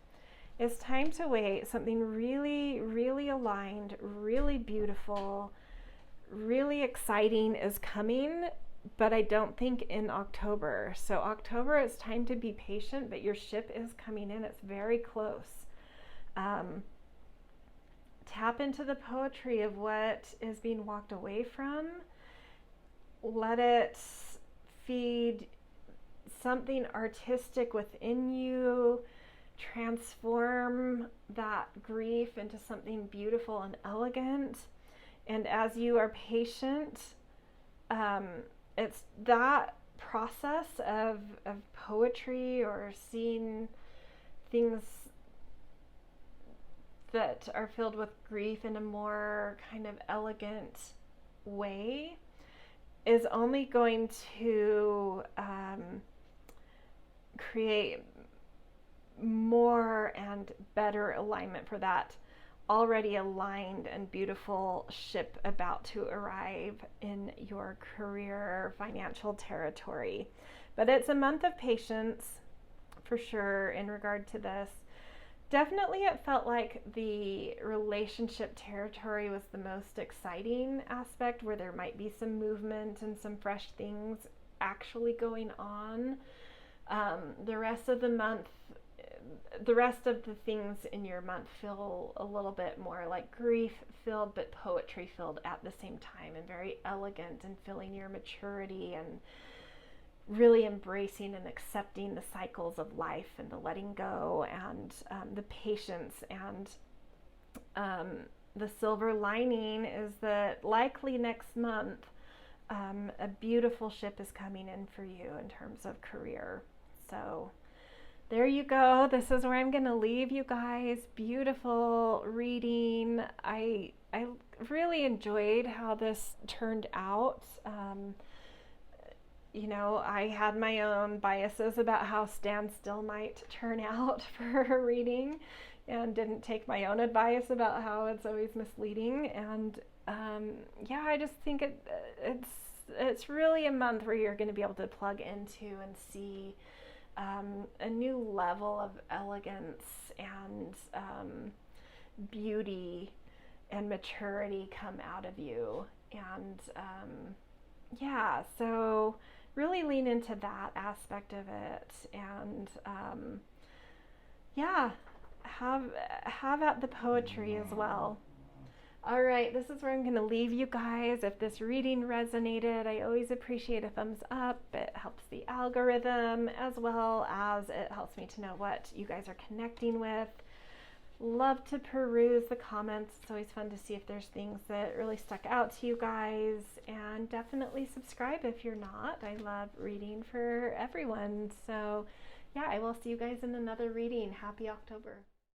It's time to wait. Something really, really aligned, really beautiful, really exciting is coming, but I don't think in October. So October, it's time to be patient, but your ship is coming in. It's very close. Tap into the poetry of what is being walked away from. Let it feed something artistic within you. Transform that grief into something beautiful and elegant. And as you are patient, it's that process of poetry or seeing things that are filled with grief in a more kind of elegant way is only going to create more and better alignment for that already aligned and beautiful ship about to arrive in your career financial territory. But it's a month of patience for sure in regard to this. Definitely it felt like the relationship territory was the most exciting aspect, where there might be some movement and some fresh things actually going on. The rest of the month the rest of the things in your month feel a little bit more like grief filled but poetry filled at the same time, and very elegant, and feeling your maturity and really embracing and accepting the cycles of life, and the letting go, and the patience. And the silver lining is that likely next month a beautiful ship is coming in for you in terms of career. So there you go. This is where I'm going to leave you guys. Beautiful reading. I really enjoyed how this turned out. You know, I had my own biases about how Standstill might turn out for a reading, and didn't take my own advice about how it's always misleading. And yeah, I just think it's really a month where you're going to be able to plug into and see a new level of elegance and beauty and maturity come out of you. And yeah, so really lean into that aspect of it, and yeah, have at the poetry as well. All right, this is where I'm going to leave you guys. If this reading resonated, I always appreciate a thumbs up. It helps the algorithm, as well as it helps me to know what you guys are connecting with. Love to peruse the comments. It's always fun to see if there's things that really stuck out to you guys. And definitely subscribe if you're not. I love reading for everyone. So yeah, I will see you guys in another reading. Happy October.